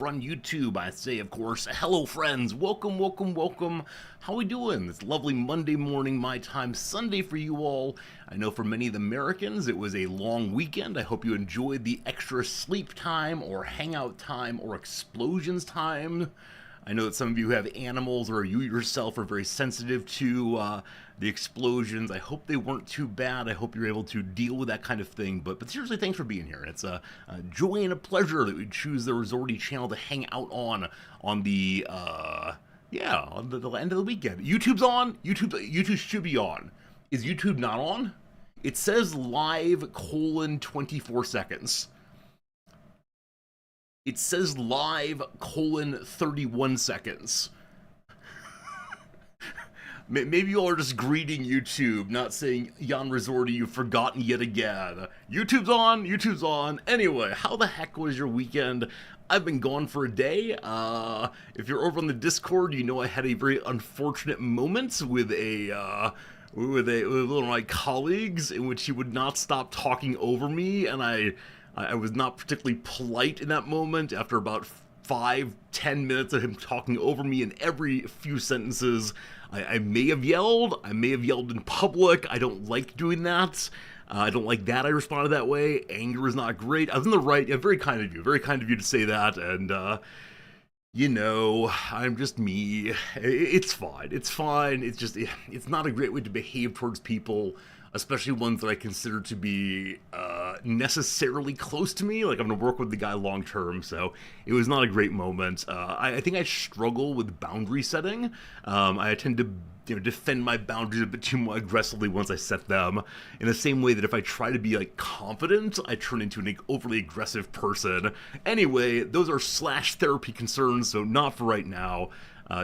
On YouTube, I say, of course, hello, friends. Welcome, welcome, welcome. How we doing? It's lovely Monday morning, my time, Sunday for you all. I know for many of the Americans, it was a long weekend. I hope you enjoyed the extra sleep time or hangout time or explosions time. I know that some of you have animals or you yourself are very sensitive to the explosions. I hope they weren't too bad. I hope you're able to deal with that kind of thing. But seriously, thanks for being here. It's a joy and a pleasure that we choose the Resorty channel to hang out on the on the end of the weekend. YouTube's on. YouTube should be on. Is YouTube not on? It says live colon 24 seconds. It says live colon 31 seconds. Maybe you all are just greeting YouTube, not saying, Jan Resorty, you've forgotten yet again. YouTube's on, YouTube's on. Anyway, how the heck was your weekend? I've been gone for a day. If you're over on the Discord, you know I had a very unfortunate moment with with one of my colleagues in which he would not stop talking over me, and I was not particularly polite in that moment. After about 5-10 minutes of him talking over me in every few sentences, I may have yelled. I may have yelled in public. I don't like doing that. I don't like that I responded that way. Anger is not great. I was in the right. Yeah, very kind of you. Very kind of you to say that. And, I'm just me. It's fine. It's fine. It's just, it's not a great way to behave towards people, especially ones that I consider to be necessarily close to me. Like, I'm going to work with the guy long term, so it was not a great moment. I think I struggle with boundary setting. I tend to defend my boundaries a bit too more aggressively once I set them, in the same way that if I try to be confident, I turn into an overly aggressive person. Anyway, those are /therapy concerns, so not for right now.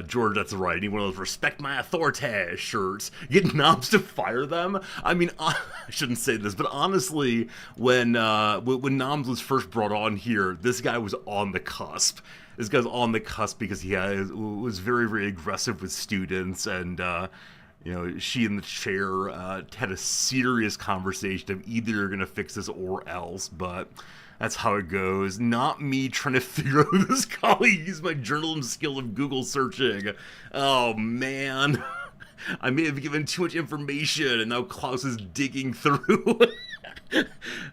George, that's right. Any one of those respect my authority shirts. Get knobs to fire them? I mean, I shouldn't say this, but honestly, when Noms was first brought on here, this guy was on the cusp. This guy's on the cusp because he was very, very aggressive with students, and she in the chair had a serious conversation of either you're gonna fix this or else, but that's how it goes. Not me trying to figure out who this colleague is, my journalism skill of Google searching. Oh, man. I may have given too much information, and now Klaus is digging through.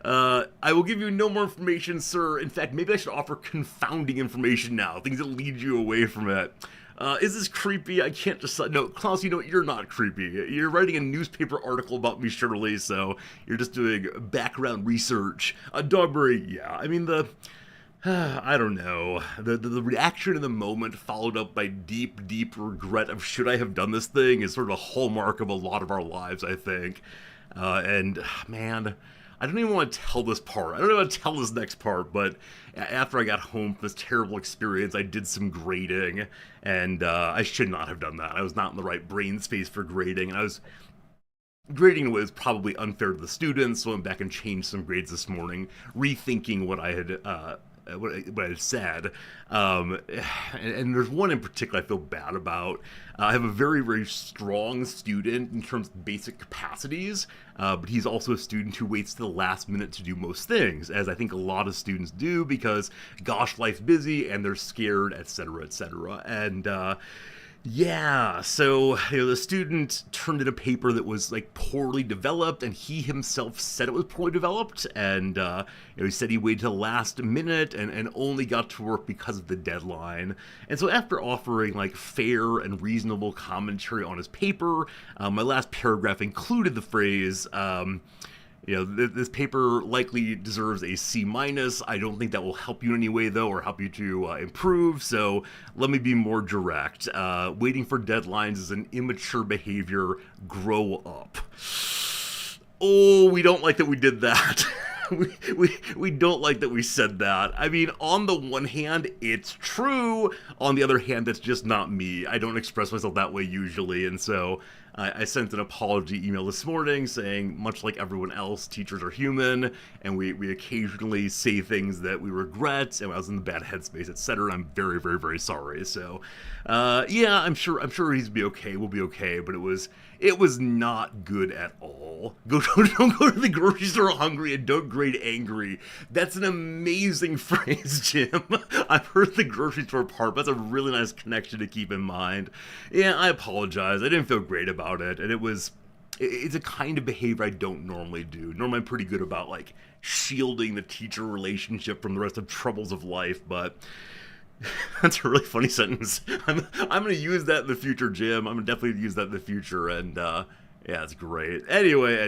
I will give you no more information, sir. In fact, maybe I should offer confounding information now, things that lead you away from it. Is this creepy? I can't decide. No, Klaus, you're not creepy. You're writing a newspaper article about me, surely, so you're just doing background research. Dogberry, yeah. I mean, I don't know. The reaction in the moment, followed up by deep, deep regret of should I have done this thing, is sort of a hallmark of a lot of our lives, I think. Man, I don't even want to tell this part. I don't even want to tell this next part, but after I got home from this terrible experience, I did some grading, and I should not have done that. I was not in the right brain space for grading, and I was grading was probably unfair to the students, so I went back and changed some grades this morning, rethinking what I had what I said, and there's one in particular I feel bad about. I have a very, very strong student in terms of basic capacities, but he's also a student who waits to the last minute to do most things, as I think a lot of students do, because gosh, life's busy and they're scared, etc., etc. And yeah, so the student turned in a paper that was poorly developed, and he himself said it was poorly developed, and he said he waited till the last minute and only got to work because of the deadline. And so after offering fair and reasonable commentary on his paper, my last paragraph included the phrase, this paper likely deserves a C-. I don't think that will help you in any way, though, or help you to improve, so let me be more direct. Waiting for deadlines is an immature behavior. Grow up. Oh, we don't like that we did that. we don't like that we said that. I mean, on the one hand, it's true. On the other hand, that's just not me. I don't express myself that way usually, and so I sent an apology email this morning saying, much like everyone else, teachers are human, and we occasionally say things that we regret, and I was in the bad headspace, etc. I'm very, very, very sorry. So, yeah, I'm sure he's be okay. We'll be okay. But it was not good at all. Don't go to the grocery store hungry and don't grade angry. That's an amazing phrase, Jim. I've heard the grocery store part. That's a really nice connection to keep in mind. Yeah, I apologize. I didn't feel great about it, and it's a kind of behavior I don't normally do. Normally I'm pretty good about like shielding the teacher relationship from the rest of troubles of life, but that's a really funny sentence. I'm gonna use that in the future, Jim. I'm gonna definitely use that in the future, and yeah, it's great. Anyway,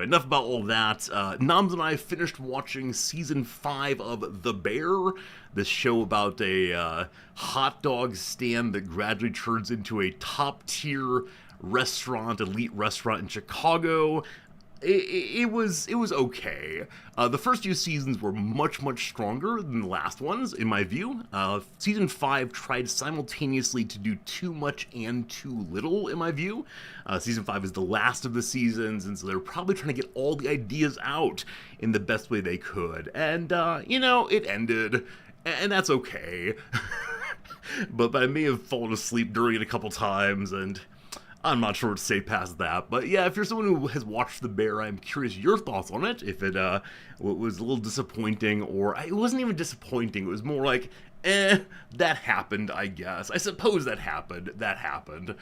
enough about all that. Noms and I finished watching season 5 of The Bear, this show about a hot dog stand that gradually turns into a top-tier restaurant, elite restaurant in Chicago. It was okay. The first few seasons were much stronger than the last ones, in my view. Season 5 tried simultaneously to do too much and too little, in my view. Season 5 is the last of the seasons, and so they're probably trying to get all the ideas out in the best way they could. And, it ended, and that's okay. but I may have fallen asleep during it a couple times, and I'm not sure what to say past that, but yeah, if you're someone who has watched The Bear, I'm curious your thoughts on it. If it was a little disappointing, or it wasn't even disappointing, it was more like, that happened, I guess. I suppose that happened.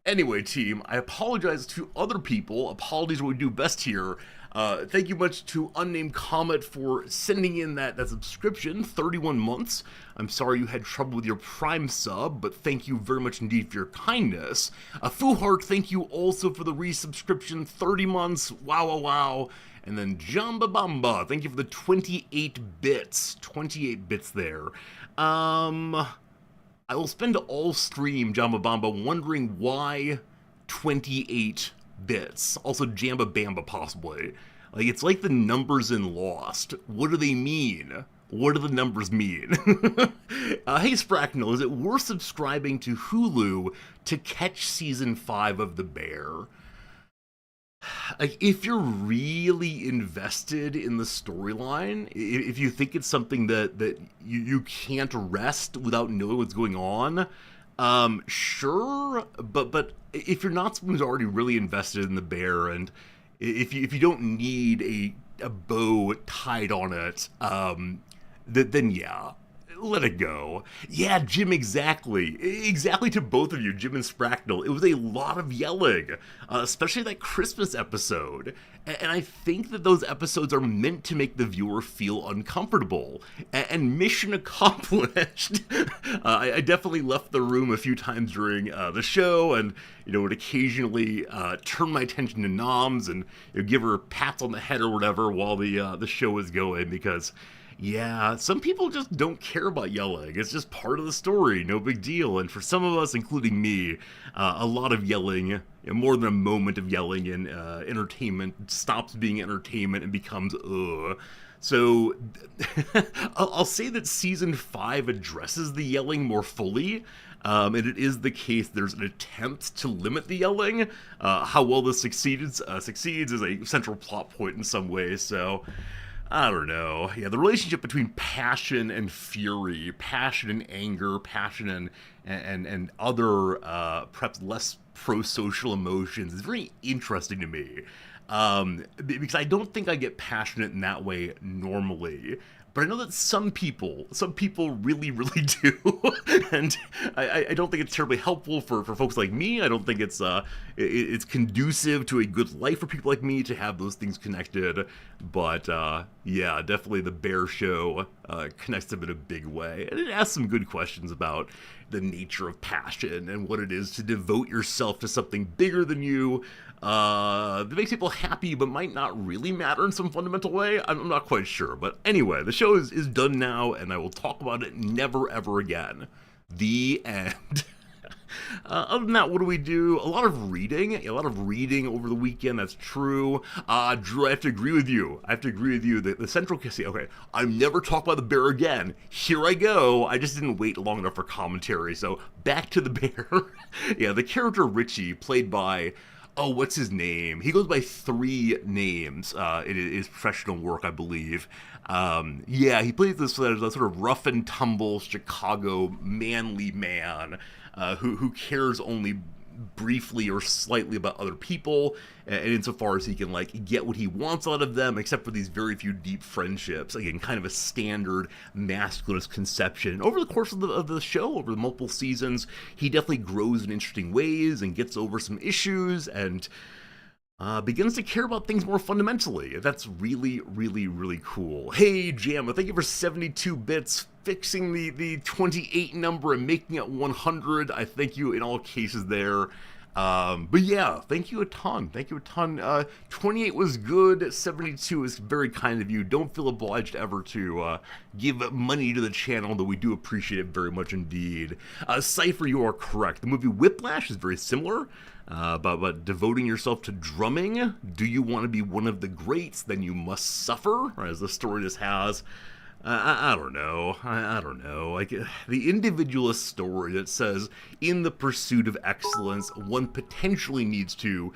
Anyway, team, I apologize to other people. Apologies are what we do best here. Thank you much to Unnamed Comet for sending in that subscription, 31 months. I'm sorry you had trouble with your Prime sub, but thank you very much indeed for your kindness. Fuhart, thank you also for the resubscription, 30 months. Wow. And then Jamba Bamba, thank you for the 28 bits. 28 bits there. I will spend all stream, Jamba Bamba, wondering why 28 bits. Also Jamba Bamba, possibly. Like, it's like the numbers in Lost. What do they mean? What do the numbers mean? Hey, Spracknell, is it worth subscribing to Hulu to catch season 5 of The Bear? Like, if you're really invested in the storyline, if you think it's something that you can't rest without knowing what's going on, sure, but if you're not someone who's already really invested in The Bear, and if you don't need a bow tied on it, then yeah, let it go. Yeah, Jim, exactly to both of you, Jim and Spracknell. It was a lot of yelling, especially that Christmas episode. And I think that those episodes are meant to make the viewer feel uncomfortable. And mission accomplished. I definitely left the room a few times during the show, and would occasionally turn my attention to Noms and give her pats on the head or whatever while the show was going, because yeah, some people just don't care about yelling. It's just part of the story, no big deal. And for some of us, including me, a lot of yelling, more than a moment of yelling in entertainment, stops being entertainment and becomes ugh. So I'll say that season 5 addresses the yelling more fully. And it is the case there's an attempt to limit the yelling. How well this succeeds is a central plot point in some ways, so I don't know. Yeah, the relationship between passion and fury, passion and anger, passion and other perhaps less pro-social emotions is very interesting to me. Because I don't think I get passionate in that way normally. But I know that some people really do, and I don't think it's terribly helpful for folks like me. I don't think it's conducive to a good life for people like me to have those things connected. But yeah, definitely the Bear Show connects them in a big way, and it asks some good questions about the nature of passion and what it is to devote yourself to something bigger than you. That makes people happy but might not really matter in some fundamental way. I'm not quite sure. But anyway, the show is done now, and I will talk about it never ever again. The end. Other than that, what do we do? A lot of reading over the weekend, that's true. Drew, I have to agree with you. The central case, okay, I'm never talking about the Bear again. Here I go. I just didn't wait long enough for commentary, so back to the Bear. Yeah, the character Richie, played by Oh, what's his name? He goes by three names in his professional work, I believe. Yeah, he plays this sort of rough and tumble Chicago manly man who cares only briefly or slightly about other people, and insofar as he can like get what he wants out of them, except for these very few deep friendships. Again, kind of a standard masculinist conception. Over the course of the show, over the multiple seasons, he definitely grows in interesting ways and gets over some issues and begins to care about things more fundamentally. That's really, really, really cool. Hey, Jamma, thank you for 72 bits, fixing the 28 number and making it 100. I thank you in all cases there. But yeah, thank you a ton. Thank you a ton. 28 was good. 72 is very kind of you. Don't feel obliged ever to give money to the channel, though we do appreciate it very much indeed. Cypher, you are correct. The movie Whiplash is very similar. About devoting yourself to drumming. Do you want to be one of the greats? Then you must suffer, as the story just has. I don't know. I don't know. Like the individualist story that says, in the pursuit of excellence, one potentially needs to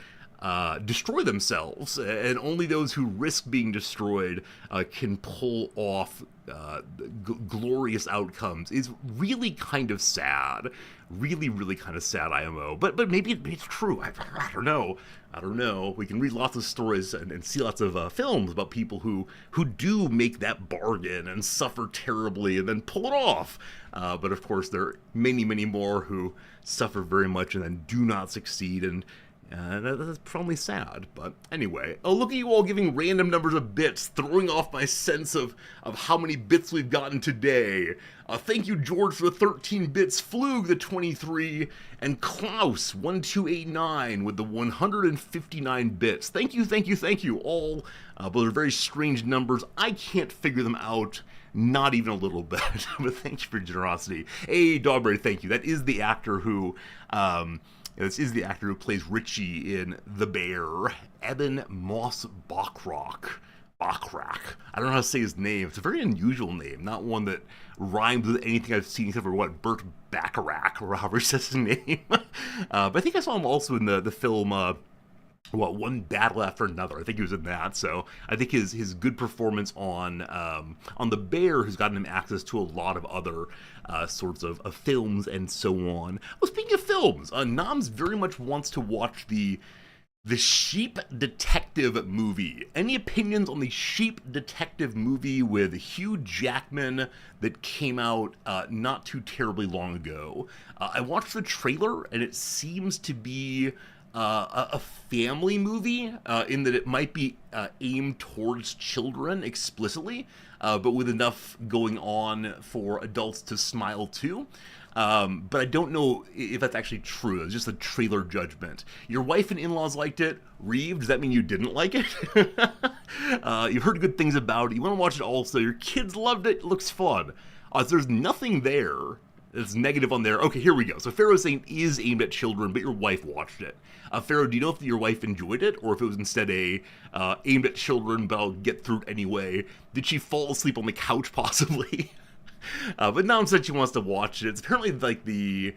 destroy themselves, and only those who risk being destroyed can pull off glorious outcomes is really kind of sad. Really, really kind of sad, IMO. But maybe it's true. I don't know. I don't know. We can read lots of stories and see lots of films about people who do make that bargain and suffer terribly and then pull it off. But of course, there are many, many more who suffer very much and then do not succeed, and that's probably sad. But anyway, oh, look at you all giving random numbers of bits, throwing off my sense of how many bits we've gotten today. Thank you, George, for the 13 bits, Flug the 23, and Klaus1289 with the 159 bits. Thank you, thank you, thank you all. Those are very strange numbers. I can't figure them out, not even a little bit. But thank you for your generosity. Hey, Dogberry, thank you. That is the actor who... this is the actor who plays Richie in The Bear, Eben Moss Bachrach. I don't know how to say his name. It's a very unusual name, not one that rhymes with anything I've seen except for Burt Bacharach, or however he says his name. But I think I saw him also in the film, One Battle After Another. I think he was in that. So I think his good performance on The Bear has gotten him access to a lot of other sorts of films and so on. Oh, speaking of films, Noms very much wants to watch the Sheep Detective movie. Any opinions on the Sheep Detective movie with Hugh Jackman that came out not too terribly long ago? I watched the trailer, and it seems to be a family movie in that it might be aimed towards children explicitly, but with enough going on for adults to smile too. But I don't know if that's actually true. It's just a trailer judgment. Your wife and in-laws liked it. Reeve, does that mean you didn't like it? You've heard good things about it. You want to watch it also. Your kids loved it. It looks fun. So there's nothing there that's negative on there. Okay, here we go. So Pharaoh's saying it is aimed at children, but your wife watched it. Pharaoh, do you know if your wife enjoyed it, or if it was instead aimed at children, but I'll get through it anyway? Did she fall asleep on the couch, possibly? But Nam said she wants to watch it. It's apparently like the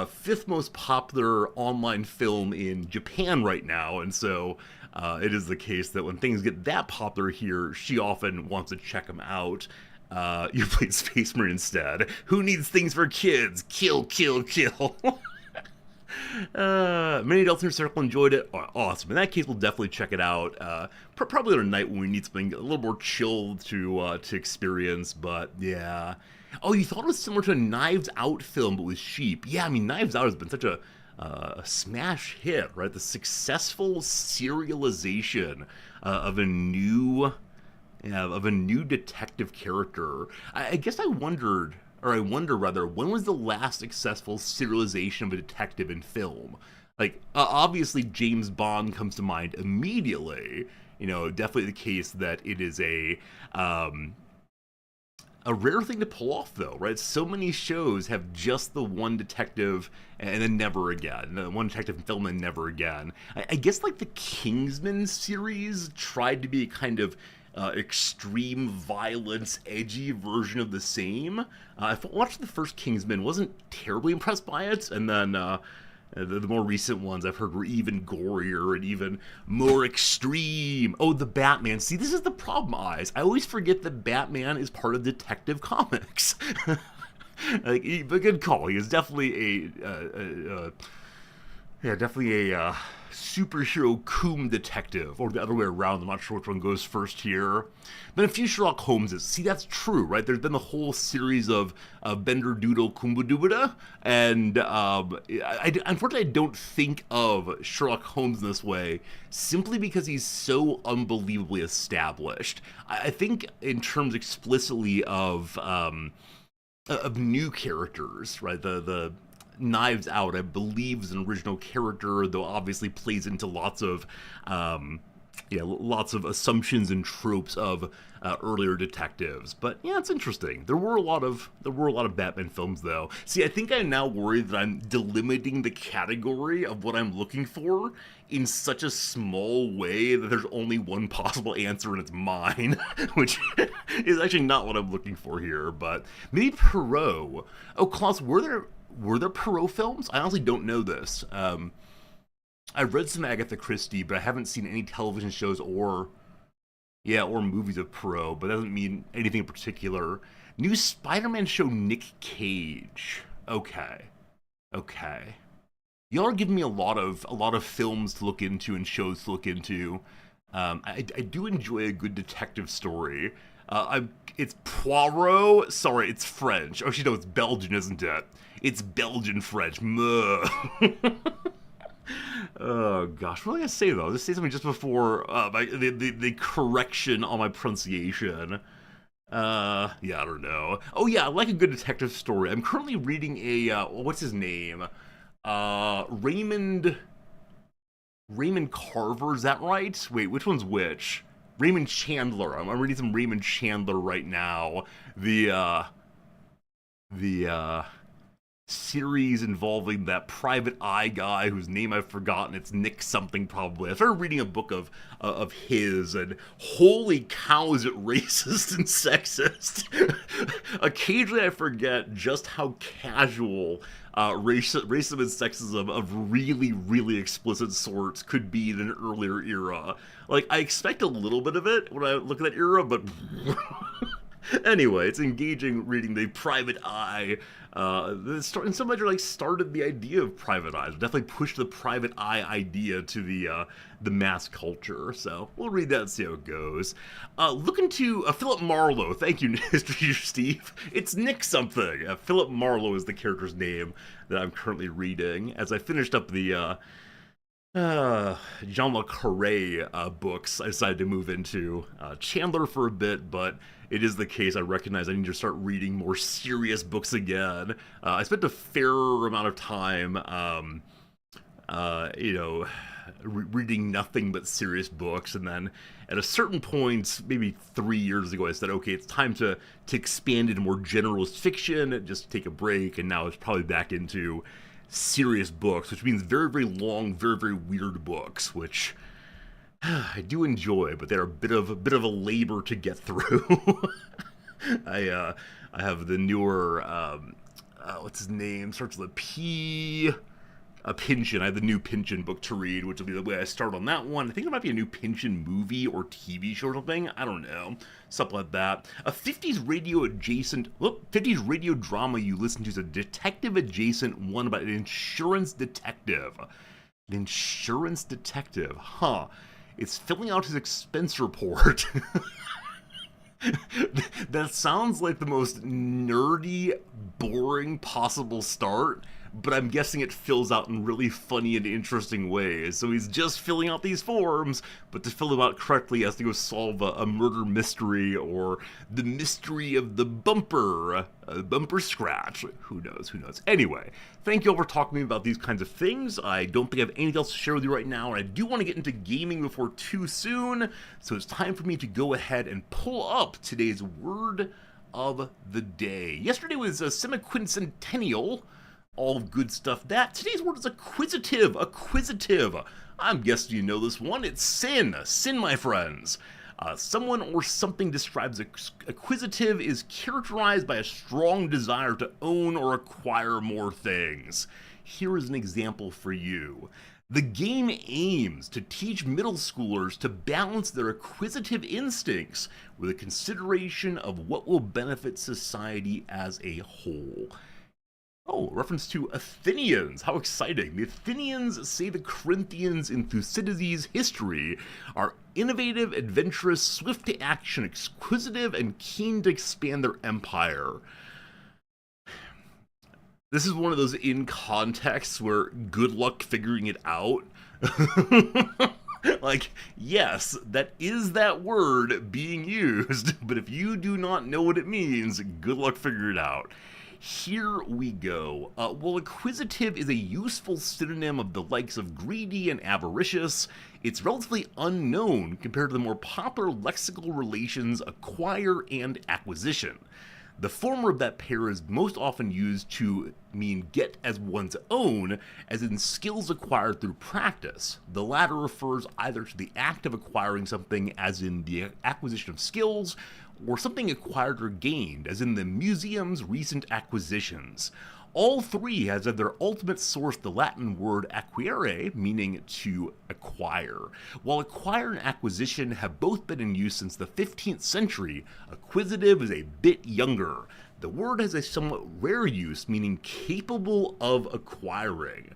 fifth most popular online film in Japan right now, and so it is the case that when things get that popular here, she often wants to check them out. You played Space Marine instead. Who needs things for kids? Kill, kill, kill. Many adults in your circle enjoyed it. Oh, awesome. In that case, we'll definitely check it out. Probably on a night when we need something a little more chill to experience. But yeah. Oh, you thought it was similar to a Knives Out film, but with sheep. Yeah, I mean, Knives Out has been such a smash hit, right? The successful serialization of a new detective character. I guess I wonder rather, when was the last successful serialization of a detective in film? Like, obviously James Bond comes to mind immediately. You know, definitely the case that it is a rare thing to pull off, though, right? So many shows have just the one detective and then never again. The one detective in film and never again. I guess, like, the Kingsman series tried to be a kind of extreme violence, edgy version of the same. I watched the first Kingsman, wasn't terribly impressed by it, and then The more recent ones I've heard were even gorier and even more extreme. Oh, the Batman. See, this is the problem, Eyes. I always forget that Batman is part of Detective Comics. But good call. He is definitely definitely a superhero cum detective, or the other way around. I'm not sure which one goes first here. Then a few Sherlock Holmeses. See, that's true, right? There's been the whole series of Bender Doodle Kumbadubada, and unfortunately, I don't think of Sherlock Holmes in this way, simply because he's so unbelievably established. I think in terms explicitly of new characters, right? The Knives Out, I believe, is an original character, though obviously plays into lots of lots of assumptions and tropes of earlier detectives. But yeah, it's interesting. There were a lot of Batman films, though. See, I think I'm now worried that I'm delimiting the category of what I'm looking for in such a small way that there's only one possible answer, and it's mine, which is actually not what I'm looking for here. But maybe Perot. Oh, Klaus, were there Perot films? I honestly don't know this. I've read some Agatha Christie, but I haven't seen any television shows or movies of Perot, but that doesn't mean anything in particular. New Spider-Man show, Nick Cage. Okay. Y'all are giving me a lot of films to look into and shows to look into. I do enjoy a good detective story. It's Poirot. Sorry, it's French. Oh, no, it's Belgian, isn't it? It's Belgian French. Oh gosh, what was I gonna say though? I'll just say something just before the correction on my pronunciation. I don't know. Oh yeah, I like a good detective story. I'm currently reading a what's his name? Raymond Carver. Is that right? Wait, which one's which? Raymond Chandler. I'm reading some Raymond Chandler right now. The series involving that private eye guy whose name I've forgotten. It's Nick something probably. I started reading a book of his, and holy cow, is it racist and sexist. Occasionally I forget just how casual racism and sexism of really, really explicit sorts could be in an earlier era. Like, I expect a little bit of it when I look at that era, but anyway, it's engaging reading the private eye. In some measure, started the idea of private eyes. Definitely pushed the private eye idea to the mass culture. So we'll read that and see how it goes. Look into Philip Marlowe. Thank you, Mr. Steve. It's Nick something. Philip Marlowe is the character's name that I'm currently reading. As I finished up the Jean Le Carré books, I decided to move into Chandler for a bit, but it is the case. I recognize I need to start reading more serious books again. I spent a fair amount of time, reading nothing but serious books, and then at a certain point, maybe 3 years ago, I said, okay, it's time to expand into more generalist fiction, just take a break, and now it's probably back into serious books, which means very, very long, very, very weird books, which I do enjoy, but they're a bit of a labor to get through. I have the newer what's his name? Starts with a P. Pynchon. I have the new Pynchon book to read, which will be the way I start on that one. I think there might be a new Pynchon movie or TV show or something. I don't know. Something like that. A 50s radio drama you listen to is a detective adjacent one about an insurance detective. An insurance detective. Huh. It's filling out his expense report. That sounds like the most nerdy, boring possible start, but I'm guessing it fills out in really funny and interesting ways. So he's just filling out these forms, but to fill them out correctly, he has to go solve a murder mystery or the mystery of the bumper scratch. Who knows? Anyway, thank you all for talking to me about these kinds of things. I don't think I have anything else to share with you right now, and I do want to get into gaming before too soon, so it's time for me to go ahead and pull up today's word of the day. Yesterday was a semi-quincentennial. All good stuff. Today's word is acquisitive. I'm guessing you know this one. It's sin. Sin, my friends. Someone or something described as acquisitive is characterized by a strong desire to own or acquire more things. Here is an example for you. The game aims to teach middle schoolers to balance their acquisitive instincts with a consideration of what will benefit society as a whole. Oh, reference to Athenians. How exciting. The Athenians say the Corinthians in Thucydides' history are innovative, adventurous, swift to action, acquisitive, and keen to expand their empire. This is one of those in contexts where good luck figuring it out. Like, yes, that is that word being used, but if you do not know what it means, good luck figuring it out. Here we go. While acquisitive is a useful synonym of the likes of greedy and avaricious, it's relatively unknown compared to the more popular lexical relations acquire and acquisition. The former of that pair is most often used to mean get as one's own, as in skills acquired through practice. The latter refers either to the act of acquiring something, as in the acquisition of skills, or something acquired or gained, as in the museum's recent acquisitions. All three has as their ultimate source the Latin word acquire, meaning to acquire. While acquire and acquisition have both been in use since the 15th century, acquisitive is a bit younger. The word has a somewhat rare use, meaning capable of acquiring.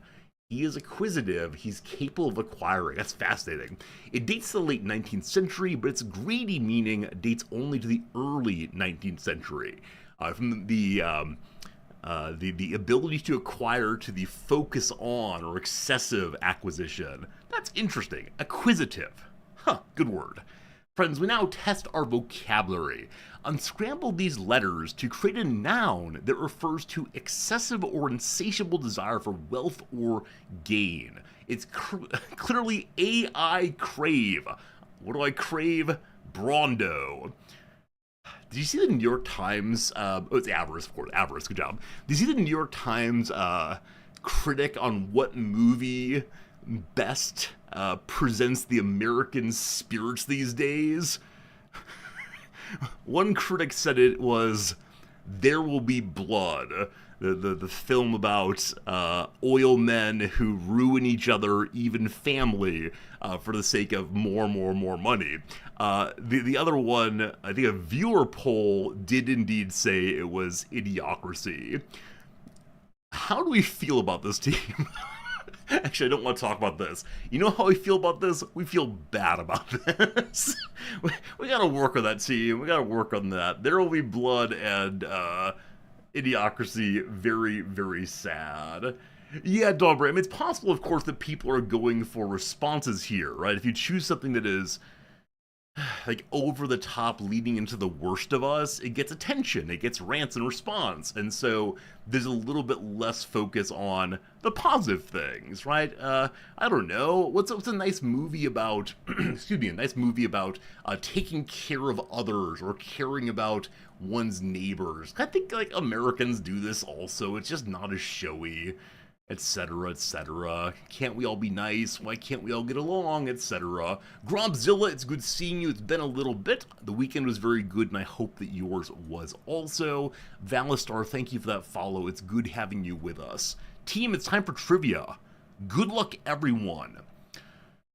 He is acquisitive, he's capable of acquiring. That's fascinating. It dates to the late 19th century, but its greedy meaning dates only to the early 19th century. From the ability to acquire to the focus on or excessive acquisition. That's interesting. Acquisitive. Huh, good word. Friends, we now test our vocabulary. Unscramble these letters to create a noun that refers to excessive or insatiable desire for wealth or gain. It's clearly AI crave. What do I crave? Brondo. Did you see the New York Times? It's avarice, of course. Avarice, good job. Did you see the New York Times critic on what movie best presents the American spirits these days? One critic said it was There Will Be Blood, the film about oil men who ruin each other, even family, for the sake of more money. The other one, I think a viewer poll did indeed say it was Idiocracy. How do we feel about this team? Actually, I don't want to talk about this. You know how we feel about this? We feel bad about this. we gotta work on that team. We gotta work on that. There Will Be Blood and Idiocracy, very, very sad. Yeah, Dogbrain, it's possible, of course, that people are going for responses here, right? If you choose something that is like over the top, leading into the worst of us, it gets attention, it gets rants and response, and so there's a little bit less focus on the positive things, right? I don't know, what's a nice movie about, excuse me, a nice movie about taking care of others or caring about one's neighbors. I think like Americans do this also, it's just not as showy, etc., etc. Can't we all be nice? Why can't we all get along? Etc. Grobzilla, it's good seeing you. It's been a little bit. The weekend was very good, and I hope that yours was also. Valistar, thank you for that follow. It's good having you with us. Team, it's time for trivia. Good luck, everyone.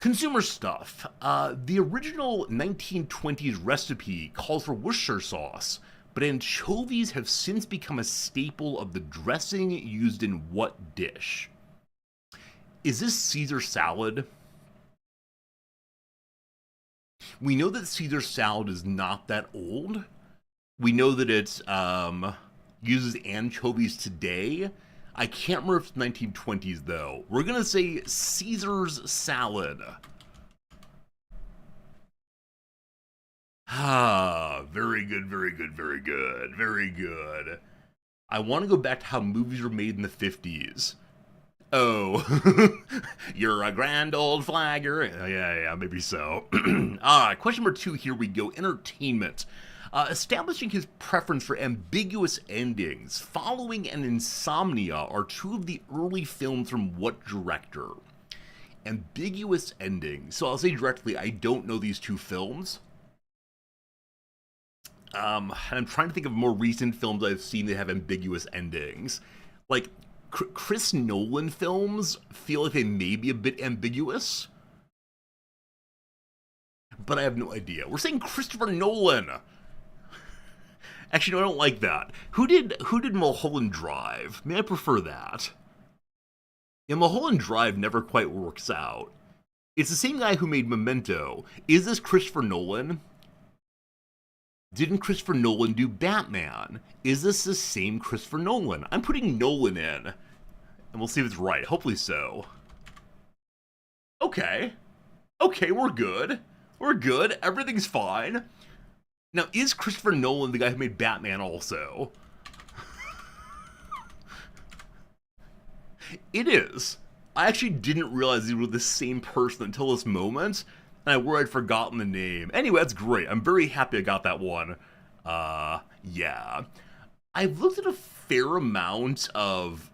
Consumer stuff. The original 1920s recipe calls for Worcestershire sauce, but anchovies have since become a staple of the dressing used in what dish? Is this Caesar salad? We know that Caesar salad is not that old. We know that it uses anchovies today. I can't remember if it's 1920s though. We're gonna say Caesar's salad. Ah, very good, very good, very good, very good. I want to go back to how movies were made in the 50s. Oh, you're a grand old flagger. Yeah, maybe so. Question number 2, here we go. Entertainment. Establishing his preference for ambiguous endings, Following and Insomnia are two of the early films from what director? Ambiguous endings. So I'll say directly, I don't know these two films. And I'm trying to think of more recent films I've seen that have ambiguous endings. Like, Chris Nolan films feel like they may be a bit ambiguous, but I have no idea. We're saying Christopher Nolan. Actually, no, I don't like that. Who did Mulholland Drive? May I prefer that? Yeah, Mulholland Drive never quite works out. It's the same guy who made Memento. Is this Christopher Nolan? Didn't Christopher Nolan do Batman? Is this the same Christopher Nolan? I'm putting Nolan in, and we'll see if it's right. Hopefully so. Okay. Okay, we're good. We're good. Everything's fine. Now, is Christopher Nolan the guy who made Batman also? It is. I actually didn't realize they were the same person until this moment, and I worried I'd forgotten the name. Anyway, that's great. I'm very happy I got that one. Yeah. I've looked at a fair amount of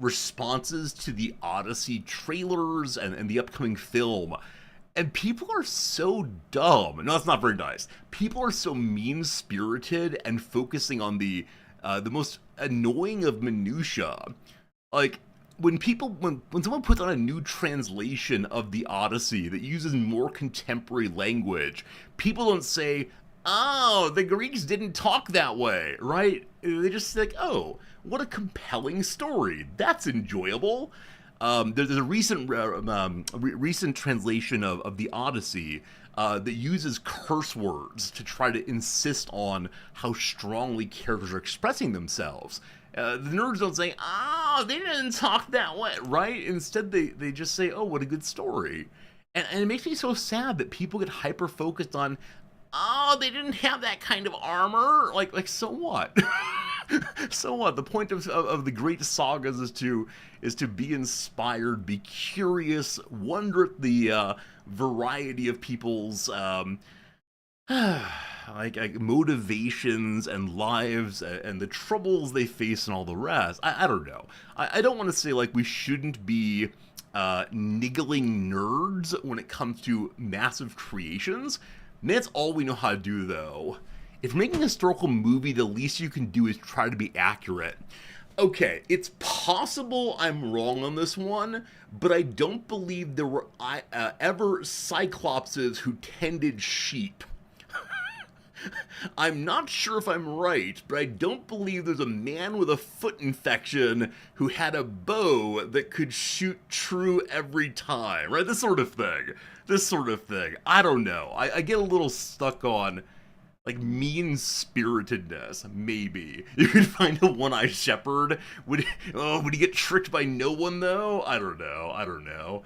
responses to the Odyssey trailers and the upcoming film, and people are so dumb. No, that's not very nice. People are so mean-spirited and focusing on the most annoying of minutia. Like, when someone puts on a new translation of the Odyssey that uses more contemporary language, people don't say, "Oh, the Greeks didn't talk that way," right? They just say, like, "Oh, what a compelling story. That's enjoyable." There's a recent translation of the Odyssey that uses curse words to try to insist on how strongly characters are expressing themselves. The nerds don't say, "Oh, they didn't talk that way," right? Instead, they just say, "Oh, what a good story," and it makes me so sad that people get hyper focused on, "Oh, they didn't have that kind of armor." Like so what? So what? The point of the great sagas is to be inspired, be curious, wonder at the variety of people's like motivations and lives and the troubles they face and all the rest. I don't know. I don't want to say like we shouldn't be niggling nerds when it comes to massive creations. That's all we know how to do, though. If you're making a historical movie, the least you can do is try to be accurate. Okay, it's possible I'm wrong on this one, but I don't believe there were ever cyclopses who tended sheep. I'm not sure if I'm right, but I don't believe there's a man with a foot infection who had a bow that could shoot true every time, right? This sort of thing. This sort of thing. I don't know. I get a little stuck on, like, mean-spiritedness, maybe. You could find a one-eyed shepherd. Would he get tricked by no one, though? I don't know.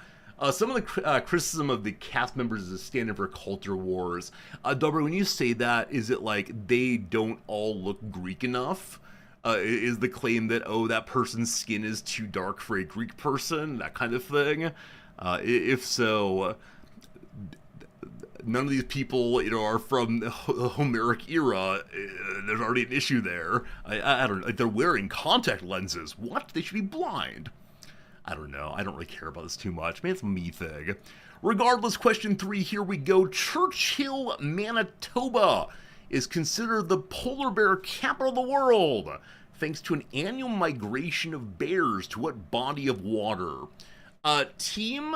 Some of the criticism of the cast members is a stand-in for culture wars. Dobry, when you say that, is it like they don't all look Greek enough? Is the claim that, oh, that person's skin is too dark for a Greek person? That kind of thing? If so, none of these people, are from the Homeric era. There's already an issue there. I don't know. Like, they're wearing contact lenses. What? They should be blind. I don't know. I don't really care about this too much. Maybe it's a me thing. Regardless, question 3, here we go. Churchill, Manitoba is considered the polar bear capital of the world, thanks to an annual migration of bears to what body of water? Team,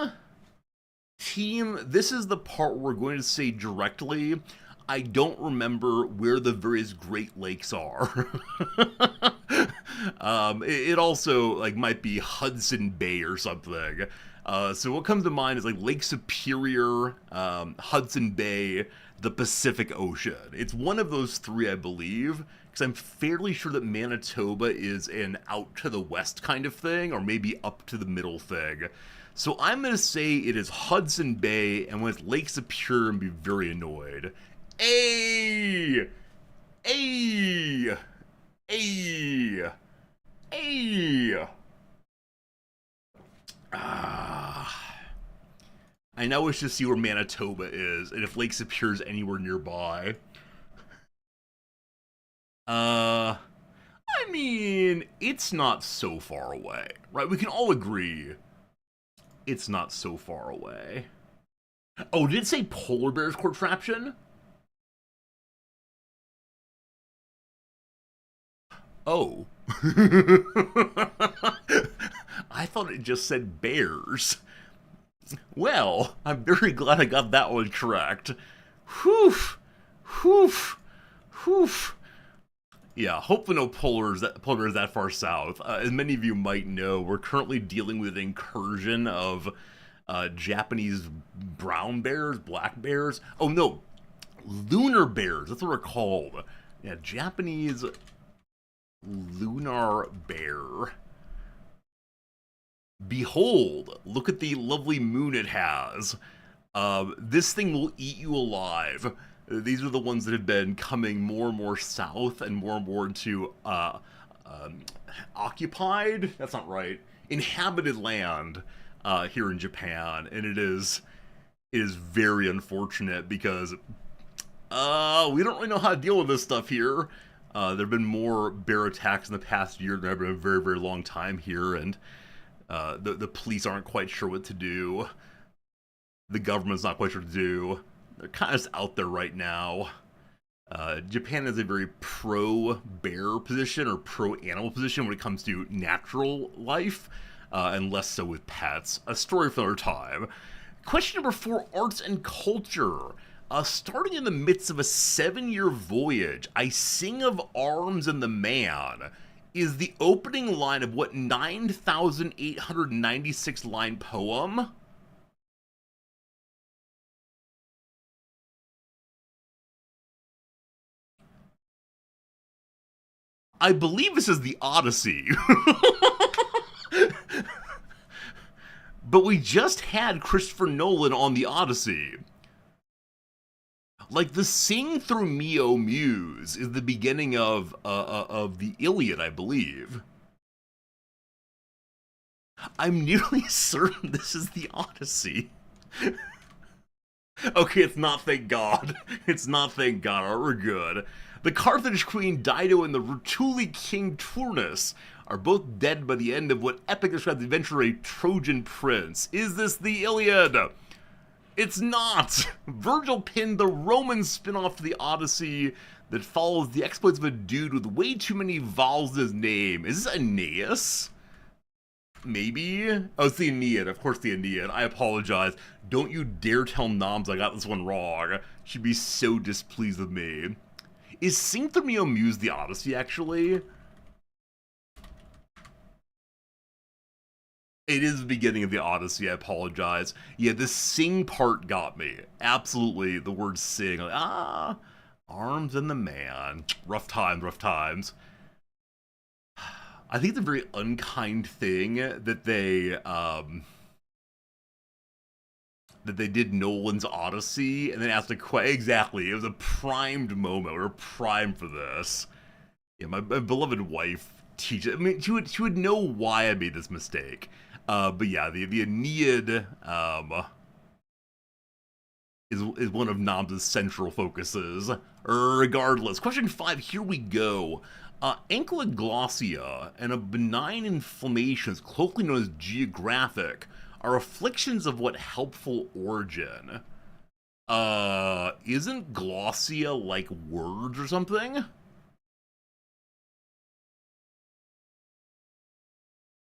this is the part we're going to say directly. I don't remember where the various Great Lakes are. It also like might be Hudson Bay or something. So what comes to mind is like Lake Superior, Hudson Bay, the Pacific Ocean. It's one of those three, I believe, because I'm fairly sure that Manitoba is an out to the west kind of thing, or maybe up to the middle thing. So I'm going to say it is Hudson Bay, and when it's Lake Superior, and be very annoyed. Hey! Hey! Hey! Hey! I now wish to see where Manitoba is, and if Lake Superior is anywhere nearby. I mean, it's not so far away, right? We can all agree it's not so far away. Oh, did it say polar bear's contraption? Oh. I thought it just said bears. Well, I'm very glad I got that one correct. Whew. Whew. Whew. Yeah, hopefully no polar bears that far south. As many of you might know, we're currently dealing with an incursion of Japanese brown bears, black bears. Oh no, lunar bears. That's what they're called. Yeah, Japanese lunar bear. Behold, look at the lovely moon it has. This thing will eat you alive. These are the ones that have been coming more and more south and more into occupied. That's not right. Inhabited land here in Japan, and it is very unfortunate because we don't really know how to deal with this stuff here. There have been more bear attacks in the past year than there have been a very, very long time here, and the police aren't quite sure what to do. The government's not quite sure what to do. They're kind of just out there right now. Japan is a very pro-bear position or pro-animal position when it comes to natural life, and less so with pets. A story for another time. Question number 4, arts and culture. Starting in the midst of a 7-year voyage, I sing of arms and the man is the opening line of what 9,896 line poem? I believe this is the Odyssey. But we just had Christopher Nolan on the Odyssey. Like, the Sing Through Me, O Muse is the beginning of the Iliad, I believe. I'm nearly certain this is the Odyssey. Okay, it's not, thank God. It's not, thank God. Alright, we're good. The Carthage queen Dido and the Rutuli king Turnus are both dead by the end of what epic describes the adventure of a Trojan prince. Is this the Iliad? It's not! Virgil pinned the Roman spin-off to the Odyssey that follows the exploits of a dude with way too many vowels in his name. Is this Aeneas? Maybe? Oh, it's the Aeneid. Of course the Aeneid. I apologize. Don't you dare tell Noms I got this one wrong. She'd be so displeased with me. Is Sing Through Me, O Muse the Odyssey, actually? It is the beginning of the Odyssey, I apologize. Yeah, the sing part got me. Absolutely, the word sing. Like, arms and the man. Rough times, rough times. I think it's a very unkind thing that they did Nolan's Odyssey and then asked a question. Exactly, it was a primed moment. We were primed for this. Yeah, my beloved wife teaches. I mean, she would know why I made this mistake. But yeah, the Aeneid is one of Noms' central focuses. Regardless, question 5. Here we go. Ankyloglossia and a benign inflammation, colloquially known as geographic, are afflictions of what helpful origin? Isn't glossia like words or something?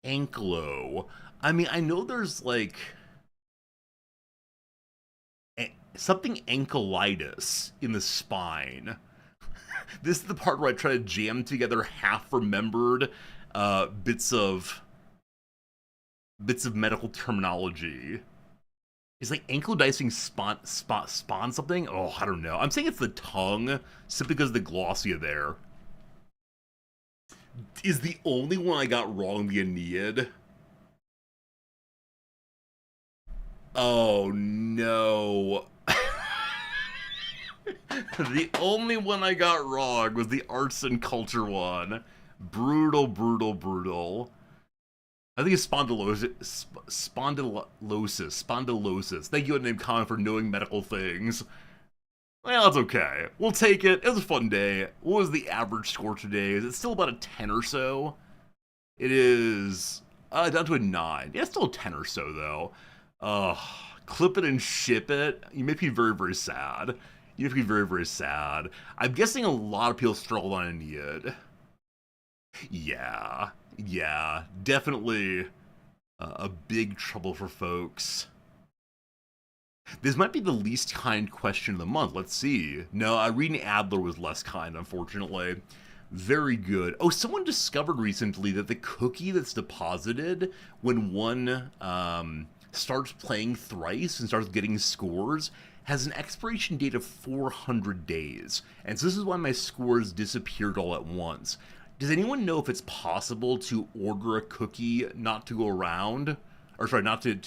Ankylo. I mean, I know there's like something ankylitis in the spine. This is the part where I try to jam together half-remembered bits of medical terminology. Is like ankylodicing spawn something? Oh, I don't know. I'm saying it's the tongue, simply because of the glossia there. Is the only one I got wrong the Aeneid? Oh no. The only one I got wrong was the arts and culture one. Brutal, brutal, brutal. I think it's spondylosis. Spondylosis. Thank you, name Common, for knowing medical things. Well, it's okay. We'll take it. It was a fun day. What was the average score today? Is it still about a 10 or so? It is down to a 9. Yeah, it's still a 10 or so, though. Clip it and ship it. You make me very, very sad. You make me very, very sad. I'm guessing a lot of people struggled on Aeneid. Yeah, yeah, definitely a big trouble for folks. This might be the least kind question of the month. Let's see. No, reading Adler was less kind, unfortunately. Very good. Oh, someone discovered recently that the cookie that's deposited when one starts playing thrice and starts getting scores has an expiration date of 400 days. And so this is why my scores disappeared all at once. Does anyone know if it's possible to order a cookie not to go around? Or sorry, not to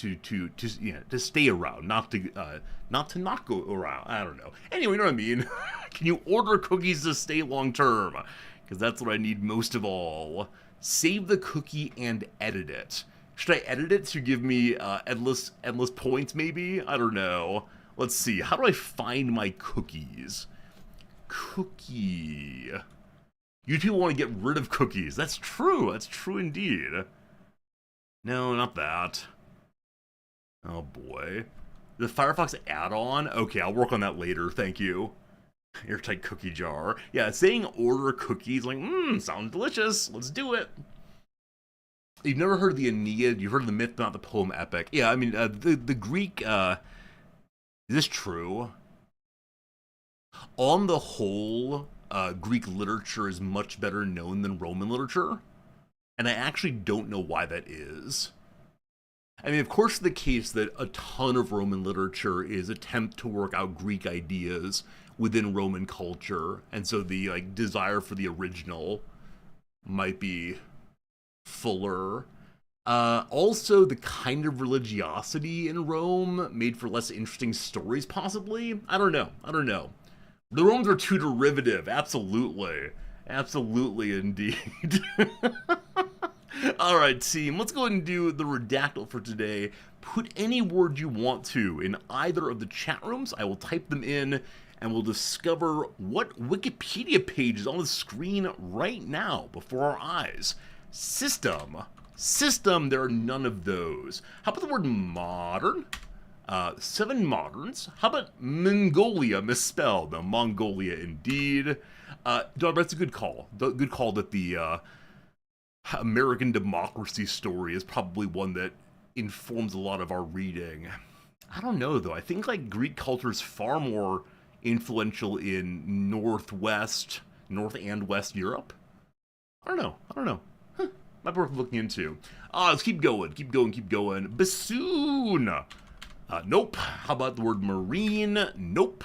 stay around, not go around. I don't know. Anyway, you know what I mean. Can you order cookies to stay long term? Because that's what I need most of all. Save the cookie and edit it. Should I edit it to give me endless points? Maybe, I don't know. Let's see. How do I find my cookies? Cookie. You people want to get rid of cookies. That's true. That's true indeed. No, not that. Oh boy. The Firefox add-on? Okay, I'll work on that later, thank you. Airtight cookie jar. Yeah, saying order cookies, like, sounds delicious, let's do it. You've never heard of the Aeneid, you've heard of the myth, but not the poem epic. Yeah, I mean, the Greek, is this true? On the whole, Greek literature is much better known than Roman literature. And I actually don't know why that is. I mean, of course, the case that a ton of Roman literature is attempt to work out Greek ideas within Roman culture, and so the desire for the original might be fuller. Also, the kind of religiosity in Rome made for less interesting stories, possibly? I don't know. The Romans are too derivative, absolutely. Absolutely, indeed. Alright, team, let's go ahead and do the redactyl for today. Put any word you want to in either of the chat rooms. I will type them in, and we'll discover what Wikipedia page is on the screen right now before our eyes. System. System, there are none of those. How about the word modern? 7 moderns. How about Mongolia misspelled? Now, Mongolia indeed. That's a good call. Good call that the American democracy story is probably one that informs a lot of our reading. I don't know, though. I think Greek culture is far more influential in North and West Europe. I don't know. Might be worth looking into. Let's keep going. Bassoon. Nope. How about the word marine? Nope.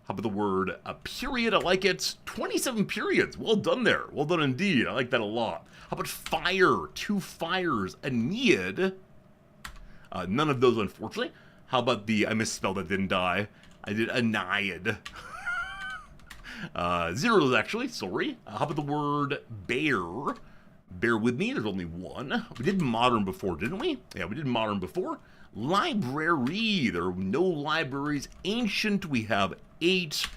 How about the word period? I like it. 27 periods. Well done there. Well done indeed. I like that a lot. How about fire? 2 fires. Aeneid. None of those, unfortunately. How about I misspelled it, didn't I? I did Aeneid. 0 actually, sorry. How about the word bear? Bear with me, there's only 1. We did modern before, didn't we? Yeah, we did modern before. Library, there are no libraries. Ancient, we have 8.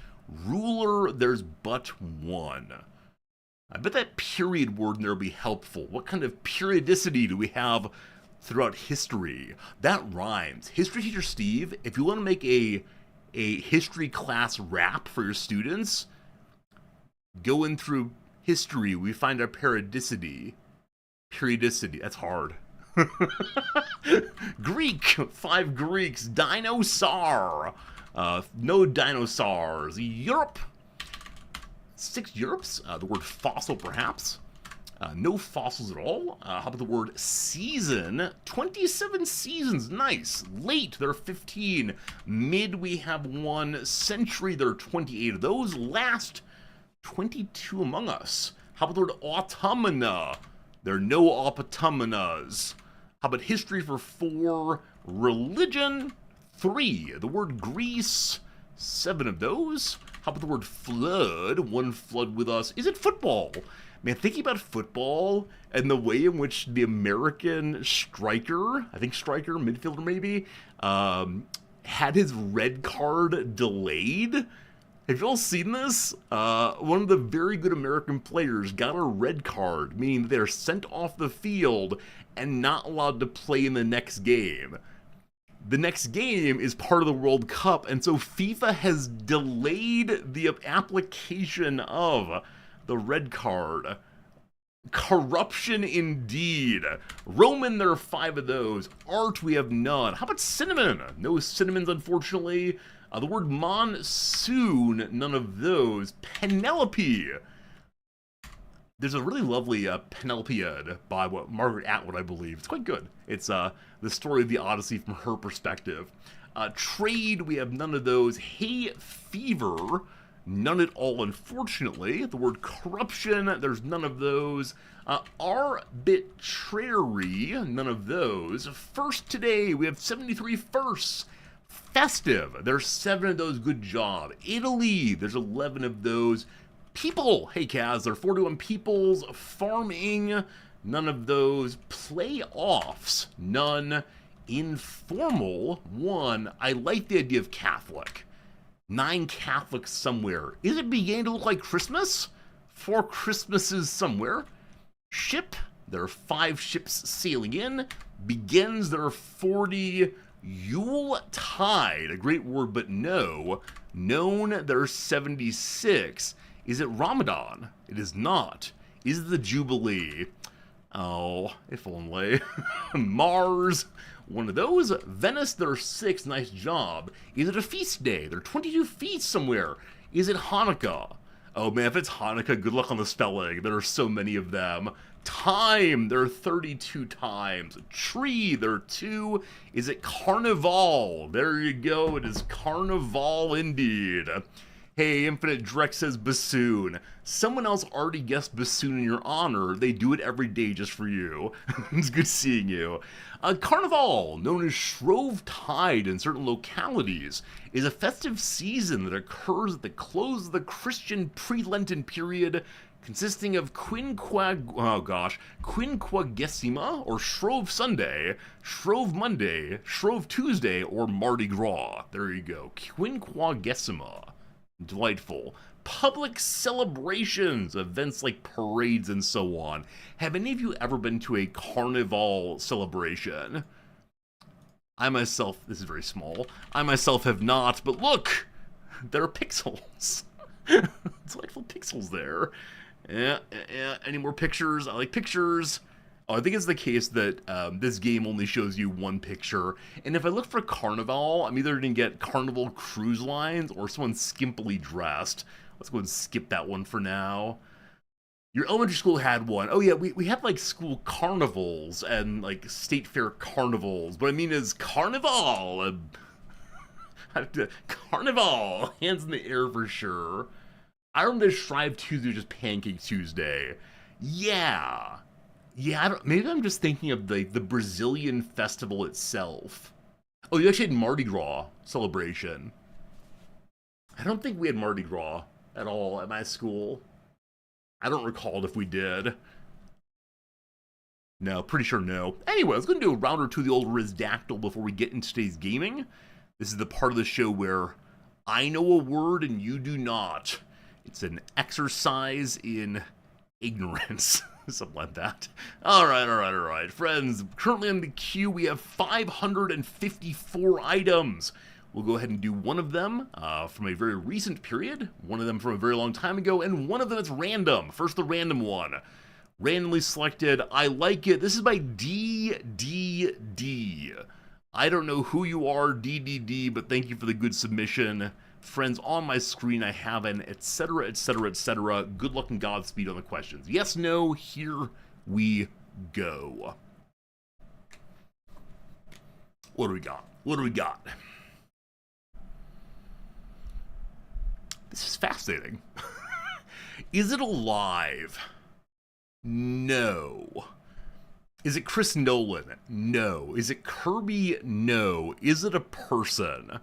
Ruler, there's but 1. I bet that period word in there will be helpful. What kind of periodicity do we have throughout history? That rhymes. History teacher Steve, if you want to make a history class rap for your students, go in through history, we find our periodicity. Periodicity, that's hard. Greek, 5 Greeks. Dinosaur. No dinosaurs. Europe. 6 Europes. The word fossil, perhaps. No fossils at all. How about the word season? 27 seasons. Nice. Late, there are 15. Mid, we have 1. Century, there are 28 of those. Last, 22 among us. How about the word autumna? There are no autumnas. How about history for 4? Religion, 3. The word Greece, 7 of those. How about the word flood? 1 flood with us. Is it football? Man, thinking about football and the way in which the American striker, I think striker, midfielder maybe, had his red card delayed. Have you all seen this? One of the very good American players got a red card, meaning they're sent off the field and not allowed to play in the next game. The next game is part of the World Cup, and so FIFA has delayed the application of the red card. Corruption indeed. Roman, there are 5 of those. Art, we have none. How about cinnamon? No cinnamons, unfortunately. The word monsoon, none of those. Penelope. There's a really lovely Penelopead by Margaret Atwood, I believe. It's quite good. It's the story of the Odyssey from her perspective. Trade, we have none of those. Hay fever, none at all, unfortunately. The word corruption, there's none of those. Arbitrary, none of those. First today, we have 73 firsts. Festive, there's 7 of those, good job. Italy, there's 11 of those. People, hey Kaz, there are 41 peoples. Farming, none of those. Playoffs, none. Informal, 1. I like the idea of Catholic. 9 Catholics somewhere. Is it beginning to look like Christmas? 4 Christmases somewhere. Ship, there are 5 ships sailing in. Begins, there are 40. Yule tide, a great word, but no. Known, there are 76. Is it Ramadan? It is not. Is it the Jubilee? Oh, if only. Mars, one of those. Venice, there are 6. Nice job. Is it a feast day? There are 22 feasts somewhere. Is it Hanukkah? Oh man, if it's Hanukkah, good luck on the spelling. There are so many of them. Time, there are 32 times. Tree, there are 2. Is it Carnival? There you go, it is Carnival indeed. Hey, Infinite Drex says bassoon. Someone else already guessed bassoon in your honor. They do it every day just for you. It's good seeing you. Carnival, known as Shrove Tide in certain localities, is a festive season that occurs at the close of the Christian pre-Lenten period, consisting of Quinquagesima, or Shrove Sunday, Shrove Monday, Shrove Tuesday, or Mardi Gras. There you go. Quinquagesima. Delightful. Public celebrations, events like parades and so on. Have any of you ever been to a carnival celebration? I myself, this is very small, I myself have not, but look! There are pixels. Delightful pixels there. Yeah, any more pictures? I like pictures. Oh, I think it's the case that this game only shows you 1 picture, and if I look for Carnival, I'm either going to get Carnival Cruise Lines or someone skimpily dressed. Let's go and skip that one for now. Your elementary school had one. Oh yeah, we had like school carnivals and like state fair carnivals. What I mean is Carnival! Carnival! Hands in the air for sure. I remember Shrive Tuesday was just Pancake Tuesday. Yeah. Yeah, maybe I'm just thinking of the Brazilian festival itself. Oh, you actually had Mardi Gras celebration. I don't think we had Mardi Gras at all at my school. I don't recall if we did. No, pretty sure no. Anyway, let's go and do a round or two of the old Rizdactyl before we get into today's gaming. This is the part of the show where I know a word and you do not. It's an exercise in ignorance. Something like that. Alright. Friends, currently on the queue we have 554 items. We'll go ahead and do one of them from a very recent period, one of them from a very long time ago, and one of them is random. First, the random one. Randomly selected, I like it. This is by DDD. I don't know who you are, DDD, but thank you for the good submission. Friends, on my screen I have an etc, etc, etc. Good luck and Godspeed on the questions. Yes, no, here we go. What do we got? This is fascinating. Is it alive? No. Is it Chris Nolan? No. Is it Kirby? No. Is it a person?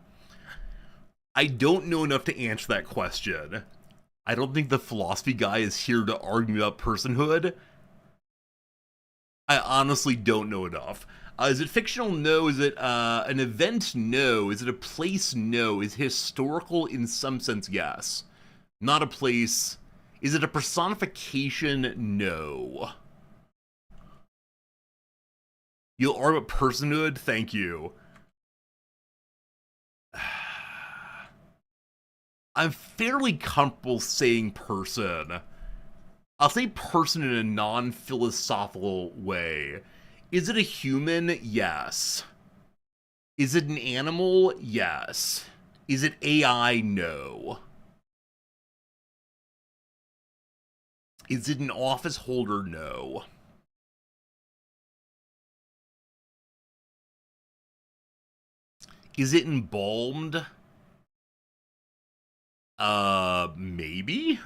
I don't know enough to answer that question. I don't think the philosophy guy is here to argue about personhood. I honestly don't know enough. Is it fictional? No. Is it an event? No. Is it a place? No. Is it historical in some sense? Yes. Not a place. Is it a personification? No. You'll argue about personhood? Thank you. I'm fairly comfortable saying person. I'll say person in a non-philosophical way. Is it a human? Yes. Is it an animal? Yes. Is it AI? No. Is it an office holder? No. Is it embalmed? Maybe?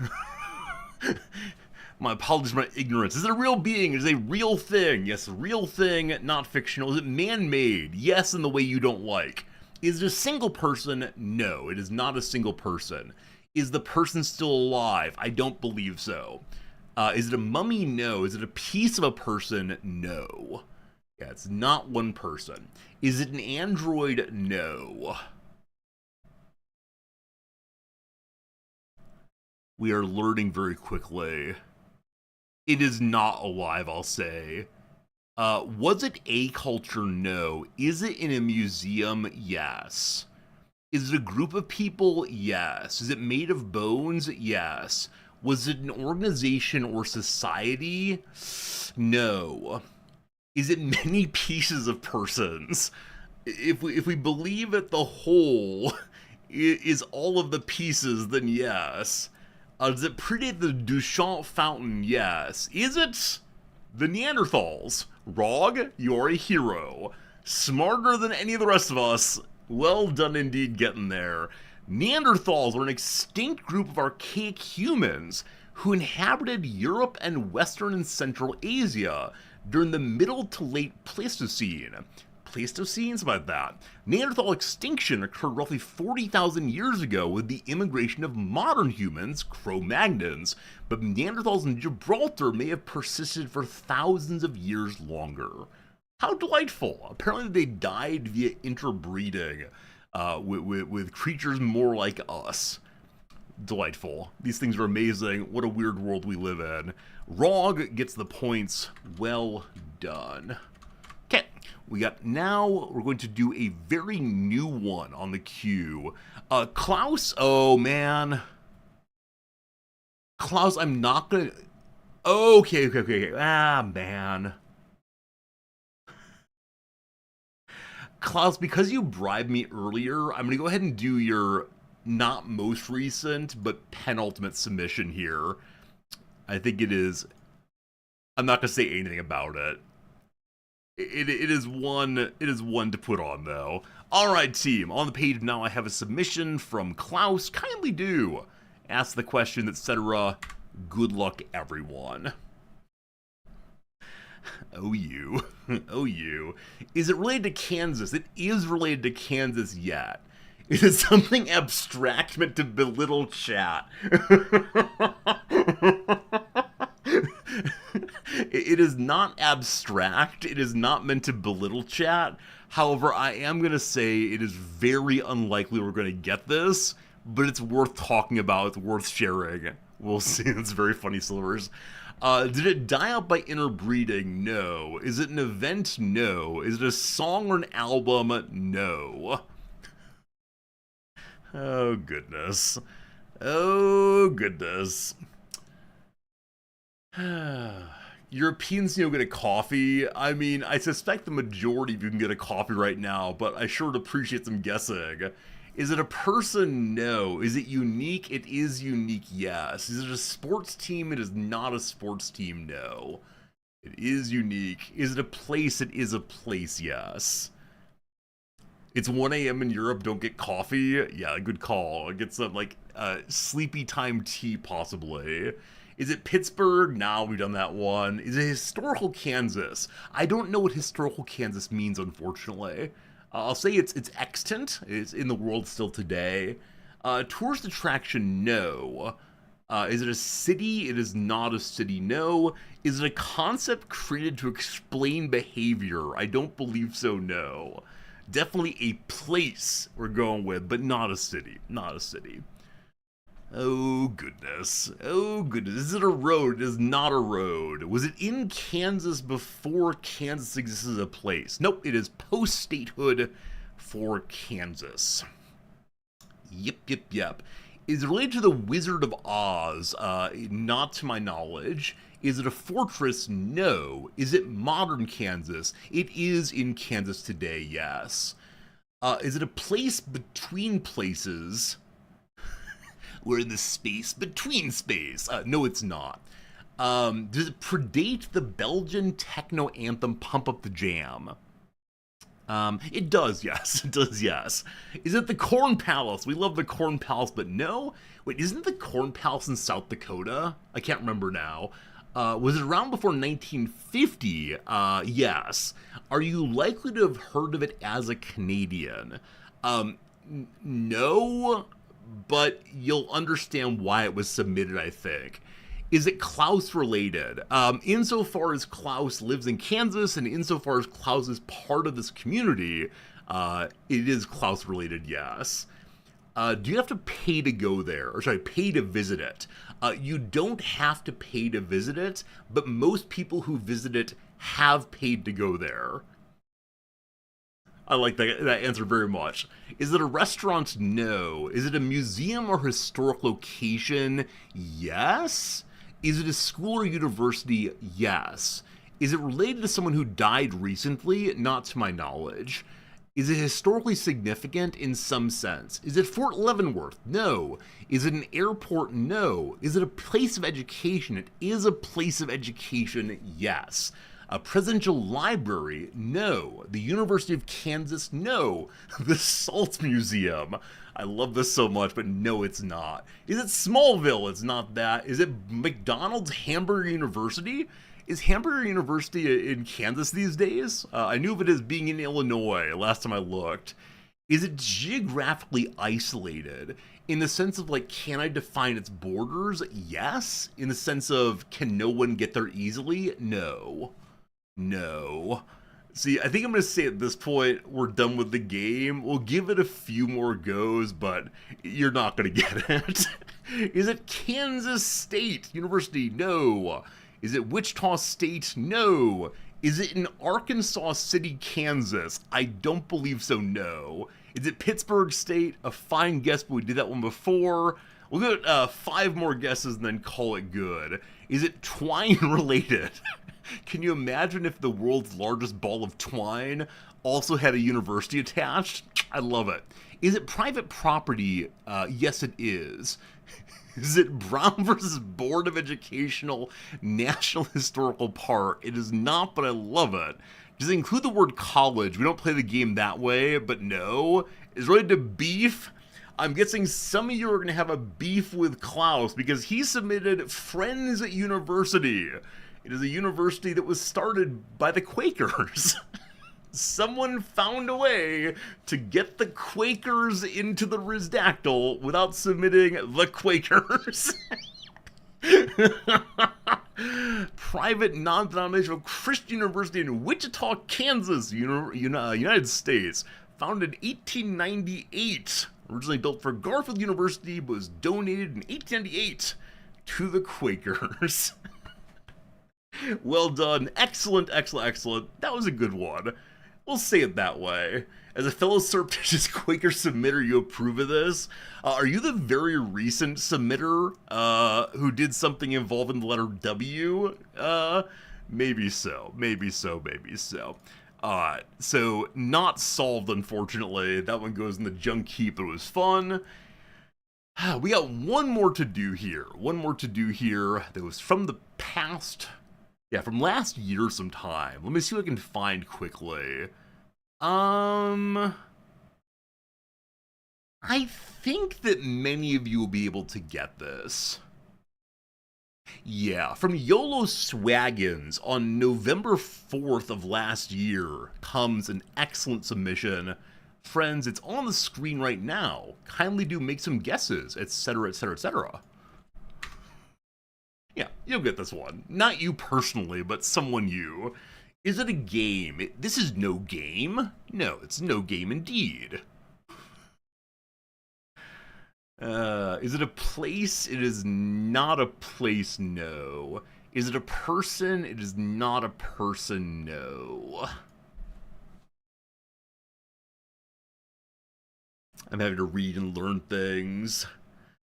My apologies for my ignorance. Is it a real being? Is it a real thing? Yes, real thing, not fictional. Is it man-made? Yes, in the way you don't like. Is it a single person? No, it is not a single person. Is the person still alive? I don't believe so. Is it a mummy? No. Is it a piece of a person? No. Yeah, it's not one person. Is it an android? No. We are learning very quickly. It is not alive, I'll say. Was it a culture? No. Is it in a museum? Yes. Is it a group of people? Yes. Is it made of bones? Yes. Was it an organization or society? No. Is it many pieces of persons? If we believe it, the whole is all of the pieces, then yes. Does it predate the Duchamp fountain? Yes. Is it the Neanderthals? Rog, you're a hero. Smarter than any of the rest of us. Well done indeed getting there. Neanderthals are an extinct group of archaic humans who inhabited Europe and Western and Central Asia during the Middle to Late Pleistocene. Pleistocene, something like that. Neanderthal extinction occurred roughly 40,000 years ago with the immigration of modern humans, Cro-Magnons, but Neanderthals in Gibraltar may have persisted for thousands of years longer. How delightful! Apparently they died via interbreeding with creatures more like us. Delightful. These things are amazing. What a weird world we live in. Rog gets the points. Well done. Okay, we're going to do a very new one on the queue. Klaus, oh man. Klaus, I'm not gonna... Okay. Ah, man. Klaus, because you bribed me earlier, I'm gonna go ahead and do your not most recent, but penultimate submission here. I think it is... I'm not gonna say anything about it. It is one to put on, though. Alright, team, on the page now I have a submission from Klaus. Kindly do ask the question, etc. Good luck, everyone. Oh, you. Oh, you. Is it related to Kansas? It is related to Kansas yet. It is something abstract meant to belittle chat. It is not abstract. It is not meant to belittle chat. However, I am going to say it is very unlikely we're going to get this, but it's worth talking about. It's worth sharing. We'll see. It's very funny, Silvers. Did it die out by interbreeding? No. Is it an event? No. Is it a song or an album? No. Oh, goodness. Oh, goodness. Europeans get a coffee. I mean, I suspect the majority of you can get a coffee right now, but I sure would appreciate some guessing. Is it a person? No. Is it unique? It is unique, yes. Is it a sports team? It is not a sports team, no. It is unique. Is it a place? It is a place, yes. It's 1 a.m. in Europe, don't get coffee? Yeah, good call. Get some, sleepy time tea, possibly. Is it Pittsburgh? Nah, we've done that one. Is it historical Kansas? I don't know what historical Kansas means, unfortunately. I'll say it's extant. It's in the world still today. Tourist attraction, no. Is it a city? It is not a city, no. Is it a concept created to explain behavior? I don't believe so, no. Definitely a place we're going with, but not a city. Not a city. Oh, goodness. Oh, goodness. Is it a road? It is not a road. Was it in Kansas before Kansas existed as a place? Nope, it is post-statehood for Kansas. Yep. Is it related to the Wizard of Oz? Not to my knowledge. Is it a fortress? No. Is it modern Kansas? It is in Kansas today, yes. Is it a place between places? We're in the space between space. No, it's not. Does it predate the Belgian techno anthem Pump Up the Jam? It does, yes. It does, yes. Is it the Corn Palace? We love the Corn Palace, but no. Wait, isn't the Corn Palace in South Dakota? I can't remember now. Was it around before 1950? Yes. Are you likely to have heard of it as a Canadian? No, but you'll understand why it was submitted, I think. Is it Klaus related? Insofar as Klaus lives in Kansas and insofar as Klaus is part of this community, it is Klaus related, yes. Do you have to pay to go there? Or sorry, pay to visit it? You don't have to pay to visit it, but most people who visit it have paid to go there. I like that answer very much. Is it a restaurant? No. Is it a museum or historic location? Yes. Is it a school or university? Yes. Is it related to someone who died recently? Not to my knowledge. Is it historically significant in some sense? Is it Fort Leavenworth? No. Is it an airport? No. Is it a place of education? It is a place of education, yes. A presidential library? No. The University of Kansas? No. The Salt Museum? I love this so much, but no, it's not. Is it Smallville? It's not that. Is it McDonald's Hamburger University? Is Hamburger University in Kansas these days? I knew of it as being in Illinois last time I looked. Is it geographically isolated? In the sense of, like, can I define its borders? Yes. In the sense of, can no one get there easily? No. No. See, I think I'm going to say at this point, we're done with the game. We'll give it a few more goes, but you're not going to get it. Is it Kansas State University? No. Is it Wichita State? No. Is it in Arkansas City, Kansas? I don't believe so, no. Is it Pittsburgh State? A fine guess, but we did that one before. We'll get 5 more guesses and then call it good. Is it twine related? Can you imagine if the world's largest ball of twine also had a university attached? I love it. Is it private property? Yes, it is. Is it Brown versus Board of Educational National Historical Park? It is not, but I love it. Does it include the word college? We don't play the game that way, but no. Is it related to beef? I'm guessing some of you are going to have a beef with Klaus because he submitted Friends University. It is a university that was started by the Quakers. Someone found a way to get the Quakers into the Rizdactyl without submitting the Quakers. Private non-denominational Christian university in Wichita, Kansas, United States. Founded in 1898. Originally built for Garfield University, but was donated in 1898 to the Quakers. Well done. Excellent, excellent, excellent. That was a good one. We'll say it that way. As a fellow surreptitious Quaker submitter, you approve of this? Are you the very recent submitter who did something involving the letter W? Maybe so. Maybe so. Maybe so. So not solved, unfortunately. That one goes in the junk heap, but it was fun. We got one more to do here. One more to do here that was from the past. Yeah, from last year sometime. Let me see what I can find quickly. I think that many of you will be able to get this. Yeah, from YOLO Swaggins on November 4th of last year comes an excellent submission. Friends, it's on the screen right now. Kindly do make some guesses, etc., etc., etc. Yeah, you'll get this one. Not you personally, but someone you. Is it a game? This is no game. No, it's no game indeed. Is it a place? It is not a place, no. Is it a person? It is not a person, no. I'm having to read and learn things.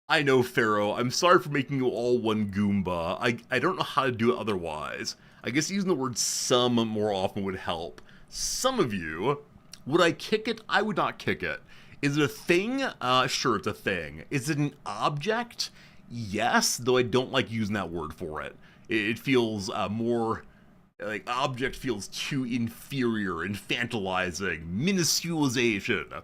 I know, Pharaoh. I'm sorry for making you all one Goomba. I don't know how to do it otherwise. I guess using the word some more often would help. Some of you, would I kick it? I would not kick it. Is it a thing? Sure, it's a thing. Is it an object? Yes, though I don't like using that word for it. It feels more like object feels too inferior, infantilizing, minusculization.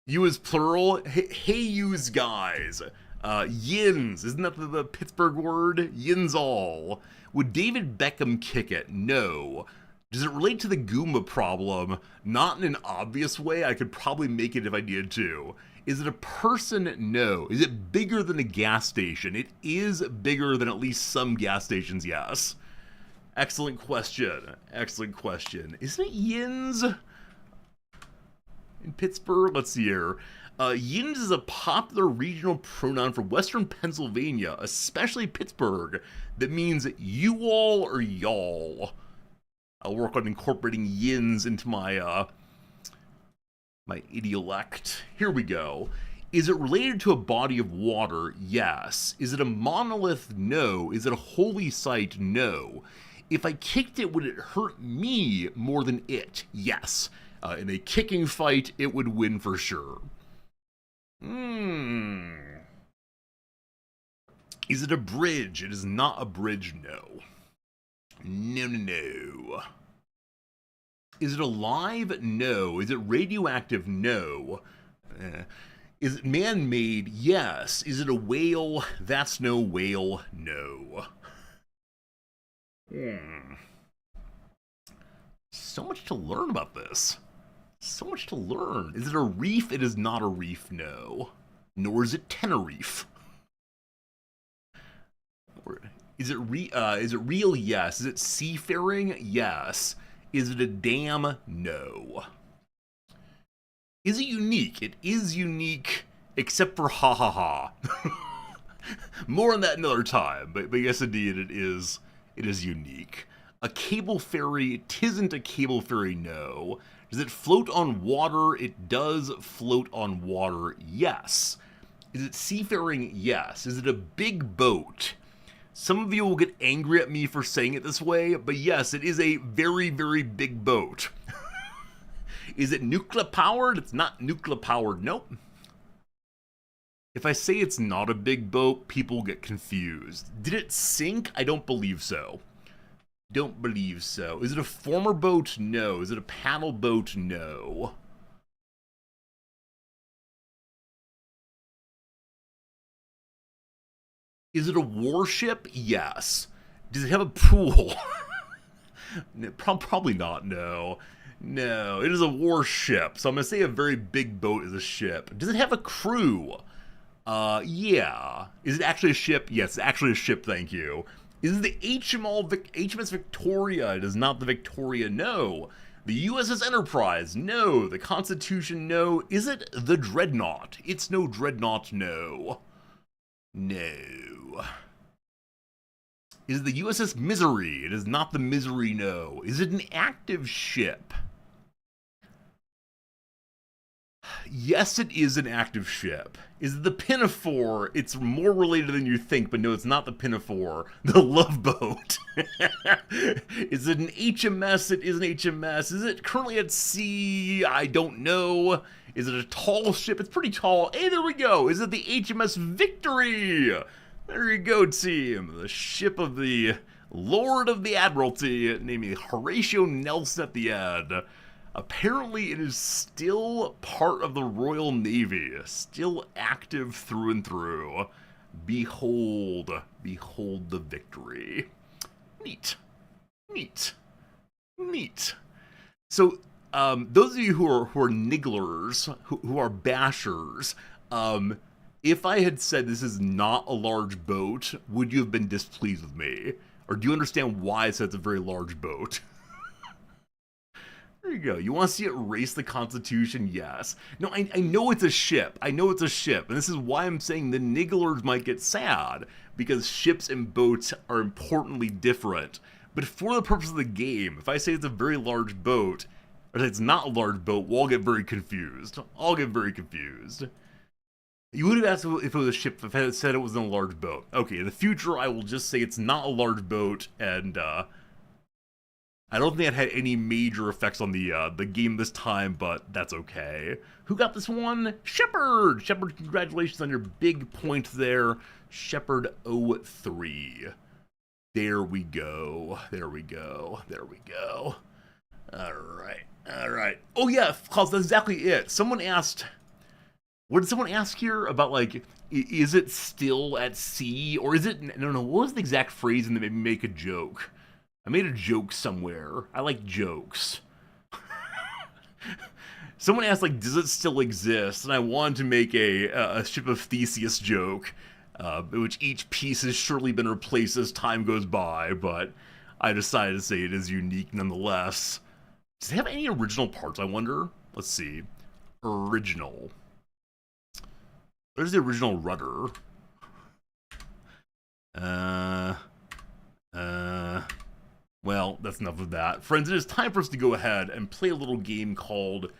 You is plural. Hey, yous guys. Yins. Isn't that the Pittsburgh word? Yins all. Would David Beckham kick it? No. Does it relate to the Goomba problem? Not in an obvious way. I could probably make it if I needed to. Is it a person? No. Is it bigger than a gas station? It is bigger than at least some gas stations, yes. Excellent question. Excellent question. Isn't it Yins? In Pittsburgh? Let's see here. Yins is a popular regional pronoun for Western Pennsylvania, especially Pittsburgh, that means you all or y'all. I'll work on incorporating yins into my idiolect. Here we go. Is it related to a body of water? Yes. Is it a monolith? No. Is it a holy site? No. If I kicked it, would it hurt me more than it? Yes. In a kicking fight, it would win for sure. Is it a bridge? It is not a bridge, no. No. Is it alive? No. Is it radioactive? No. Is it man-made? Yes. Is it a whale? That's no whale, no. So much to learn about this. So much to learn. Is it a reef? It is not a reef, no. Nor is it Tenerife. Is it real? Yes. Is it seafaring? Yes. Is it a dam? No. Is it unique? It is unique, except for ha ha ha. More on that another time, but yes indeed it is unique. A cable ferry, 'tisn't a cable ferry, no. Does it float on water? It does float on water, yes. Is it seafaring? Yes. Is it a big boat? Some of you will get angry at me for saying it this way, but yes, it is a very, very big boat. Is it nuclear powered? It's not nuclear powered, nope. If I say it's not a big boat, people get confused. Did it sink? I don't believe so. Don't believe so. Is it a former boat? No. Is it a paddle boat? No. Is it a warship? Yes. Does it have a pool? Probably not, no. No, it is a warship, so I'm going to say a very big boat is a ship. Does it have a crew? Yeah. Is it actually a ship? Yes, it's actually a ship, thank you. Is it the HMS Victoria? It is not the Victoria, no. The USS Enterprise? No. The Constitution? No. Is it the Dreadnought? It's no Dreadnought, no. No. Is it the USS Misery? It is not the Misery, no. Is it an active ship? Yes, it is an active ship. Is it the Pinafore? It's more related than you think, but no, it's not the Pinafore. The Love Boat. Is it an HMS? It is an HMS. Is it currently at sea? I don't know. Is it a tall ship? It's pretty tall. Hey, there we go. Is it the HMS Victory? There you go, team. The ship of the Lord of the Admiralty, namely Horatio Nelson at the end. Apparently, it is still part of the Royal Navy, still active through and through. Behold the victory. Neat. So, those of you who are nigglers, who are bashers, if I had said this is not a large boat, would you have been displeased with me? Or do you understand why I said it's a very large boat? There you go. You want to see it race the Constitution? Yes. No, I know it's a ship. I know it's a ship. And this is why I'm saying the nigglers might get sad, because ships and boats are importantly different. But for the purpose of the game, if I say it's a very large boat, or it's not a large boat, we'll all get very confused. You would have asked if it was a ship if it said it was in a large boat. Okay, in the future, I will just say it's not a large boat, and I don't think it had any major effects on the game this time, but that's okay. Who got this one? Shepard! Shepard, congratulations on your big point there. Shepard 03. There we go. There we go. There we go. Alright. Alright. Oh yeah, Klaus, that's exactly it. Someone asked... What did someone ask here about, like, is it still at sea? Or is it... No, what was the exact phrasing that made me make a joke? I made a joke somewhere. I like jokes. Someone asked, like, does it still exist? And I wanted to make a Ship of Theseus joke, in which each piece has surely been replaced as time goes by, but I decided to say it is unique nonetheless. Does it have any original parts, I wonder? Let's see. Original. Where's the original rudder? Well, that's enough of that. Friends, it is time for us to go ahead and play a little game called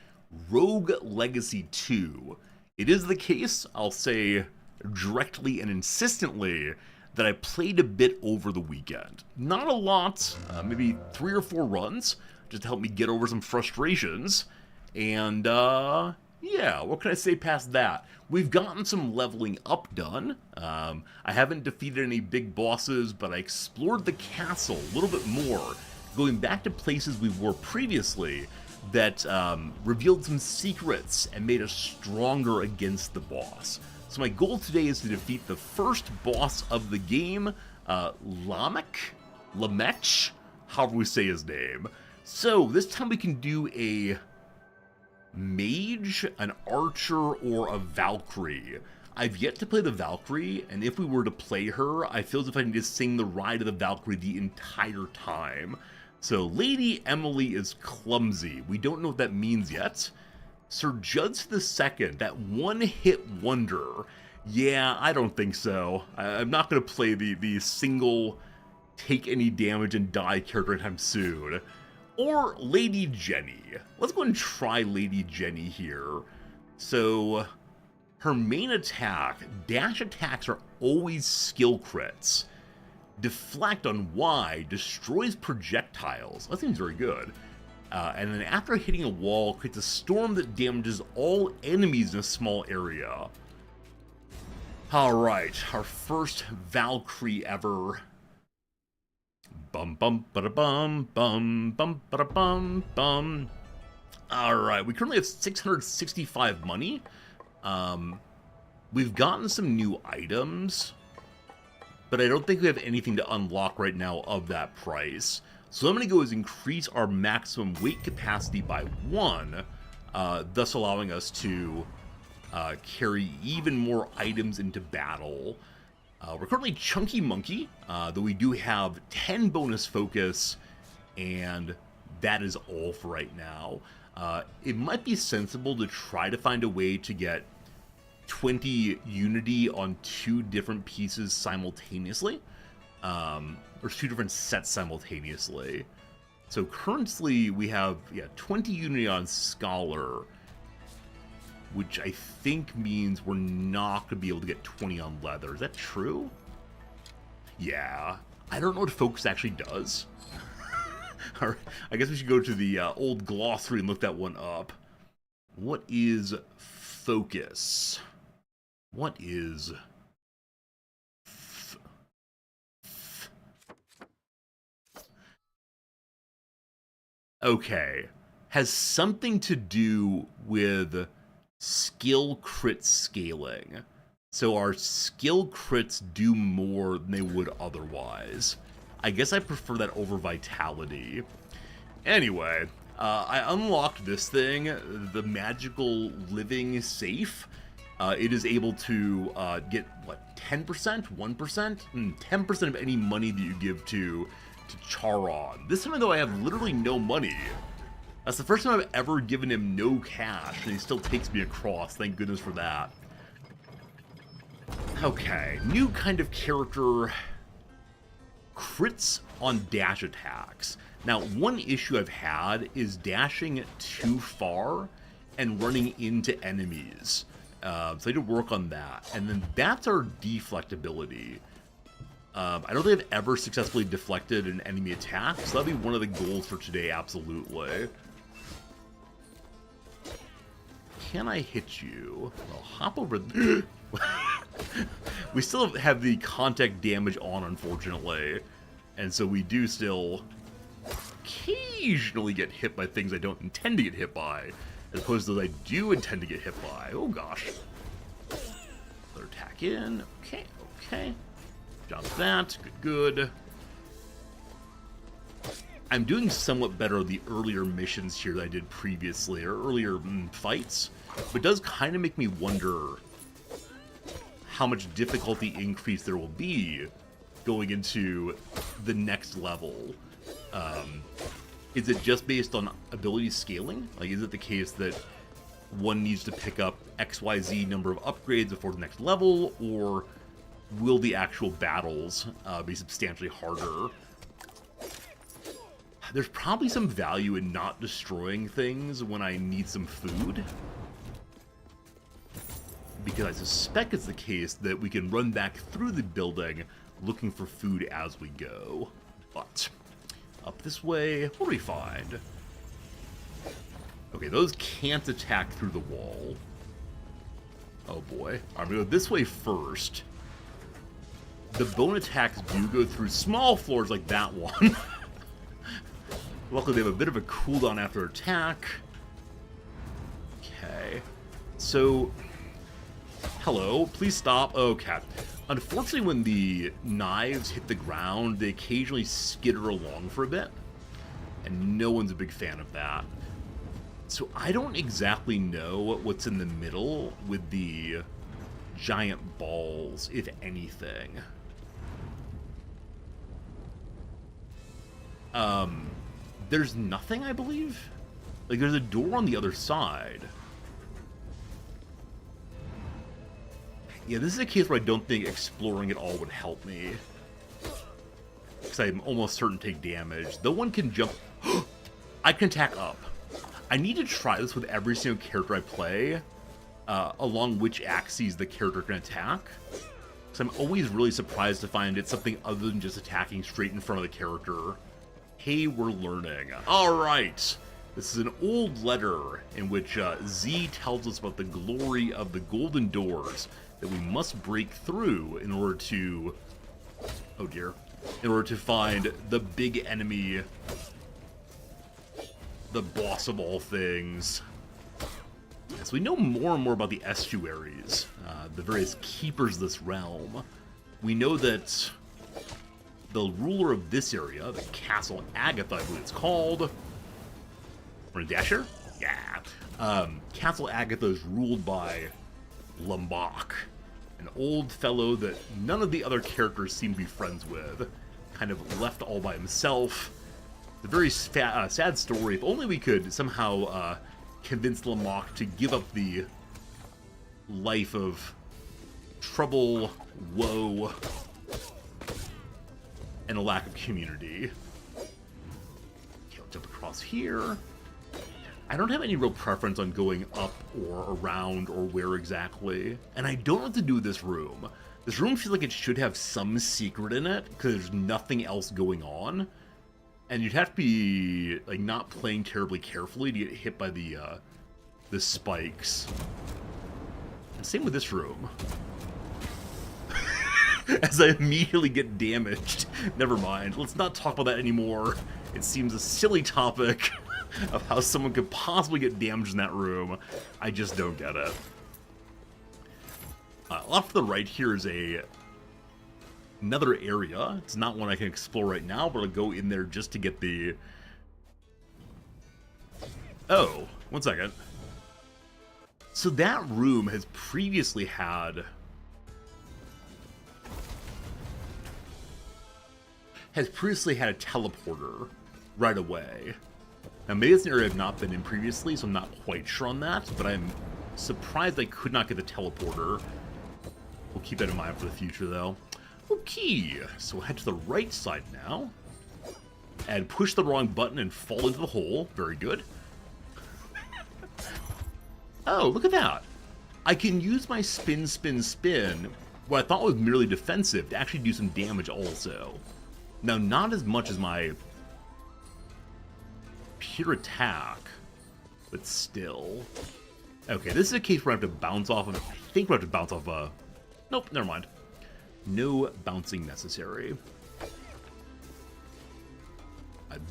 Rogue Legacy 2. It is the case, I'll say directly and insistently, that I played a bit over the weekend. Not a lot, maybe 3 or 4 runs, just to help me get over some frustrations. And, yeah, what can I say past that? We've gotten some leveling up done. I haven't defeated any big bosses, but I explored the castle a little bit more, going back to places we were previously that revealed some secrets and made us stronger against the boss. So my goal today is to defeat the first boss of the game, Lamech, however we say his name. So this time we can do a mage, an archer, or a Valkyrie. I've yet to play the Valkyrie, and if we were to play her, I feel as if I need to sing the Ride of the Valkyrie the entire time. So Lady Emily is clumsy. We don't know what that means yet. Sir Judson II, that one-hit wonder. Yeah, I don't think so. I'm not going to play the single take any damage and die character anytime soon. Or Lady Jenny. Let's go and try Lady Jenny here. So, her main attack, dash attacks are always skill crits. Deflect on Y destroys projectiles. That seems very good. And then after hitting a wall, creates a storm that damages all enemies in a small area. Alright, our first Valkyrie ever. Bum bum ba da bum bum bum ba da bum bum. Alright, we currently have 665 money. We've gotten some new items, but I don't think we have anything to unlock right now of that price. So what I'm going to go is increase our maximum weight capacity by 1, thus allowing us to carry even more items into battle. We're currently Chunky Monkey, though we do have 10 bonus focus, and that is all for right now. It might be sensible to try to find a way to get 20 unity on 2 different pieces simultaneously, or 2 different sets simultaneously. So currently we have 20 unity on Scholar, which I think means we're not going to be able to get 20 on Leather. Is that true? Yeah. I don't know what Focus actually does. I guess we should go to the old glossary and look that one up. What is Focus? What is... Okay. Has something to do with skill crit scaling. So our skill crits do more than they would otherwise. I guess I prefer that over vitality. Anyway, I unlocked this thing, the magical living safe. It is able to get, what, 10%? 1%? 10% of any money that you give to Charon. This time, though, I have literally no money. That's the first time I've ever given him no cash, and he still takes me across. Thank goodness for that. Okay, new kind of character. Crits on dash attacks. Now, one issue I've had is dashing too far and running into enemies. So I did work on that. And then that's our deflectability. I don't think I've ever successfully deflected an enemy attack, so that'll be one of the goals for today, absolutely. Can I hit you? Well, hop over... We still have the contact damage on, unfortunately. And so we do still occasionally get hit by things I don't intend to get hit by, as opposed to those I do intend to get hit by. Oh, gosh. Another attack in. Okay, okay. Drop that. Good, good. I'm doing somewhat better on the earlier missions here that I did previously, or earlier fights, but it does kind of make me wonder how much difficulty increase there will be going into the next level. Is it just based on ability scaling? Like, is it the case that one needs to pick up XYZ number of upgrades before the next level, or will the actual battles be substantially harder? There's probably some value in not destroying things when I need some food, because I suspect it's the case that we can run back through the building looking for food as we go. But up this way, what do we find? Okay, those can't attack through the wall. Oh boy. I'm gonna go this way first. The bone attacks do go through small floors like that one. Luckily, they have a bit of a cooldown after attack. Okay. So, hello, please stop. Okay. Unfortunately, when the knives hit the ground, they occasionally skitter along for a bit. And no one's a big fan of that. So I don't exactly know what's in the middle with the giant balls, if anything. There's nothing, I believe? Like, there's a door on the other side. Yeah, this is a case where I don't think exploring it all would help me, because I'm almost certain to take damage. Though one can jump... I can attack up. I need to try this with every single character I play, along which axes the character can attack. Because I'm always really surprised to find it's something other than just attacking straight in front of the character. Hey, we're learning. Alright. This is an old letter in which Z tells us about the glory of the golden doors that we must break through in order to... oh dear. In order to find the big enemy, the boss of all things. So we know more and more about the estuaries, the various keepers of this realm. We know that the ruler of this area, the Castle Agatha, I believe it's called. We're in Dasher? Yeah. Castle Agatha is ruled by Lambok, an old fellow that none of the other characters seem to be friends with. Kind of left all by himself. It's a very sad story. If only we could somehow convince Lambok to give up the life of trouble, woe, and a lack of community. Okay, I'll jump across here. I don't have any real preference on going up or around or where exactly. And I don't know what to do with this room. This room feels like it should have some secret in it, because there's nothing else going on. And you'd have to be, like, not playing terribly carefully to get hit by the spikes. And same with this room. As I immediately get damaged. Never mind. Let's not talk about that anymore. It seems a silly topic of how someone could possibly get damaged in that room. I just don't get it. Off to the right here is another area. It's not one I can explore right now, but I'll go in there just to get the... oh, one second. So that room has previously had... a teleporter right away. Now, maybe it's an area I've not been in previously, so I'm not quite sure on that, but I'm surprised I could not get the teleporter. We'll keep that in mind for the future, though. Okay, so we'll head to the right side now. And push the wrong button and fall into the hole. Very good. Oh, look at that. I can use my spin, spin, spin, what I thought was merely defensive, to actually do some damage also. Now, not as much as my pure attack, but still. Okay, this is a case where I have to bounce off of it. I think we have to bounce off nope, never mind. No bouncing necessary.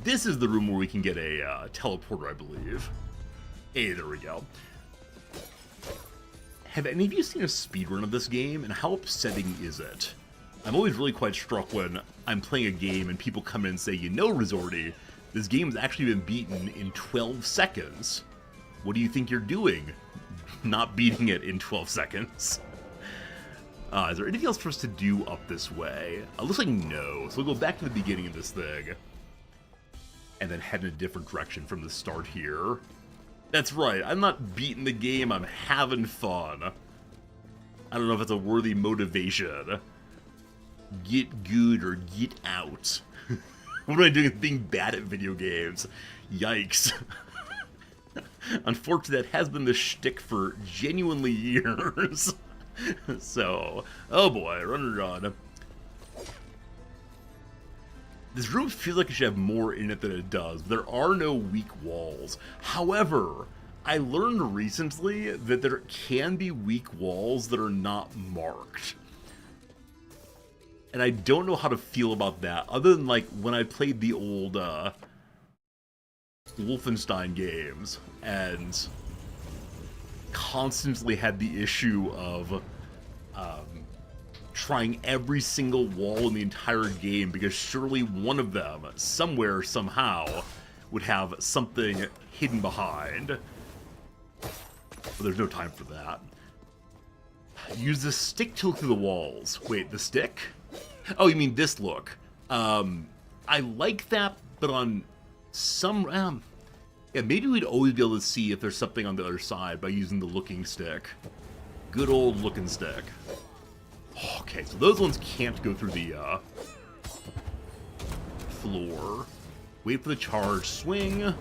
This is the room where we can get a teleporter, I believe. Hey, there we go. Have any of you seen a speedrun of this game, and how upsetting is it? I'm always really quite struck when I'm playing a game and people come in and say, you know, Resorty, this game's actually been beaten in 12 seconds. What do you think you're doing? Not beating it in 12 seconds. Is there anything else for us to do up this way? Looks like no, so we'll go back to the beginning of this thing. And then head in a different direction from the start here. That's right, I'm not beating the game, I'm having fun. I don't know if it's a worthy motivation. Get good or get out. What am I doing being bad at video games? Yikes. Unfortunately, that has been the shtick for genuinely years. So, oh boy, run. This room feels like it should have more in it than it does. There are no weak walls. However, I learned recently that there can be weak walls that are not marked. And I don't know how to feel about that, other than like when I played the old Wolfenstein games and constantly had the issue of trying every single wall in the entire game, because surely one of them, somewhere, somehow, would have something hidden behind. But there's no time for that. Use the stick to look through the walls. Wait, the stick? Oh, you mean this look. I like that, but on some... yeah, maybe we'd always be able to see if there's something on the other side by using the looking stick. Good old looking stick. Okay, so those ones can't go through the floor. Wait for the charge, swing. It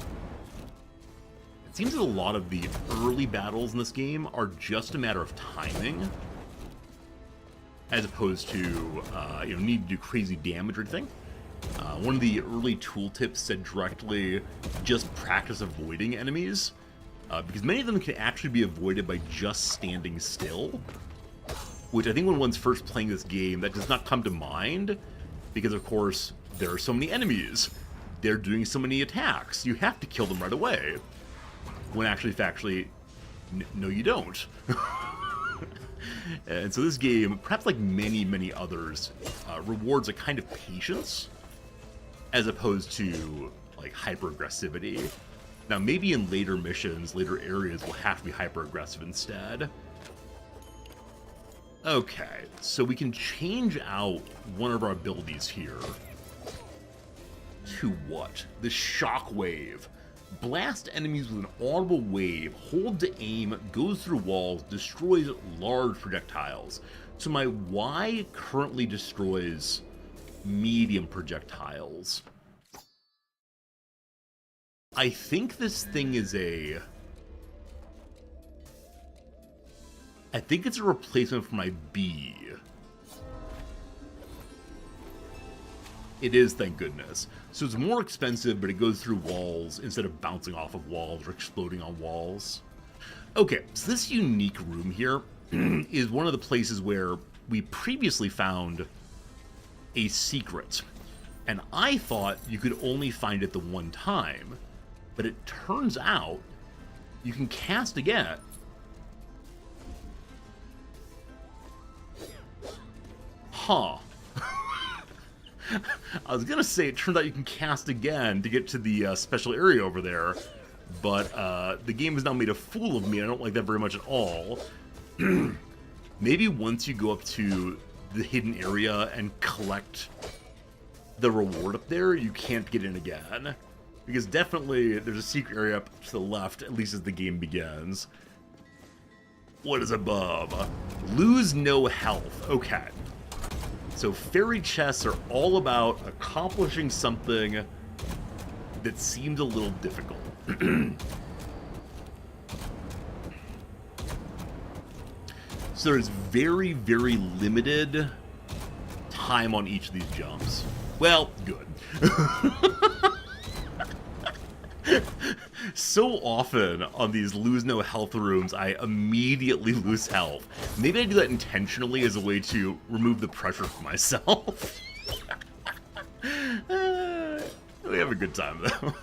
seems that a lot of the early battles in this game are just a matter of timing, as opposed to, you know, need to do crazy damage or anything. One of the early tooltips said directly, just practice avoiding enemies, because many of them can actually be avoided by just standing still, which I think when one's first playing this game, that does not come to mind, because of course, there are so many enemies. They're doing so many attacks. You have to kill them right away. When actually, factually, no you don't. And so this game, perhaps like many, many others, rewards a kind of patience as opposed to like hyper-aggressivity. Now maybe in later missions, later areas, we'll have to be hyper-aggressive instead. Okay, so we can change out one of our abilities here to what? The Shockwave. Blast enemies with an audible wave, hold to aim, goes through walls, destroys large projectiles. So my Y currently destroys medium projectiles. I think this thing is I think it's a replacement for my B. It is, thank goodness. So it's more expensive, but it goes through walls instead of bouncing off of walls or exploding on walls. Okay, so this unique room here is one of the places where we previously found a secret. And I thought you could only find it the one time, but it turns out you can cast again. Huh. I was gonna say it turns out you can cast again to get to the special area over there, but the game has now made a fool of me, and I don't like that very much at all. Maybe once you go up to the hidden area and collect the reward up there, you can't get in again. Because definitely there's a secret area up to the left, at least as the game begins. What is above? Lose no health. Okay. So fairy chests are all about accomplishing something that seemed a little difficult. So there's very, very limited time on each of these jumps. Well, good. So often on these lose no health rooms, I immediately lose health. Maybe I do that intentionally as a way to remove the pressure from myself. We have a good time, though.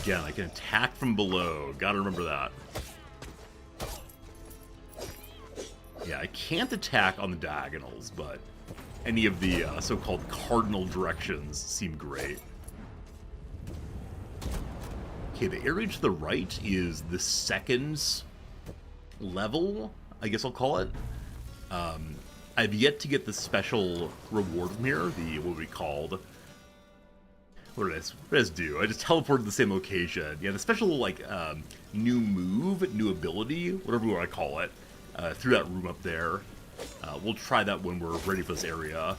Again, I can attack from below. Gotta remember that. Yeah, I can't attack on the diagonals, but any of the so-called cardinal directions seem great. Okay, the area to the right is the second level, I guess I'll call it. I've yet to get the special reward from here, the, what we called... What did I do? I just teleported to the same location. Yeah, the special, like, new move, new ability, whatever you want to call it, through that room up there. We'll try that when we're ready for this area.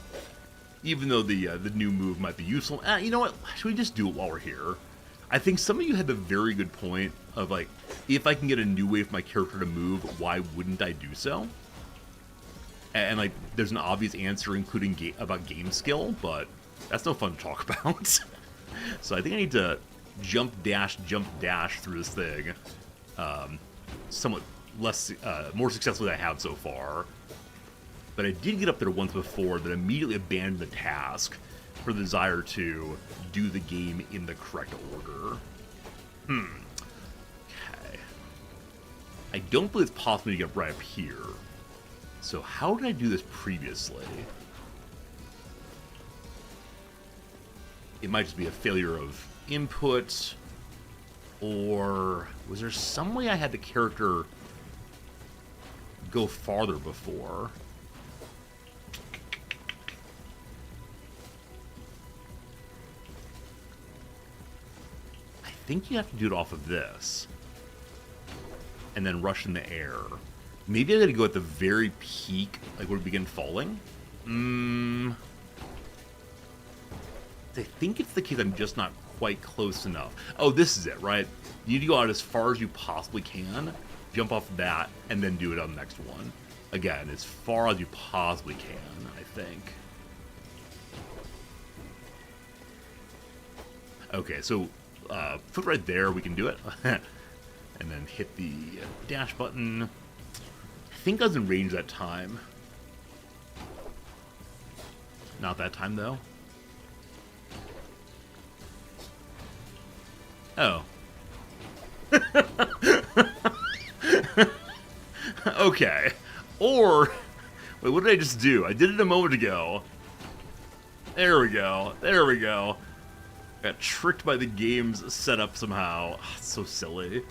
Even though the new move might be useful. You know what? Should we just do it while we're here? I think some of you had a very good point of, like, if I can get a new way for my character to move, why wouldn't I do so? And like, there's an obvious answer, including about game skill, but that's no fun to talk about. So I think I need to jump dash through this thing. Somewhat less, more successfully than I have so far. But I did get up there once before that immediately abandoned the task for the desire to do the game in the correct order. Okay. I don't believe it's possible to get right up here. So how did I do this previously? It might just be a failure of input, or was there some way I had the character go farther before? I think you have to do it off of this, and then rush in the air. Maybe I gotta go at the very peak, like where we begin falling? I think it's the case I'm just not quite close enough. Oh, this is it, right? You need to go out as far as you possibly can, jump off that, and then do it on the next one. Again, as far as you possibly can, I think. Okay, so flip right there, we can do it. And then hit the dash button. I think I was in range that time. Not that time, though. Oh. Okay. Or, wait, what did I just do? I did it a moment ago. There we go. There we go. Got tricked by the game's setup somehow. Oh, it's so silly.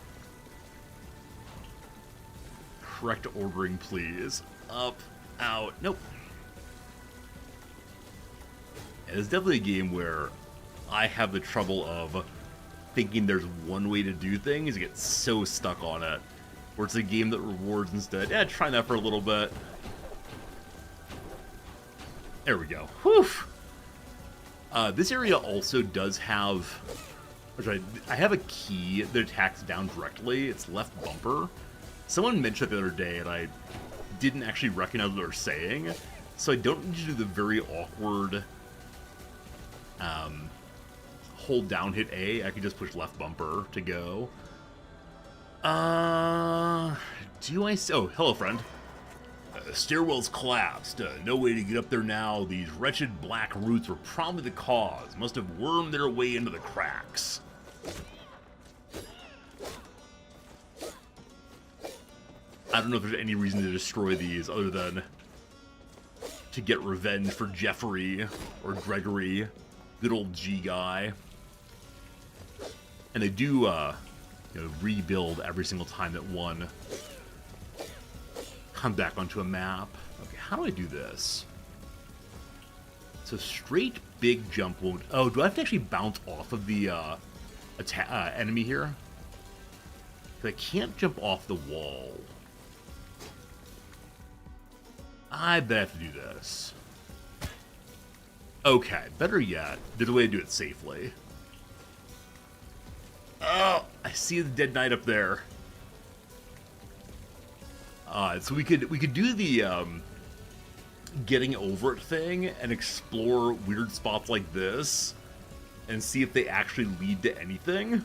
Correct ordering, please. Up, out. Nope. And it's definitely a game where I have the trouble of thinking there's one way to do things. I get so stuck on it. Where it's a game that rewards instead. Yeah, try that for a little bit. There we go. Whew. This area also does have... I have a key that attacks down directly. It's left bumper. Someone mentioned it the other day, and I didn't actually recognize what they were saying. So I don't need to do the very awkward hold down, hit A. I can just push left bumper to go. Do I... Oh, hello, friend. Stairwell's collapsed. No way to get up there now. These wretched black roots were probably the cause. Must have wormed their way into the cracks. I don't know if there's any reason to destroy these other than to get revenge for Jeffrey or Gregory. Good old G guy. And they do, you know, rebuild every single time that one comes back onto a map. Okay, how do I do this? So straight big jump won't... Oh, do I have to actually bounce off of the enemy here? I can't jump off the wall. I bet I have to do this. Okay, better yet, there's a way to do it safely. Oh, I see the dead knight up there. So we could do the getting over it thing and explore weird spots like this and see if they actually lead to anything. I'm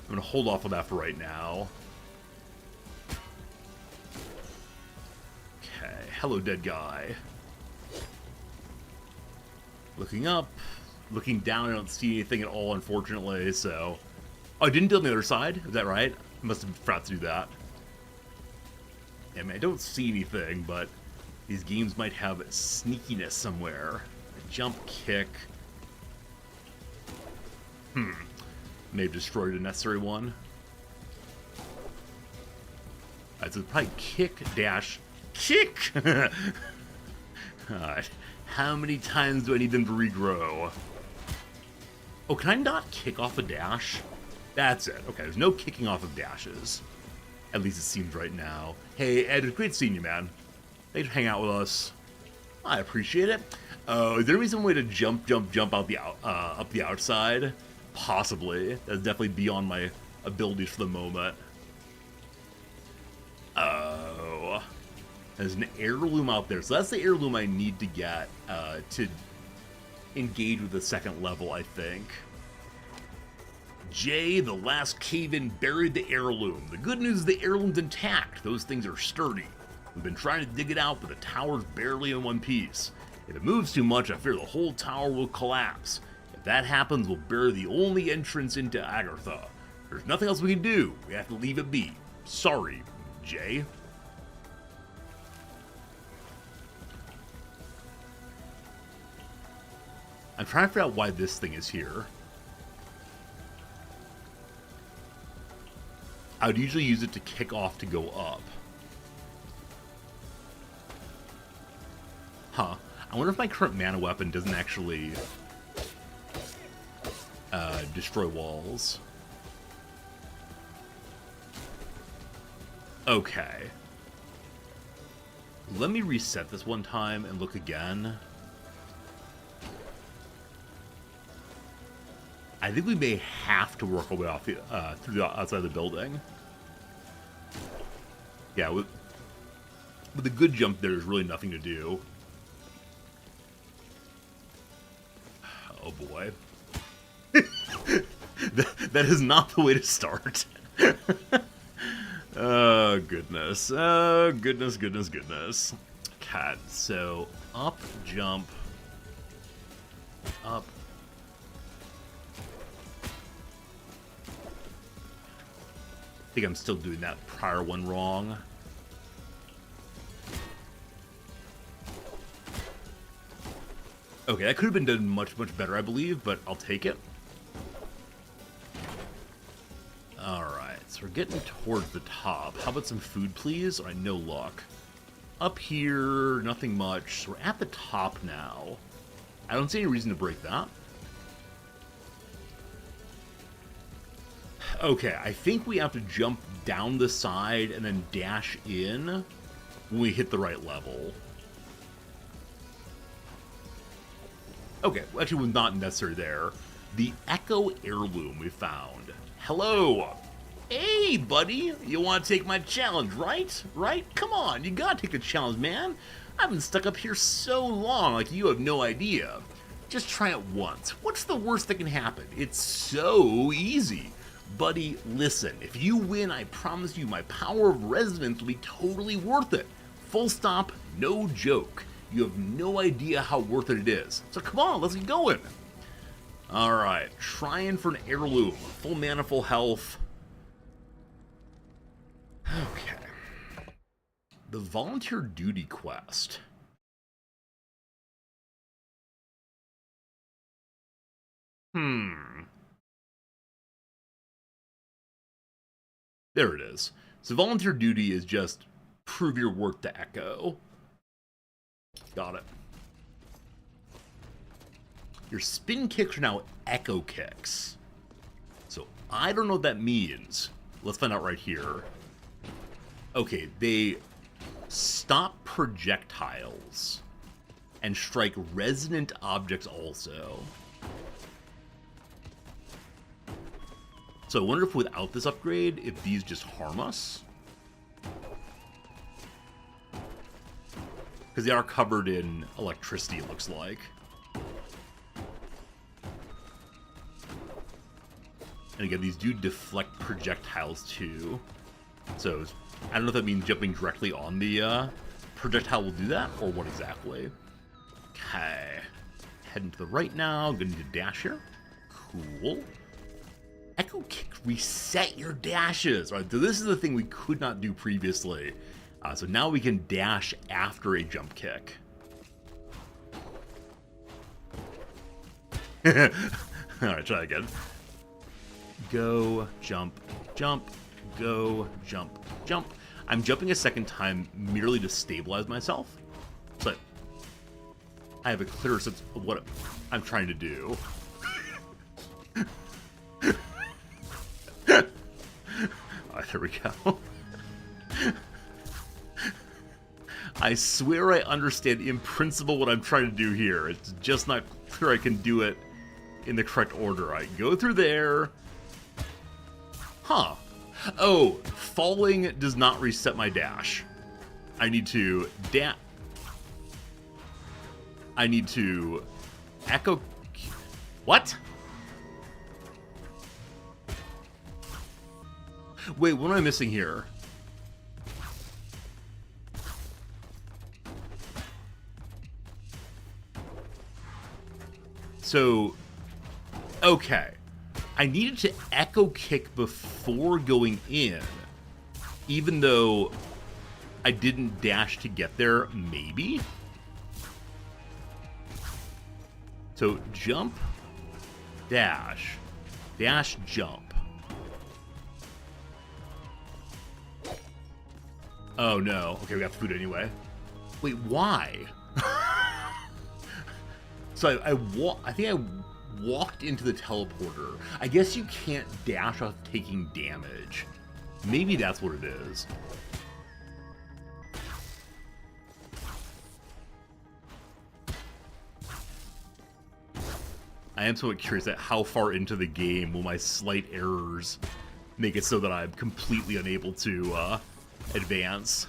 gonna hold off on that for right now. Okay, hello dead guy. Looking up, looking down, I don't see anything at all, unfortunately, so... Oh, I didn't do it on the other side? Is that right? I must have forgot to do that. I mean, I don't see anything, but these games might have sneakiness somewhere. A jump, kick. May have destroyed a necessary one. Alright, so probably kick, dash, kick! Alright. How many times do I need them to regrow? Oh, can I not kick off a dash? That's it. Okay, there's no kicking off of dashes. At least it seems right now. Hey, Ed, it's great seeing you, man. Thanks for hanging out with us. I appreciate it. Is there some way to jump out the up the outside? Possibly. That's definitely beyond my abilities for the moment. Oh. There's an heirloom out there. So that's the heirloom I need to get to engage with the second level, I think. Jay, the last cave-in buried the heirloom. The good news is the heirloom's intact. Those things are sturdy. We've been trying to dig it out, but the tower's barely in one piece. If it moves too much, I fear the whole tower will collapse. If that happens, we'll bury the only entrance into Agartha. There's nothing else we can do. We have to leave it be. Sorry, Jay. I'm trying to figure out why this thing is here. I would usually use it to kick off to go up. Huh. I wonder if my current mana weapon doesn't actually destroy walls. Okay. Let me reset this one time and look again. I think we may have to work our way off the, through the outside of the building. Yeah, with a good jump there, there's really nothing to do. Oh boy. that is not the way to start. Oh goodness. Oh goodness, goodness, goodness. Cat. So, up, jump, up. I think I'm still doing that prior one wrong. Okay, that could have been done much, much better, I believe, but I'll take it. Alright, so we're getting towards the top. How about some food, please? Alright, no luck. Up here, nothing much. So we're at the top now. I don't see any reason to break that. Okay, I think we have to jump down the side and then dash in when we hit the right level. Okay, actually was not necessary there. The Echo Heirloom we found. Hello! Hey, buddy! You want to take my challenge, right? Right? Come on, you gotta take the challenge, man! I've been stuck up here so long, like you have no idea. Just try it once. What's the worst that can happen? It's so easy. Buddy, listen, if you win, I promise you my power of resonance will be totally worth it. Full stop, no joke. You have no idea how worth it is. So come on, let's get going. Alright, trying for an heirloom. Full mana, full health. Okay. The volunteer duty quest. There it is. So volunteer duty is just prove your worth to Echo. Got it. Your spin kicks are now Echo kicks. So I don't know what that means. Let's find out right here. Okay, they stop projectiles and strike resonant objects also. So I wonder if without this upgrade, if these just harm us. Because they are covered in electricity, it looks like. And again, these do deflect projectiles too. So, I don't know if that means jumping directly on the projectile will do that, or what exactly. Okay. Heading to the right now. Gonna need to dash here. Cool. Echo Kick, reset your dashes. All right, so this is the thing we could not do previously. So now we can dash after a jump kick. Alright, try again. Go, jump, jump, go, jump, jump. I'm jumping a second time merely to stabilize myself. So I have a clearer sense of what I'm trying to do. Alright, there we go. I swear I understand in principle what I'm trying to do here. It's just not clear I can do it in the correct order. I go through there. Huh. Oh, falling does not reset my dash. I need to I need to echo... What? Wait, what am I missing here? So, okay. I needed to echo kick before going in, even though I didn't dash to get there, maybe? So, jump, dash, dash, jump. Oh no. Okay, we got food anyway. Wait, why? So I think I walked into the teleporter. I guess you can't dash off taking damage. Maybe that's what it is. I am somewhat curious at how far into the game will my slight errors make it so that I'm completely unable to advance.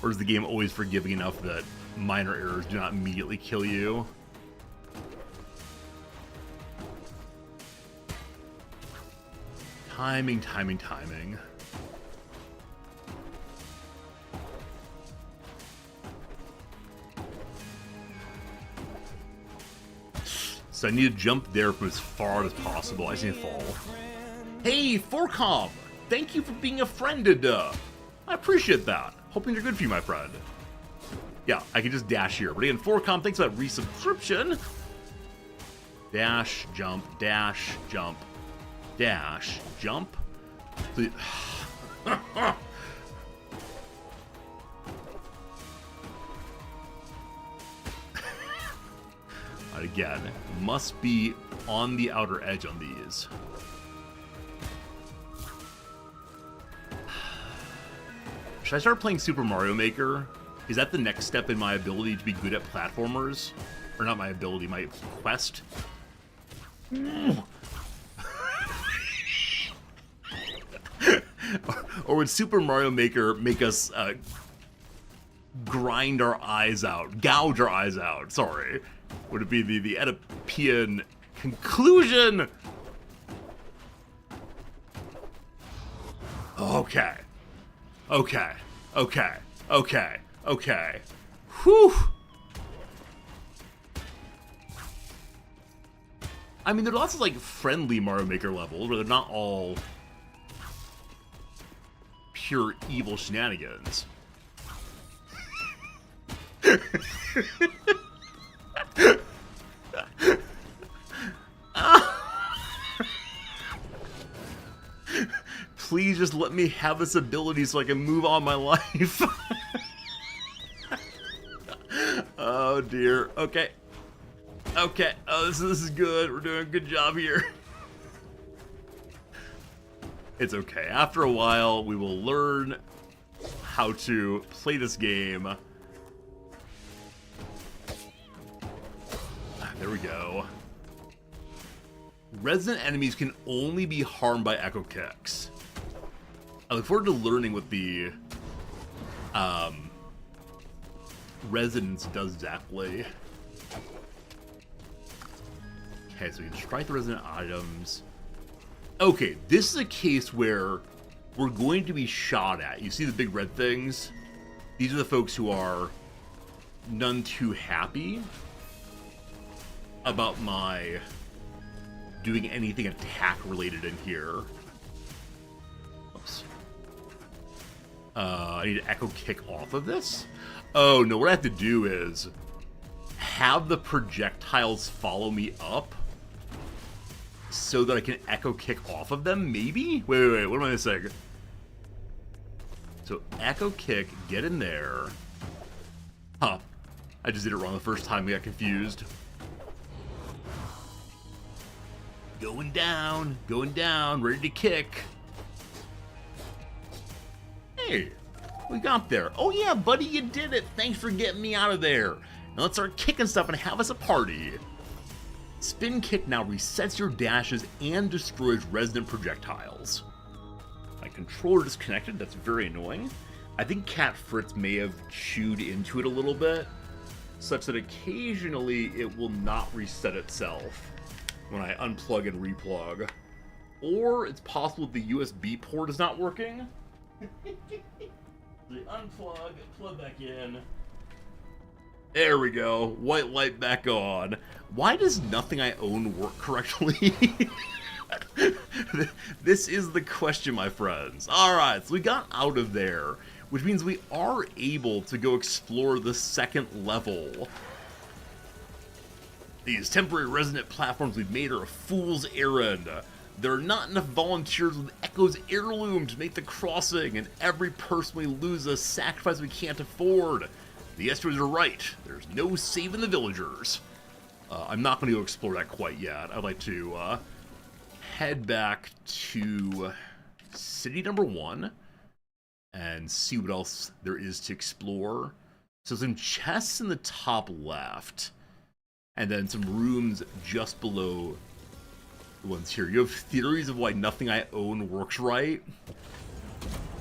Or is the game always forgiving enough that minor errors do not immediately kill you? Timing, timing, timing. So I need to jump there from as far as possible. I just need to fall. Hey, Forcom! Thank you for being a friend, I appreciate that. Hoping you're good for you, my friend. Yeah, I can just dash here. But again, Forcom, thanks for that resubscription. Dash, jump, dash, jump. Dash, jump. Again, must be on the outer edge on these. Should I start playing Super Mario Maker? Is that the next step in my ability to be good at platformers? Or not my ability, my quest? Or would Super Mario Maker make us grind our eyes out, gouge our eyes out? Sorry, would it be the Oedipian conclusion? Okay, okay, okay, okay, okay. Whew. I mean, there are lots of like friendly Mario Maker levels where they're not all pure evil shenanigans. Please just let me have this ability so I can move on my life. Oh dear. Okay. Okay. Oh, this is good. We're doing a good job here. It's okay. After a while, we will learn how to play this game. There we go. Resident enemies can only be harmed by echo kicks. I look forward to learning what the Resonance does exactly. Okay, so we can strike the resonant items. Okay, this is a case where we're going to be shot at. You see the big red things? These are the folks who are none too happy about my doing anything attack related in here. Oops. I need to Echo Kick off of this. Oh no, what I have to do is have the projectiles follow me up so that I can Echo Kick off of them, maybe? Wait, what am I saying? So Echo Kick, get in there. Huh. I just did it wrong the first time, we got confused. Going down, ready to kick. Hey, we got there. Oh yeah, buddy, you did it. Thanks for getting me out of there. Now let's start kicking stuff and have us a party. Spin Kick now resets your dashes and destroys resonant projectiles. My controller disconnected, that's very annoying. I think Cat Fritz may have chewed into it a little bit, such that occasionally it will not reset itself when I unplug and replug. Or it's possible the USB port is not working. The unplug, plug back in. There we go. White light back on. Why does nothing I own work correctly? This is the question, my friends. Alright, so we got out of there, which means we are able to go explore the second level. These temporary resonant platforms we've made are a fool's errand. There are not enough volunteers with Echo's heirloom to make the crossing, and every person we lose is a sacrifice we can't afford. The Estuaries are right. There's no saving the villagers. I'm not going to go explore that quite yet. I'd like to head back to city number 1 and see what else there is to explore. So some chests in the top left, and then some rooms just below the ones here. You have theories of why nothing I own works right.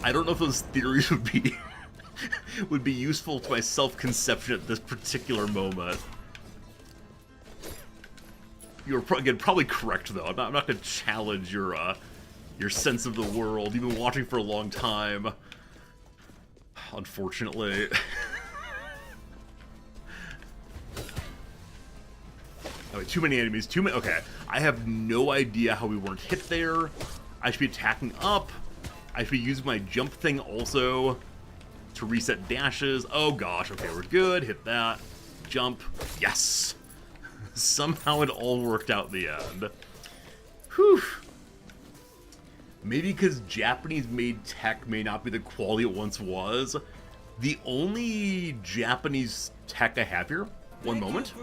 I don't know if those theories would be would be useful to my self-conception at this particular moment. You're again probably correct though. I'm not going to challenge your sense of the world. You've been watching for a long time, unfortunately. Oh, wait, too many enemies. Too many. Okay, I have no idea how we weren't hit there. I should be attacking up. I should be using my jump thing also to reset dashes. Oh gosh. Okay, we're good. Hit that. Jump. Yes. Somehow it all worked out in the end. Whew. Maybe because Japanese-made tech may not be the quality it once was. The only Japanese tech I have here. One moment.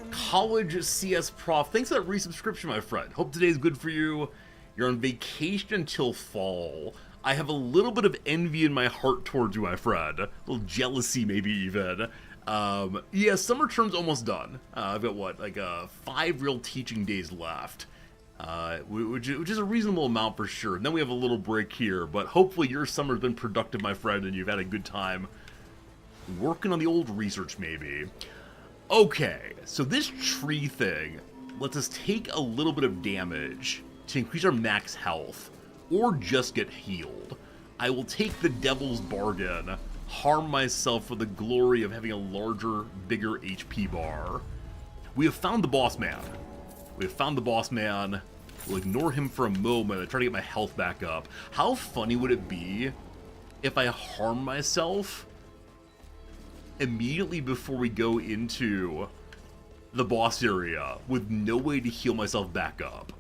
College CS Prof. Thanks for that resubscription, my friend. Hope today's good for you. You're on vacation until fall. I have a little bit of envy in my heart towards you, my friend. A little jealousy, maybe even. Yeah, summer term's almost done. I've got, what, like 5 real teaching days left. Which is a reasonable amount for sure. And then we have a little break here, but hopefully your summer's been productive, my friend, and you've had a good time working on the old research, maybe. Okay, so this tree thing lets us take a little bit of damage to increase our max health, or just get healed. I will take the devil's bargain, harm myself for the glory of having a larger, bigger HP bar. We have found the boss man. We have found the boss man. We'll ignore him for a moment and try to get my health back up. How funny would it be if I harm myself immediately before we go into the boss area with no way to heal myself back up?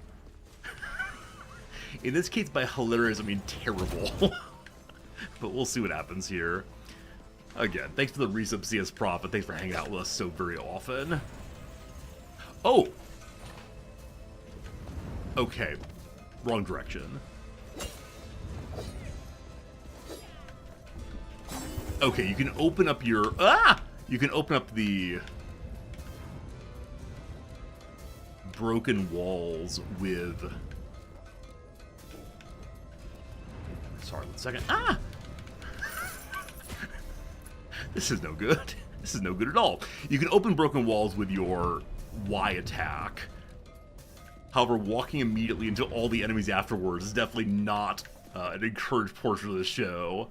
In this case, by hilarious, I mean terrible. But we'll see what happens here. Again, thanks for the resub, CS Prof, and thanks for hanging out with us so very often. Oh! Okay. Wrong direction. Okay, you can open up your... Ah! You can open up the broken walls with... Sorry, 1 second. Ah! This is no good. This is no good at all. You can open broken walls with your Y attack. However, walking immediately into all the enemies afterwards is definitely not an encouraged portion of the show.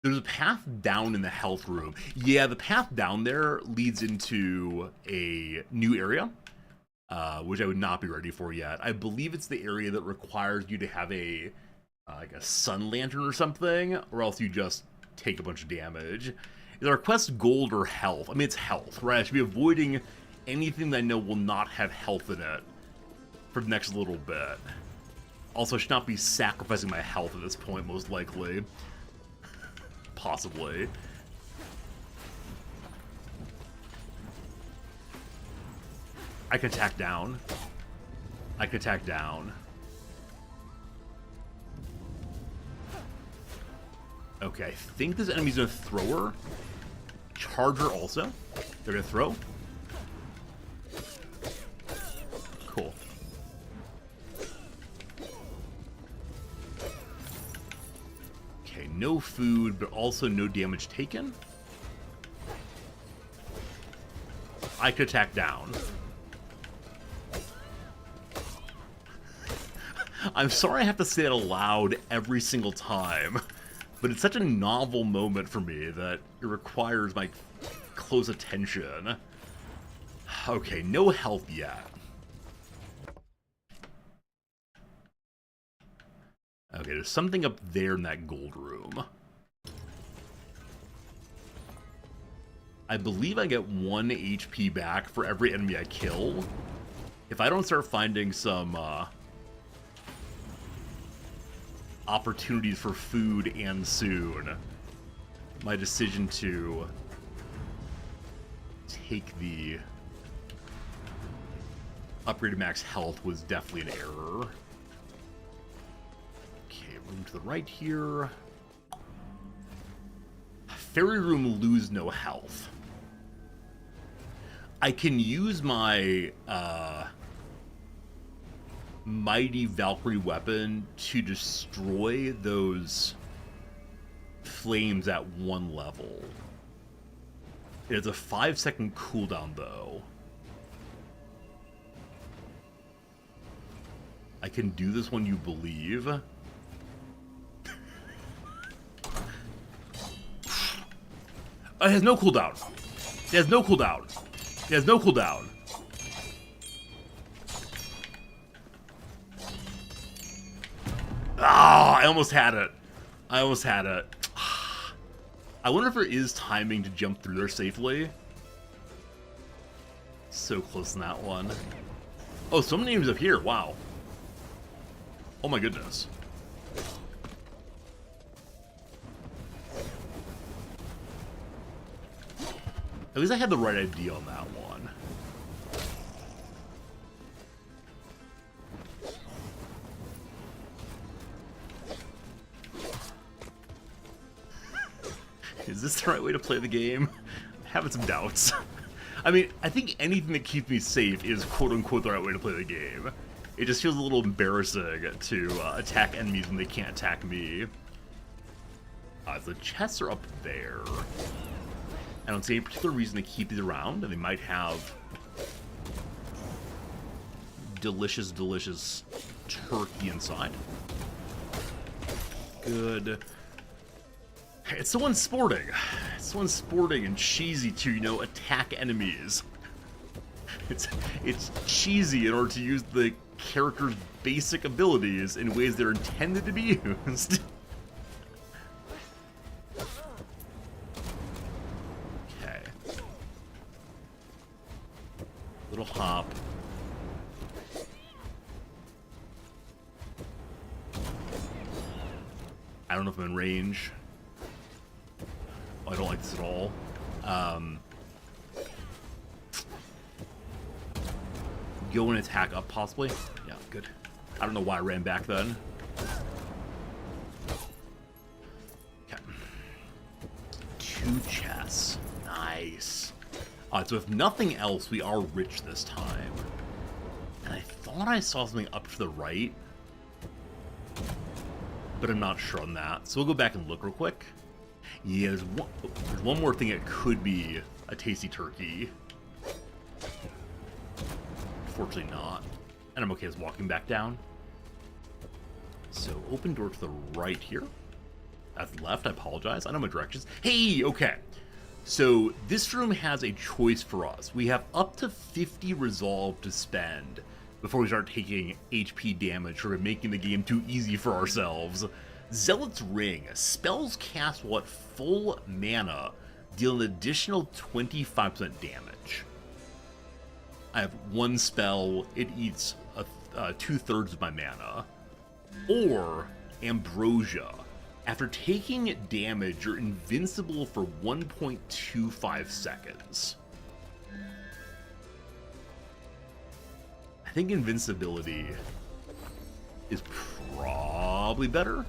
There's a path down in the health room. Yeah, the path down there leads into a new area, which I would not be ready for yet. I believe it's the area that requires you to have a like a sun lantern or something, or else you just take a bunch of damage. Is our quest gold or health? I mean, it's health, right? I should be avoiding anything that I know will not have health in it for the next little bit. Also, I should not be sacrificing my health at this point, most likely. Possibly. I can attack down. I can attack down. Okay, I think this enemy's gonna throw her. Charger also. They're gonna throw. Cool. Okay, no food, but also no damage taken. I could attack down. I'm sorry I have to say it aloud every single time, but it's such a novel moment for me that it requires my close attention. Okay, no health yet. Okay, there's something up there in that gold room. I believe I get 1 HP back for every enemy I kill. If I don't start finding some opportunities for food and soon, my decision to take the upgraded max health was definitely an error. Okay, room to the right here. Fairy room, lose no health. I can use my mighty Valkyrie weapon to destroy those flames at 1 level. It has a 5-second cooldown though. I can do this when you believe. It has no cooldown. It has no cooldown. It has no cooldown. Ah, I almost had it. I almost had it. I wonder if there is timing to jump through there safely. So close on that one. Oh, so many names up here. Wow. Oh my goodness. At least I had the right idea on that one. Is this the right way to play the game? I'm having some doubts. I mean, I think anything that keeps me safe is quote-unquote the right way to play the game. It just feels a little embarrassing to attack enemies when they can't attack me. The chests are up there. I don't see any particular reason to keep these around, and they might have delicious, delicious turkey inside. Good. It's so unsporting. It's so unsporting and cheesy to, you know, attack enemies. It's cheesy in order to use the character's basic abilities in ways they're intended to be used. Little hop. I don't know if I'm in range. Oh, I don't like this at all. Go and attack up, possibly. Yeah, good. I don't know why I ran back then. Okay. 2 chests. Nice. Alright, so if nothing else, we are rich this time. And I thought I saw something up to the right, but I'm not sure on that. So we'll go back and look real quick. Yeah, there's one more thing that could be a tasty turkey. Fortunately not. And I'm okay with walking back down. So, open door to the right here. That's left, I apologize. I know my directions. Hey, okay. So, this room has a choice for us. We have up to 50 resolve to spend before we start taking HP damage or making the game too easy for ourselves. Zealot's Ring. Spells cast while at full mana deal an additional 25% damage. I have one spell, it eats 2/3 of my mana. Or Ambrosia. After taking damage, you're invincible for 1.25 seconds. I think invincibility is probably better.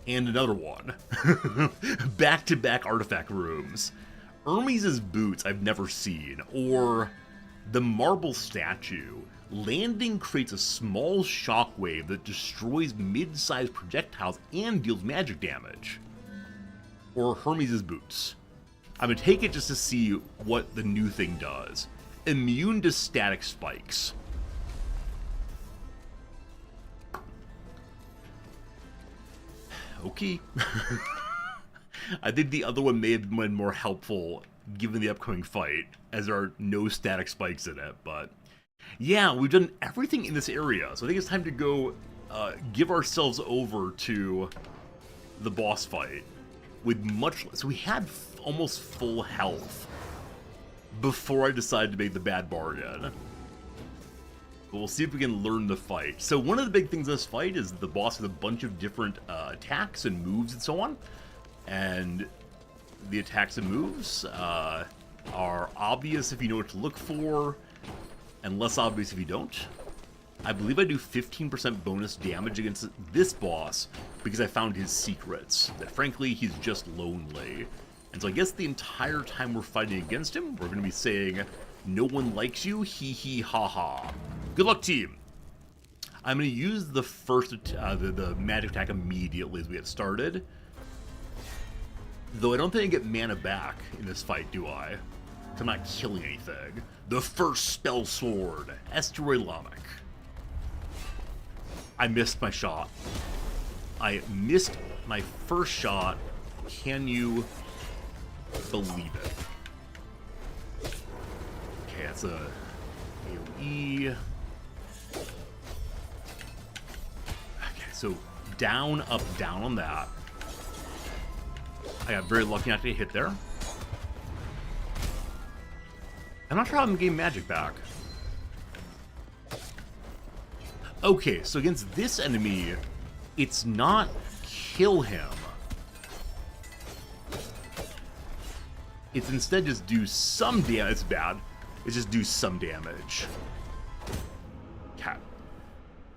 And another one. Back-to-back artifact rooms. Hermes' boots I've never seen, or the marble statue. Landing creates a small shockwave that destroys mid-sized projectiles and deals magic damage. Or Hermes' boots. I'm gonna take it just to see what the new thing does. Immune to static spikes. Okay. I think the other one may have been more helpful given the upcoming fight, as there are no static spikes in it, but yeah, we've done everything in this area, so I think it's time to go give ourselves over to the boss fight with much less. So we had almost full health before I decided to make the bad bargain. But we'll see if we can learn the fight. So one of the big things in this fight is the boss has a bunch of different attacks and moves and so on. And the attacks and moves are obvious if you know what to look for, and less obvious if you don't. I believe I do 15% bonus damage against this boss because I found his secrets. That frankly, he's just lonely. And so I guess the entire time we're fighting against him, we're going to be saying, "No one likes you, hee hee ha ha." Good luck, team! I'm going to use the first, the magic attack immediately as we get started. Though I don't think I get mana back in this fight, do I? I'm not killing anything. The first spell sword, Estuary Lamech. I missed my shot. I missed my first shot. Can you believe it? Okay, that's a AoE. Okay, so down, up, down on that. I got very lucky not to get hit there. I'm not sure how I'm getting magic back. Okay, so against this enemy, it's not kill him. It's instead just do some damage. It's bad. It's just do some damage. Okay.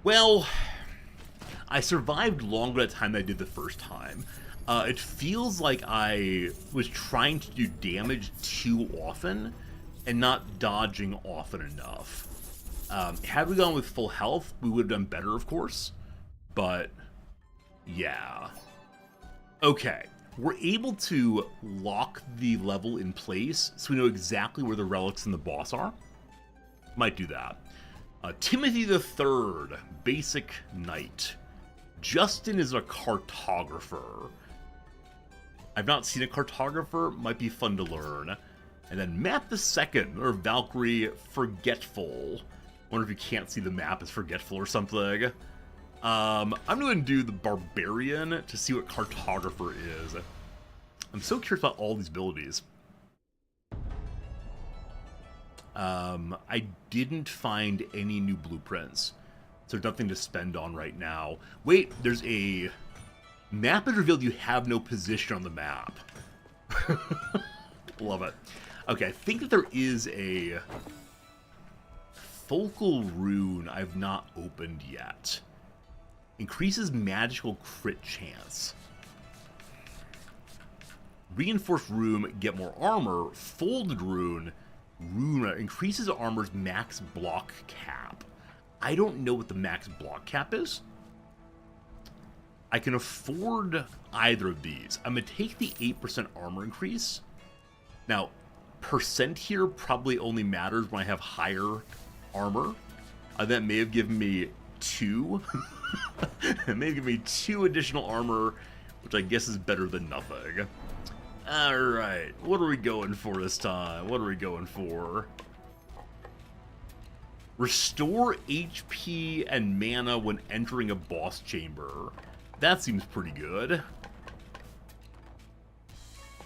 Well, I survived longer at the time than I did the first time. It feels like I was trying to do damage too often and not dodging often enough. Had we gone with full health, we would have done better, of course. But, yeah. Okay, we're able to lock the level in place so we know exactly where the relics and the boss are. Might do that. Timothy III, Basic Knight. Justin is a cartographer. I've not seen a cartographer, might be fun to learn. And then Matt II, or Valkyrie Forgetful. Wonder if you can't see the map as Forgetful or something. I'm going to do the Barbarian to see what cartographer is. I'm so curious about all these abilities. I didn't find any new blueprints, so there's nothing to spend on right now. Wait, there's a map that revealed you have no position on the map. Love it. Okay, I think that there is a focal rune I've not opened yet. Increases magical crit chance. Reinforced rune, get more armor. Folded rune, increases armor's max block cap. I don't know what the max block cap is. I can afford either of these. I'm going to take the 8% armor increase. Now, percent here probably only matters when I have higher armor. That may have given me 2. It may have given me 2 additional armor, which I guess is better than nothing. Alright, what are we going for this time? What are we going for? Restore HP and mana when entering a boss chamber. That seems pretty good.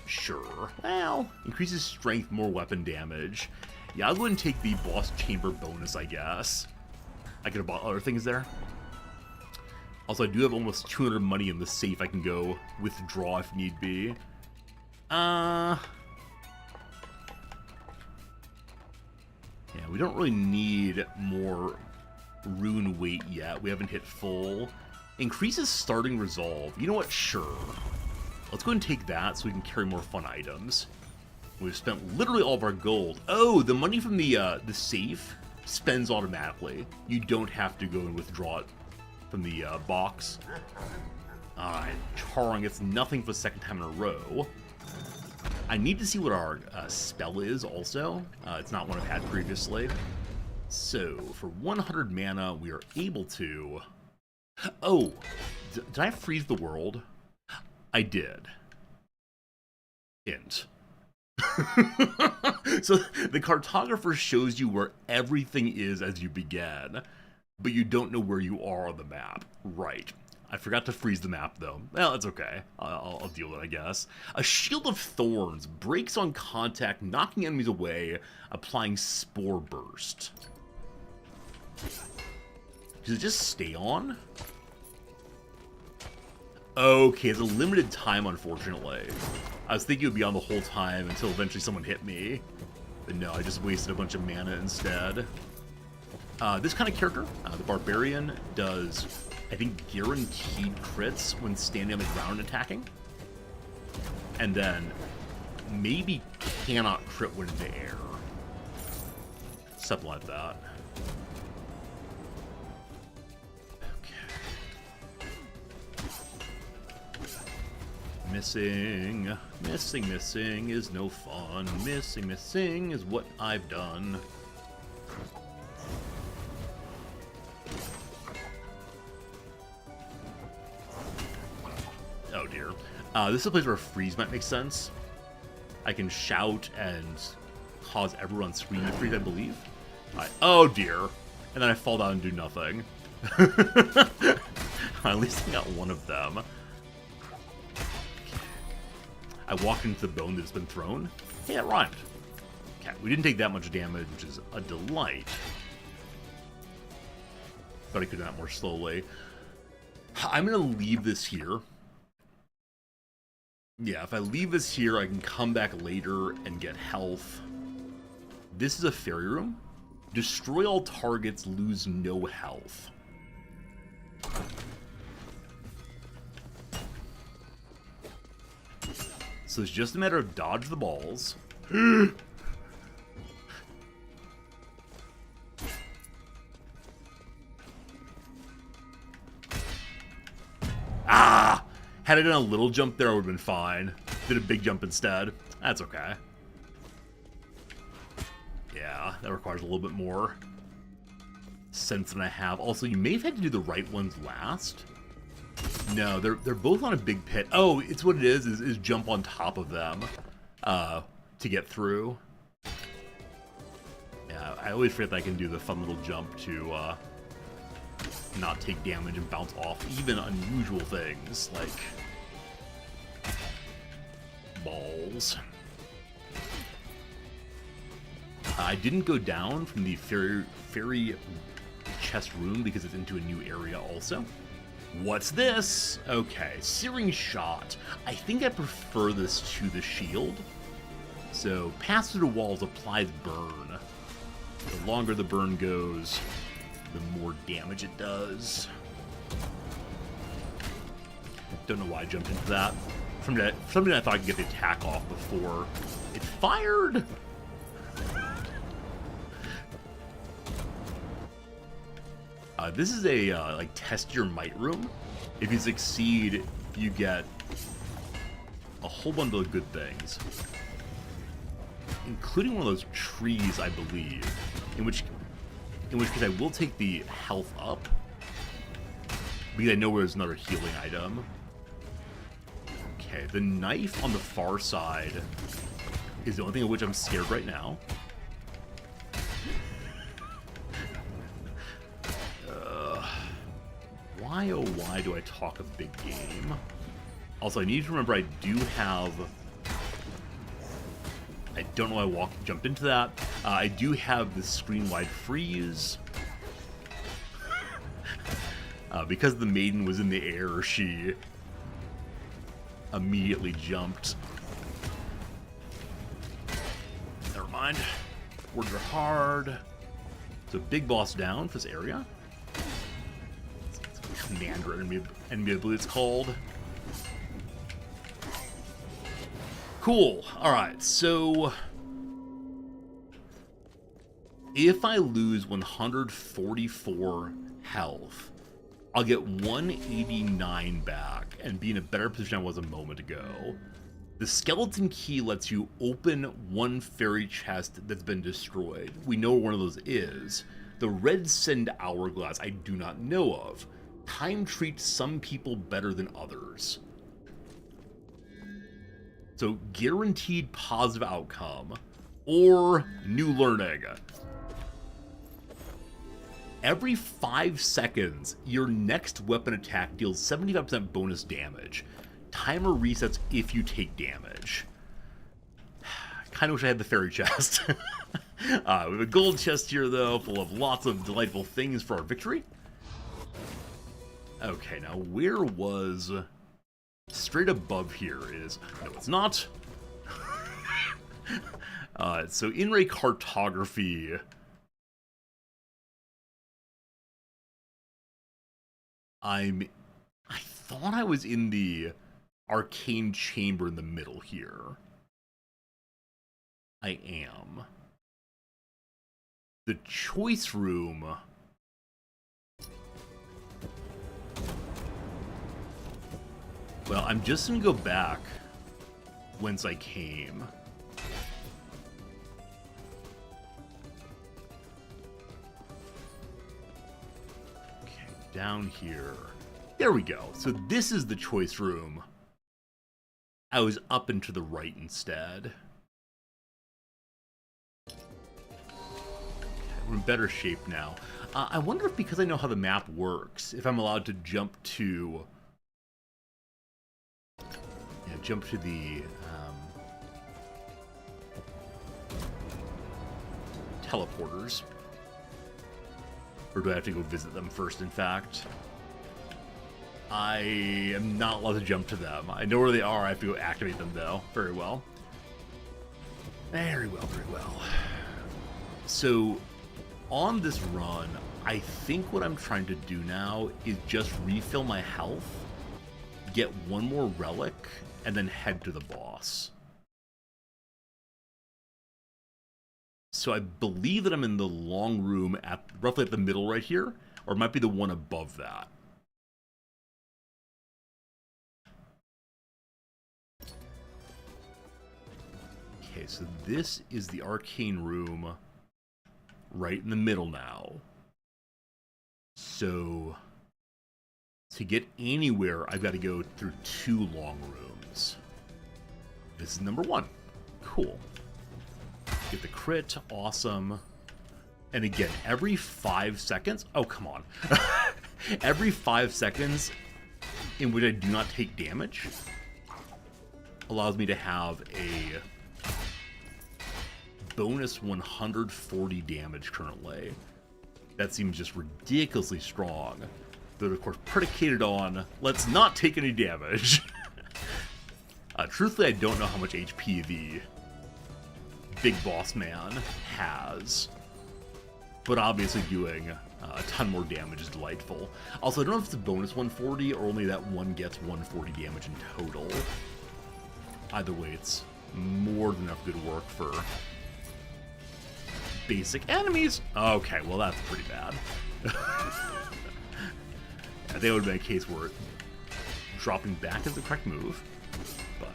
Sure. Well, increases strength, more weapon damage. Yeah, I'll go ahead and take the boss chamber bonus, I guess. I could have bought other things there. Also, I do have almost 200 money in the safe I can go withdraw if need be. Yeah, we don't really need more rune weight yet. We haven't hit full. Increases starting resolve. You know what? Sure. Let's go ahead and take that so we can carry more fun items. We've spent literally all of our gold. Oh, the money from the safe spends automatically. You don't have to go and withdraw it from the box. Alright, Charon gets nothing for the second time in a row. I need to see what our spell is also. It's not one I've had previously. So, for 100 mana, we are able to... Oh, did I freeze the world? I did. Int. So, the cartographer shows you where everything is as you begin, but you don't know where you are on the map. Right. I forgot to freeze the map, though. Well, it's okay. I'll deal with it, I guess. A Shield of Thorns breaks on contact, knocking enemies away, applying Spore Burst. Does it just stay on? Okay, it's a limited time, unfortunately. I was thinking it would be on the whole time until eventually someone hit me. But no, I just wasted a bunch of mana instead. This kind of character, the Barbarian, does... I think guaranteed crits when standing on the ground and attacking. And then maybe cannot crit when in the air. Something like that. Okay. Missing. Missing is no fun. Missing is what I've done. Oh dear. This is a place where a freeze might make sense. I can shout and cause everyone to scream to freeze, I believe. Oh dear. And then I fall down and do nothing. At least I got one of them. I walked into the bone that's been thrown. Hey, that rhymed. Okay, we didn't take that much damage, which is a delight. Thought I could do that more slowly. I'm gonna leave this here. Yeah, if I leave this here, I can come back later and get health. This is a fairy room. Destroy all targets, lose no health. So it's just a matter of dodge the balls. Ah! Had I done a little jump there, I would have been fine. Did a big jump instead. That's okay. Yeah, that requires a little bit more sense than I have. Also, you may have had to do the right ones last. No, they're both on a big pit. Oh, it's what it is jump on top of them to get through. Yeah, I always forget that I can do the fun little jump to not take damage and bounce off even unusual things like balls. I didn't go down from the fairy chest room because it's into a new area also. What's this? Okay, Searing Shot. I think I prefer this to the shield. So, pass through the walls, applies burn. The longer the burn goes, the more damage it does. Don't know why I jumped into that. Something I thought I could get the attack off before it fired. This is a like test your might room. If you succeed, you get a whole bundle of good things, including one of those trees, I believe. In which case, I will take the health up because I know where there's another healing item. Okay, the knife on the far side is the only thing of which I'm scared right now. Why, oh why do I talk a big game? Also, I need to remember I do have... I don't know why I jumped into that. I do have the screen-wide freeze. Because the maiden was in the air, she immediately jumped. Never mind. Words are hard. So big boss down for this area. Commander enemy, I believe it's called. Cool. Alright, so if I lose 144 health, I'll get 189 back and be in a better position I was a moment ago. The skeleton key lets you open one fairy chest that's been destroyed. We know where one of those is. The Red Send Hourglass I do not know of. Time treats some people better than others. So, guaranteed positive outcome, or new learning. Every 5 seconds, your next weapon attack deals 75% bonus damage. Timer resets if you take damage. Kinda wish I had the fairy chest. We have a gold chest here, though, full of lots of delightful things for our victory. Okay, now where was... Straight above here is... No, it's not. So in-ray cartography... I thought I was in the arcane chamber in the middle here. I am. The choice room... Well, I'm just gonna go back whence I came. Okay, down here. There we go. So this is the choice room. I was up and to the right instead. Okay, we're in better shape now. I wonder if because I know how the map works, if I'm allowed to jump to... jump to the teleporters. Or do I have to go visit them first, in fact? I am not allowed to jump to them. I know where they are, I have to go activate them, though. Very well. Very well, very well. So, on this run, I think what I'm trying to do now is just refill my health, get one more relic, and then head to the boss. So I believe that I'm in the long room at roughly at the middle right here, or it might be the one above that. Okay, so this is the arcane room right in the middle now. So to get anywhere, I've got to go through 2 long rooms. This is number 1. Cool. Get the crit. Awesome. And again, every 5 seconds... Oh, come on. Every 5 seconds in which I do not take damage allows me to have a bonus 140 damage currently. That seems just ridiculously strong. But of course, predicated on, let's not take any damage. Truthfully, I don't know how much HP the big boss man has. But obviously doing a ton more damage is delightful. Also, I don't know if it's a bonus 140 or only that one gets 140 damage in total. Either way, it's more than enough good work for basic enemies. Okay, well that's pretty bad. I think it would have been a case where dropping back is the correct move. But,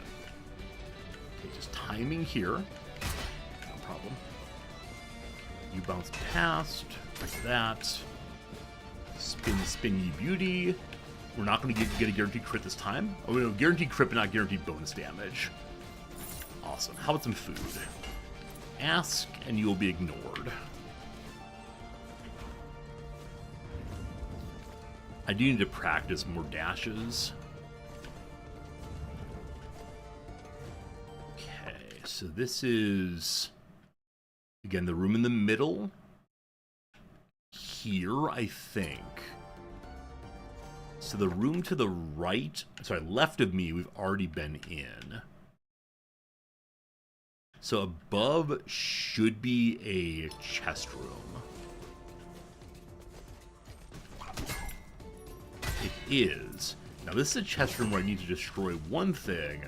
okay, just timing here. No problem. You bounce past, like that. Spin ye beauty. We're not going to get a guaranteed crit this time. Oh, no, guaranteed crit, but not guaranteed bonus damage. Awesome. How about some food? Ask, and you will be ignored. I do need to practice more dashes. Okay, so this is, again, the room in the middle. Here, I think. So the room to the right, sorry, left of me, we've already been in. So above should be a chest room. It is. Now this is a chest room where I need to destroy one thing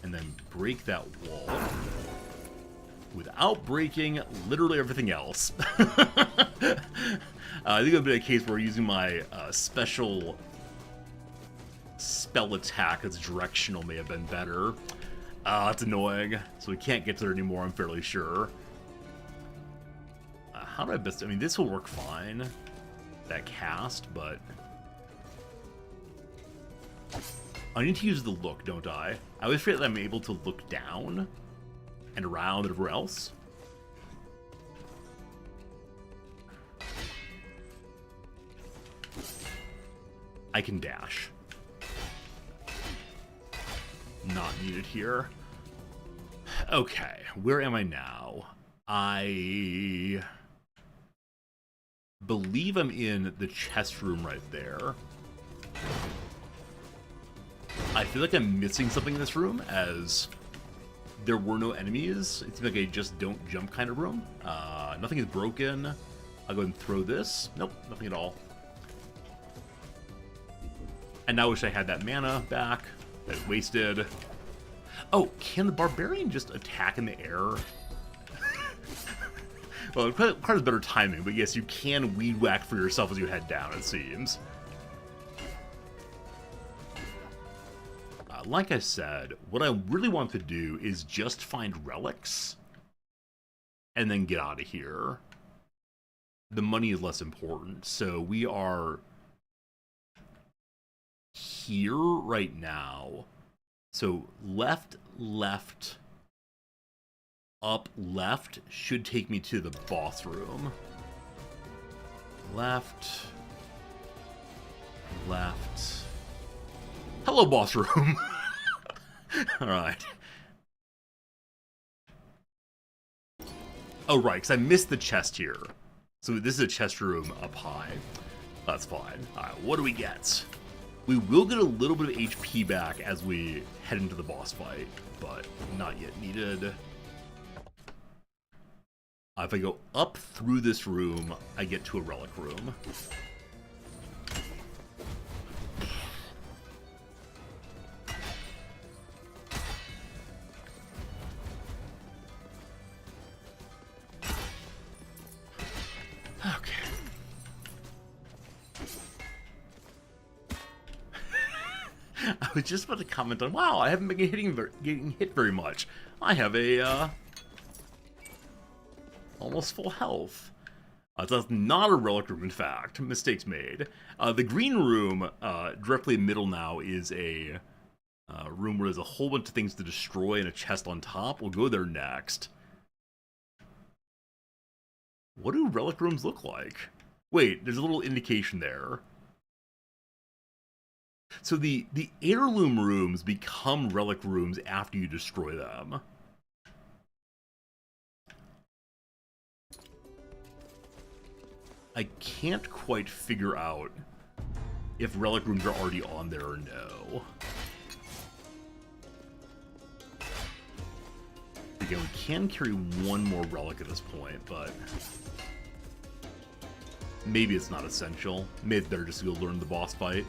and then break that wall without breaking literally everything else. I think it would be a case where using my special spell attack as directional may have been better. That's annoying. So we can't get there anymore, I'm fairly sure. How do I best... I mean, this will work fine. That cast, but... I need to use the look, don't I? I always forget that I'm able to look down and around and everywhere else. I can dash. Not needed here. Okay, where am I now? I believe I'm in the chest room right there. I feel like I'm missing something in this room, as there were no enemies. It seems like a just don't jump kind of room. Nothing is broken. I'll go ahead and throw this. Nope, nothing at all. I now wish I had that mana back. That is wasted. Oh, can the barbarian just attack in the air? Well, it requires better timing, but yes, you can weed whack for yourself as you head down, it seems. Like I said, what I really want to do is just find relics and then get out of here. The money is less important, so we are here right now. So left, left, up, left should take me to the boss room. Left, left. Hello, boss room. Alright. Oh, right, because I missed the chest here. So this is a chest room up high. That's fine. Alright, what do we get? We will get a little bit of HP back as we head into the boss fight, but not yet needed. If I go up through this room, I get to a relic room. Okay. I was just about to comment on, wow, I haven't been getting hit very much. I have a, almost full health. That's not a relic room, in fact. Mistakes made. The green room, directly in the middle now, is a room where there's a whole bunch of things to destroy and a chest on top. We'll go there next. What do relic rooms look like? Wait, there's a little indication there. So the heirloom rooms become relic rooms after you destroy them. I can't quite figure out if relic rooms are already on there or no. Again, we can carry one more relic at this point, but maybe it's not essential. Maybe it's better just to go learn the boss fight.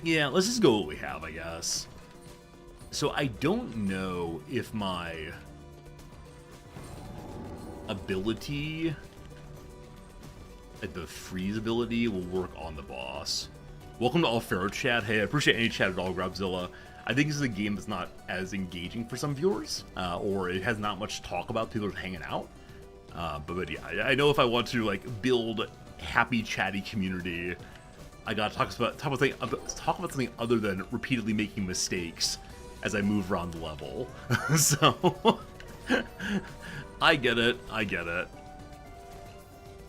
Yeah, let's just go what we have, I guess. So I don't know if my ability Like the freeze ability will work on the boss. Welcome to Alfaro chat. Hey, I appreciate any chat at all, Grabzilla. I think this is a game that's not as engaging for some viewers, or it has not much to talk about. People are hanging out. But yeah, I know if I want to like build happy, chatty community, I gotta talk about something other than repeatedly making mistakes as I move around the level. So I get it.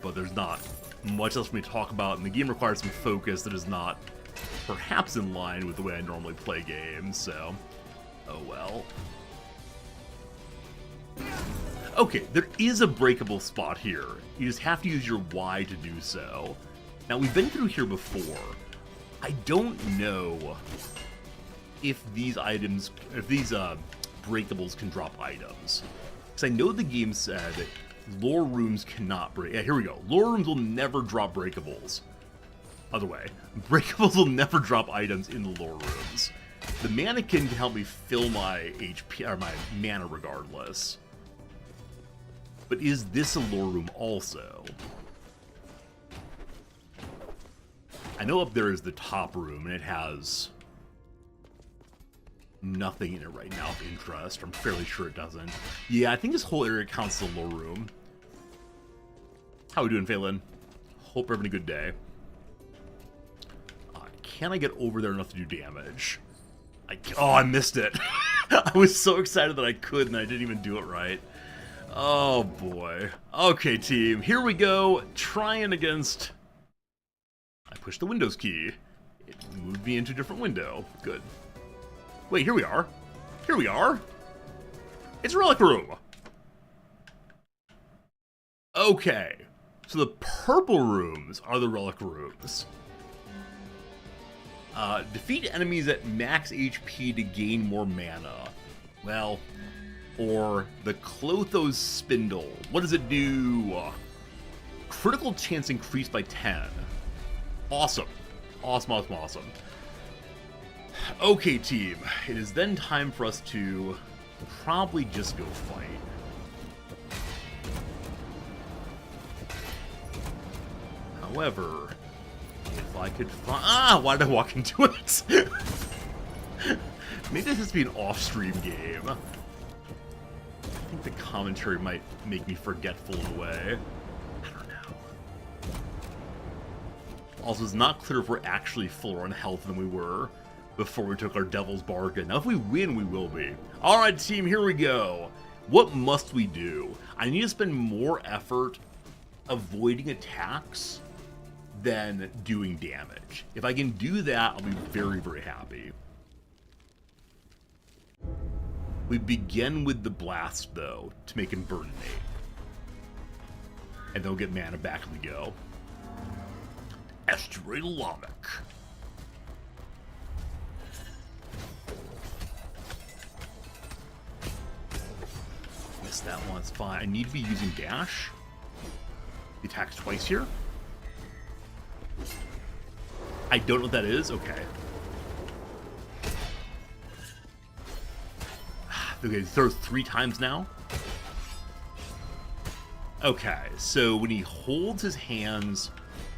But there's not much else for me to talk about, and the game requires some focus that is not perhaps in line with the way I normally play games, so oh well. Okay, there is a breakable spot here. You just have to use your Y to do so. Now, we've been through here before. I don't know if these breakables can drop items. Because I know the game said lore rooms cannot break. Yeah, here we go. Lore rooms will never drop breakables. Other way. Breakables will never drop items in the lore rooms. The mannequin can help me fill my HP, or my mana regardless. But is this a lore room also? I know up there is the top room, and it has nothing in it right now of interest. I'm fairly sure it doesn't. Yeah, I think this whole area counts as a lore room. How we doing, Phelan? Hope you're having a good day. Can I get over there enough to do damage? Oh, I missed it. I was so excited that I could, and I didn't even do it right. Oh, boy. Okay, team. Here we go. Trying against... I pushed the Windows key. It moved me into a different window. Good. Wait, here we are. Here we are. It's a relic room. Okay. So the purple rooms are the relic rooms. Defeat enemies at max HP to gain more mana. Well, or the Clothos Spindle. What does it do? Critical chance increased by 10. Awesome. Awesome. Okay, team. It is then time for us to probably just go fight. However, if I could find... why did I walk into it? Maybe this has to be an off-stream game. I think the commentary might make me forgetful in a way. I don't know. Also, it's not clear if we're actually fuller on health than we were before we took our Devil's Bargain. Now, if we win, we will be. Alright, team, here we go. What must we do? I need to spend more effort avoiding attacks than doing damage. If I can do that, I'll be very, very happy. We begin with the blast, though, to make him burninate. And then we'll get mana back as we go. Estuary Lamech. Missed that one, it's fine. I need to be using dash. He attacks twice here. I don't know what that is. Okay. Okay, he throws 3 times now. Okay, so when he holds his hands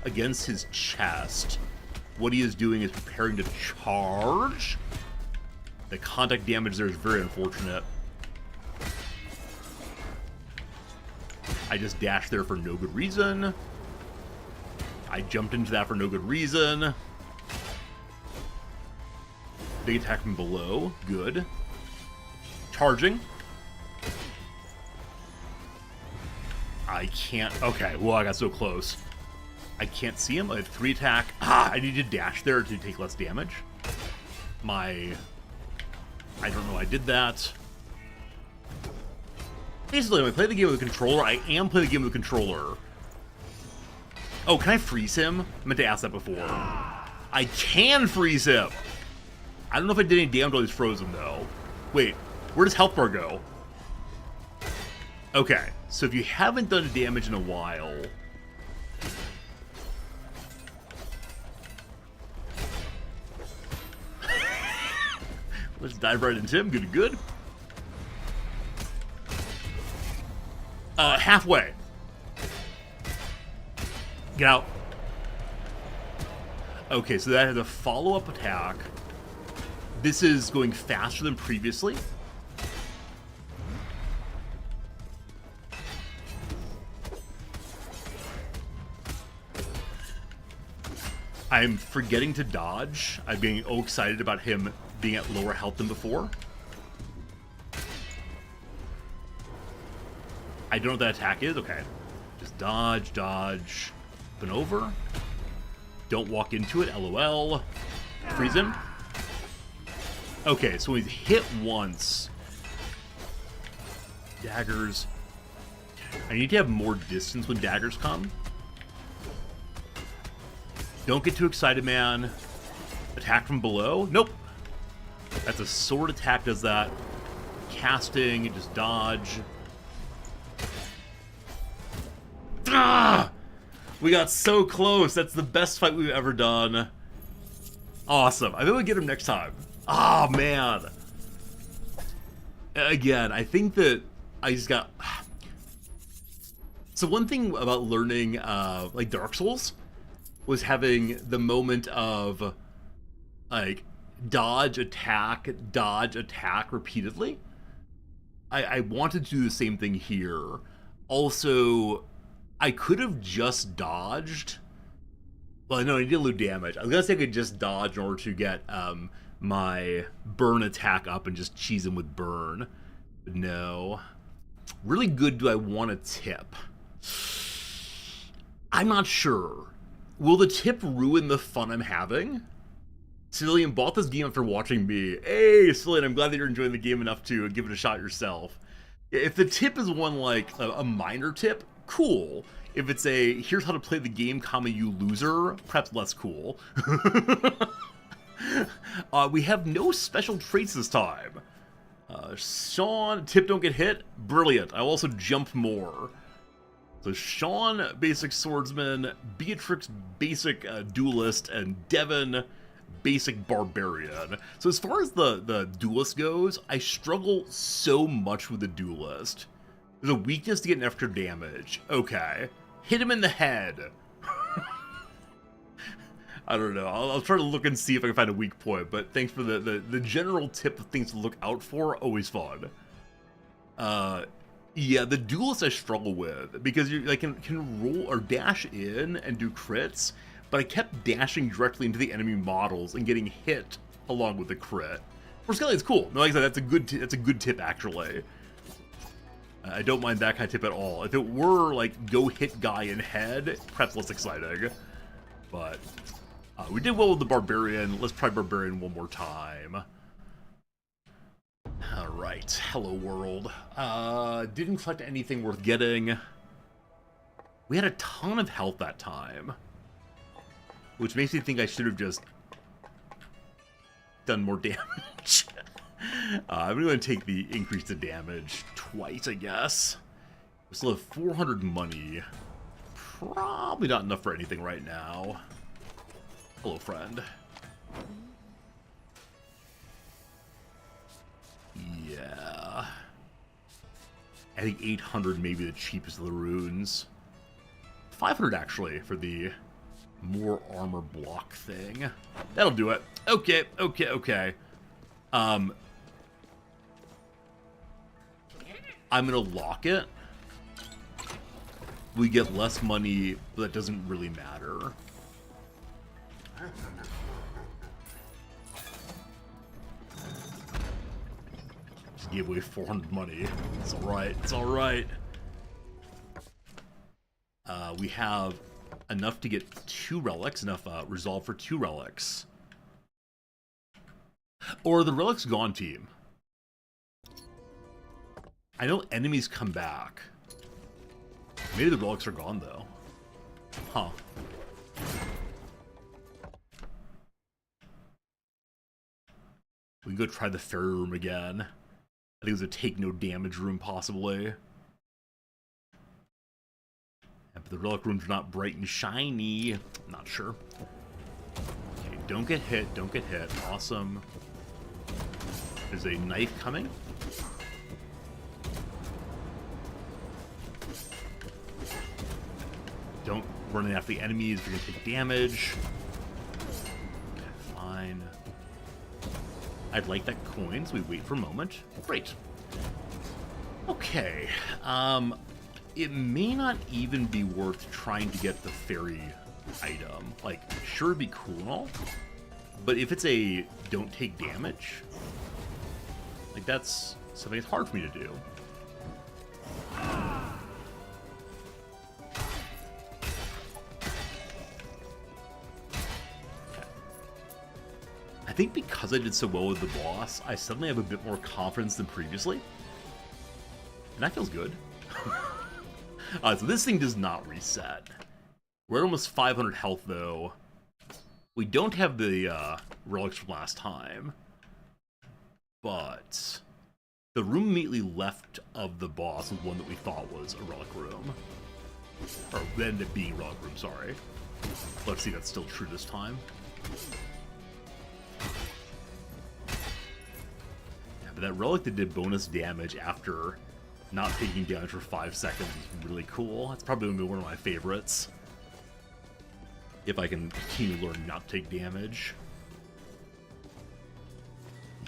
against his chest, what he is doing is preparing to charge. The contact damage there is very unfortunate. I just dashed there for no good reason. I jumped into that for no good reason. Big attack from below. Good. Charging. I can't... Okay, well, I got so close. I can't see him. I have 3 attack. I need to dash there to take less damage. I don't know why I did that. Basically, when I play the game with a controller, I am playing the game with a controller. Oh, can I freeze him? I meant to ask that before. I can freeze him! I don't know if I did any damage while he's frozen, though. Wait, where does health bar go? Okay, so if you haven't done damage in a while... Let's dive right into him. Good. Halfway. Get out. Okay, so that has a follow-up attack. This is going faster than previously. I'm forgetting to dodge. I'm getting excited about him being at lower health than before. I don't know what that attack is. Okay. Just dodge, dodge. Up and over. Don't walk into it. LOL. Freeze him. Okay, so he's hit once. Daggers. I need to have more distance when daggers come. Don't get too excited, man. Attack from below? Nope. That's a sword attack, does that. Casting, just dodge. Ah! We got so close. That's the best fight we've ever done. Awesome. I think we'll get him next time. Oh, man. Again, I think that I just got... So one thing about learning, like, Dark Souls was having the moment of, like, dodge, attack repeatedly. I wanted to do the same thing here. Also, I could have just dodged. Well, no, I did loot damage. I was gonna say I could just dodge in order to get my burn attack up and just cheese him with burn. But no. Really good do I want a tip? I'm not sure. Will the tip ruin the fun I'm having? Cillian bought this game after watching me. Hey, Cillian, I'm glad that you're enjoying the game enough to give it a shot yourself. If the tip is one like a minor tip, cool. If it's a, here's how to play the game, comma, you loser, perhaps less cool. We have no special traits this time. Sean, tip don't get hit. Brilliant. I'll also jump more. So Sean, basic swordsman, Beatrix, basic duelist, and Devin, basic barbarian. So as far as the duelist goes, I struggle so much with the duelist. There's a weakness to get an extra damage. Okay. Hit him in the head. I don't know. I'll try to look and see if I can find a weak point, but thanks for the general tip of things to look out for. Always fun. Yeah, the duelist I struggle with, because you like can roll or dash in and do crits, but I kept dashing directly into the enemy models and getting hit along with the crit. For Skelly, it's cool. No, like I said, that's a good tip actually. I don't mind that kind of tip at all. If it were like go hit guy in head, perhaps less exciting. But we did well with the barbarian. Let's try barbarian one more time. Alright, hello world. Didn't collect anything worth getting. We had a ton of health that time, which makes me think I should have just done more damage. I'm going to take the increase to damage twice, I guess. We still have 400 money. Probably not enough for anything right now. Hello, friend. Yeah. I think 800 may be the cheapest of the runes. 500 actually for the more armor block thing. That'll do it. Okay, okay. I'm gonna lock it. We get less money, but that doesn't really matter. Just gave away 400 money. It's alright, it's alright. We have enough to get 2 relics, enough resolve for 2 relics. Or the relics gone team. I know enemies come back. Maybe the relics are gone though. Huh. We can go try the fairy room again. I think it was a take no damage room possibly. But the relic rooms are not bright and shiny. I'm not sure. Okay, don't get hit, don't get hit. Awesome. There's a knife coming. running after the enemies, we're gonna take damage. Okay, fine. I'd like that coin, so we wait for a moment. Great. Okay. It may not even be worth trying to get the fairy item. Like, sure, it'd be cool and all, but if it's a don't take damage, like, that's something that's hard for me to do. I think because I did so well with the boss, I suddenly have a bit more confidence than previously. And that feels good. So this thing does not reset. We're at almost 500 health, though. We don't have the relics from last time. But the room immediately left of the boss was one that we thought was a relic room. Or it ended up being a relic room, sorry. Let's see if that's still true this time. Yeah, but that relic that did bonus damage after not taking damage for 5 seconds is really cool. That's probably going to be one of my favorites. If I can continue to learn not to take damage.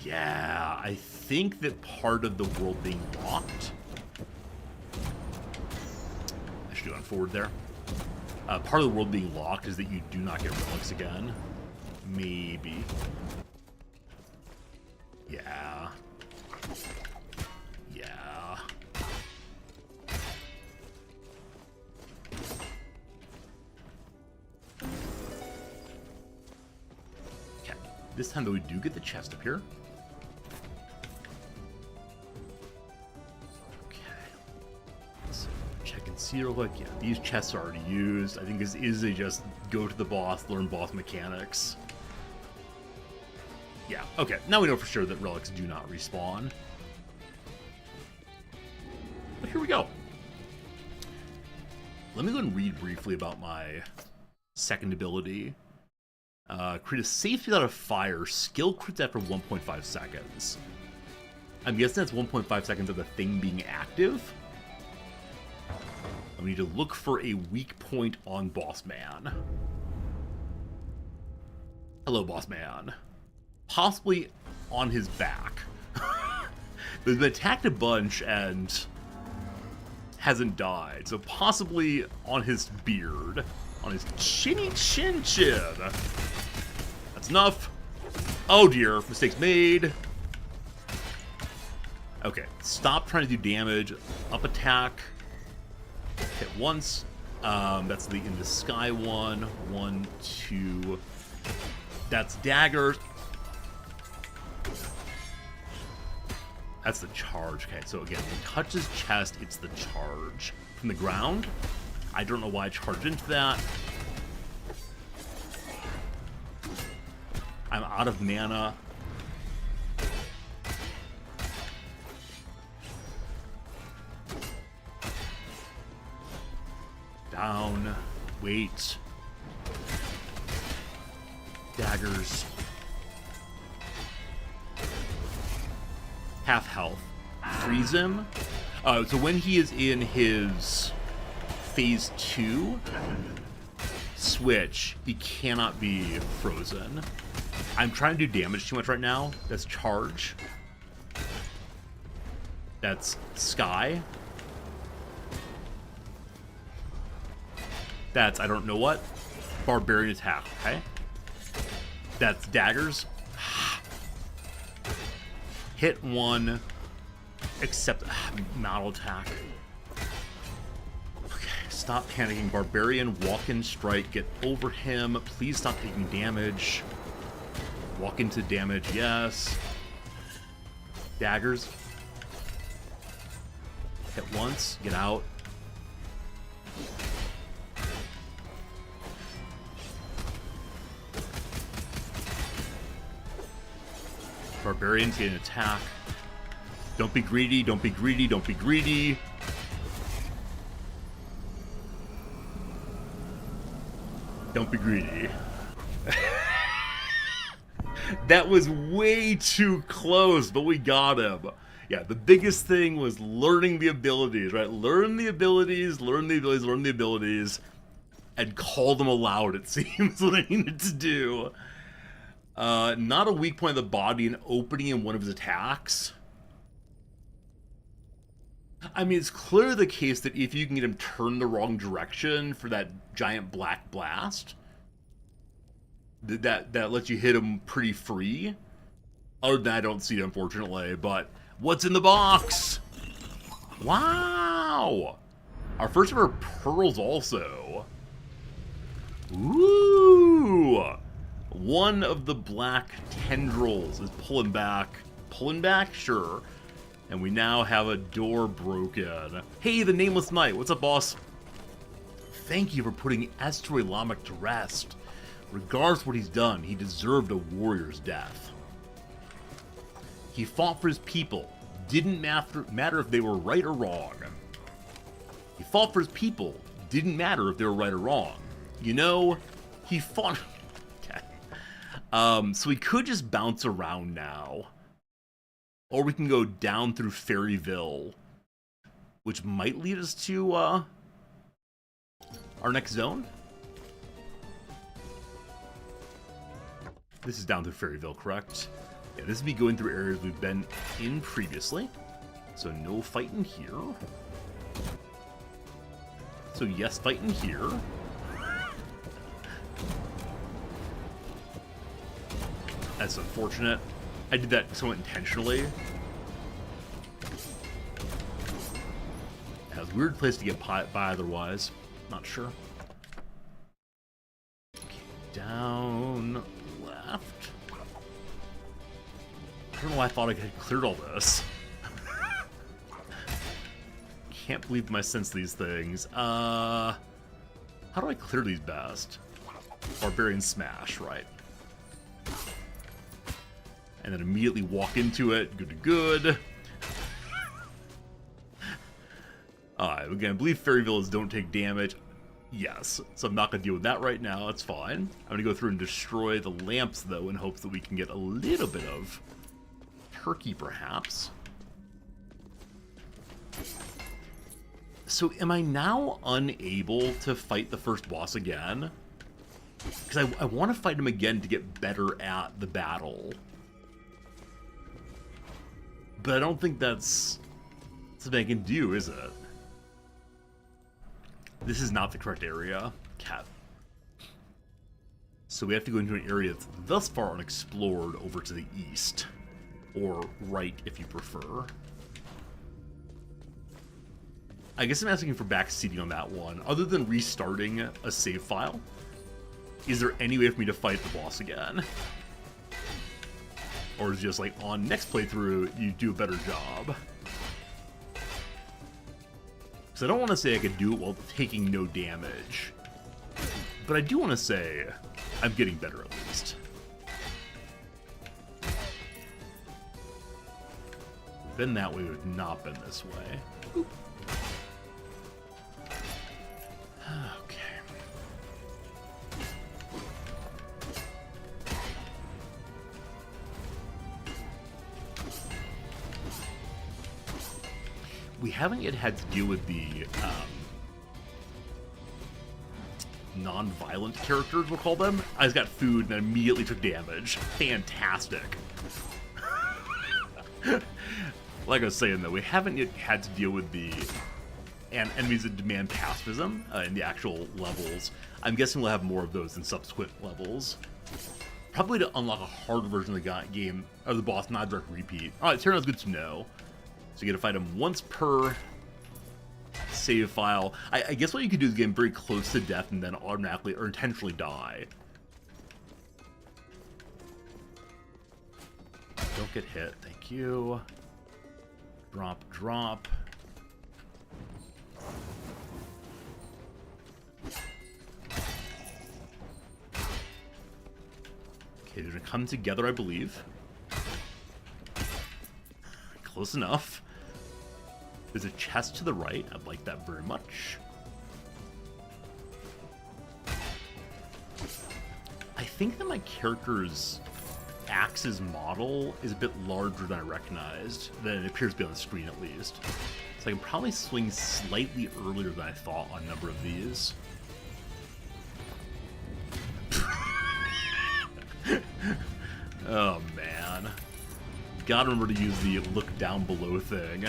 Yeah, I think that part of the world being locked... I should do on forward there. Part of the world being locked is that you do not get relics again. Maybe. Yeah. Yeah. Okay. This time, though, we do get the chest up here. See real quick, yeah, these chests are already used. I think this is a just go to the boss, learn boss mechanics. Yeah, okay, now we know for sure that relics do not respawn. But here we go. Let me go and read briefly about my second ability. Create a safety out of fire, skill crits after 1.5 seconds. I'm guessing that's 1.5 seconds of the thing being active. We need to look for a weak point on Boss Man. Hello, Boss Man. Possibly on his back. He's been attacked a bunch and hasn't died. So possibly on his beard. On his chinny chin. That's enough. Oh dear, mistakes made. Okay, stop trying to do damage. Up attack. Hit once. That's the in the sky one. 1, 2. That's daggers. That's the charge. Okay, so again, when it touches chest, it's the charge. From the ground, I don't know why I charged into that. I'm out of mana. Down. Wait. Daggers. Half health. Freeze him. So when he is in his phase 2 switch, he cannot be frozen. I'm trying to do damage too much right now. That's charge. That's sky. That's, I don't know what. Barbarian attack, okay? That's daggers. Hit one. Except, model attack. Okay, stop panicking. Barbarian, walk in, strike, get over him. Please stop taking damage. Walk into damage, yes. Daggers. Hit once, get out. Barbarians get an attack. Don't be greedy, don't be greedy, don't be greedy. Don't be greedy. That was way too close, but we got him. Yeah, the biggest thing was learning the abilities, right? Learn the abilities, learn the abilities, learn the abilities. and call them aloud, it seems, what I needed to do. Not a weak point of the body, an opening in one of his attacks. I mean, it's clearly the case that if you can get him turned the wrong direction for that giant black blast, that lets you hit him pretty free. Other than that, I don't see it, unfortunately. But what's in the box? Wow! Our first ever pearls also. Ooh! One of the black tendrils is pulling back. Pulling back? Sure. And we now have a door broken. Hey, the Nameless Knight. What's up, boss? Thank you for putting Estoy Lamek to rest. Regardless of what he's done, he deserved a warrior's death. He fought for his people. Didn't matter if they were right or wrong. He fought for his people. Didn't matter if they were right or wrong. You know, he fought... Okay. So we could just bounce around now. Or we can go down through Fairyville, which might lead us to our next zone. This is down through Fairyville, correct? Yeah, this would be going through areas we've been in previously. So no fighting here. So yes, fighting here. That's unfortunate. I did that somewhat intentionally. That was a weird place to get by otherwise. Not sure. Okay, down left. I don't know why I thought I had cleared all this. Can't believe my sense of these things. How do I clear these best? Barbarian Smash, right. And then immediately walk into it. Good to good. Alright, again, I believe Fairyvillas don't take damage. Yes, so I'm not going to deal with that right now. That's fine. I'm going to go through and destroy the lamps, though, in hopes that we can get a little bit of turkey, perhaps. So am I now unable to fight the first boss again? Because I want to fight him again to get better at the battle. But I don't think that's something I can do, is it? This is not the correct area. Cat. So we have to go into an area that's thus far unexplored over to the east. Or right, if you prefer. I guess I'm asking for backseating on that one. Other than restarting a save file, is there any way for me to fight the boss again? Or is it just like, on next playthrough, you do a better job? Because I don't want to say I could do it while taking no damage. But I do want to say I'm getting better at least. Been that way, would not been this way. Boop. Okay. We haven't yet had to deal with the non-violent characters, we'll call them. I just got food and then immediately took damage. Fantastic. Like I was saying, though, we haven't yet had to deal with the enemies that demand pacifism in the actual levels. I'm guessing we'll have more of those in subsequent levels. Probably to unlock a hard version of the game, or the boss, not a direct repeat. Alright, turns out good to know. So you get to fight him once per save file. I guess what you could do is get him very close to death and then automatically or intentionally die. Don't get hit, thank you. Drop, drop. Okay, they're gonna come together, I believe. Close enough. There's a chest to the right. I'd like that very much. I think that my character's axe's model is a bit larger than I recognized, than it appears to be on the screen at least. So I can probably swing slightly earlier than I thought on a number of these. Oh, man. Gotta remember to use the look down below thing.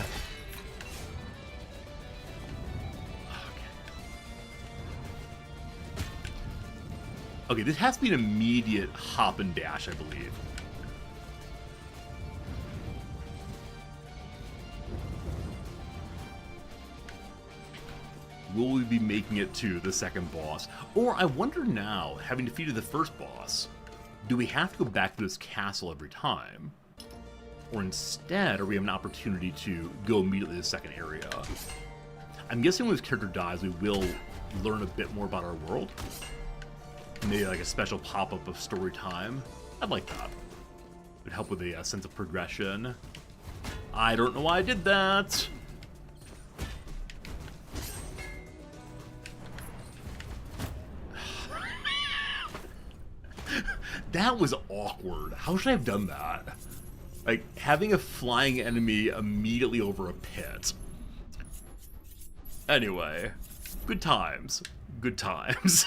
Okay, this has to be an immediate hop and dash, I believe. Will we be making it to the second boss? Or I wonder now, having defeated the first boss, do we have to go back to this castle every time? Or instead, are we have an opportunity to go immediately to the second area? I'm guessing when this character dies, we will learn a bit more about our world. Maybe like a special pop-up of story time. I'd like that. It would help with a sense of progression. I don't know why I did that. That was awkward. How should I have done that? Like, having a flying enemy immediately over a pit. Anyway, good times. Good times.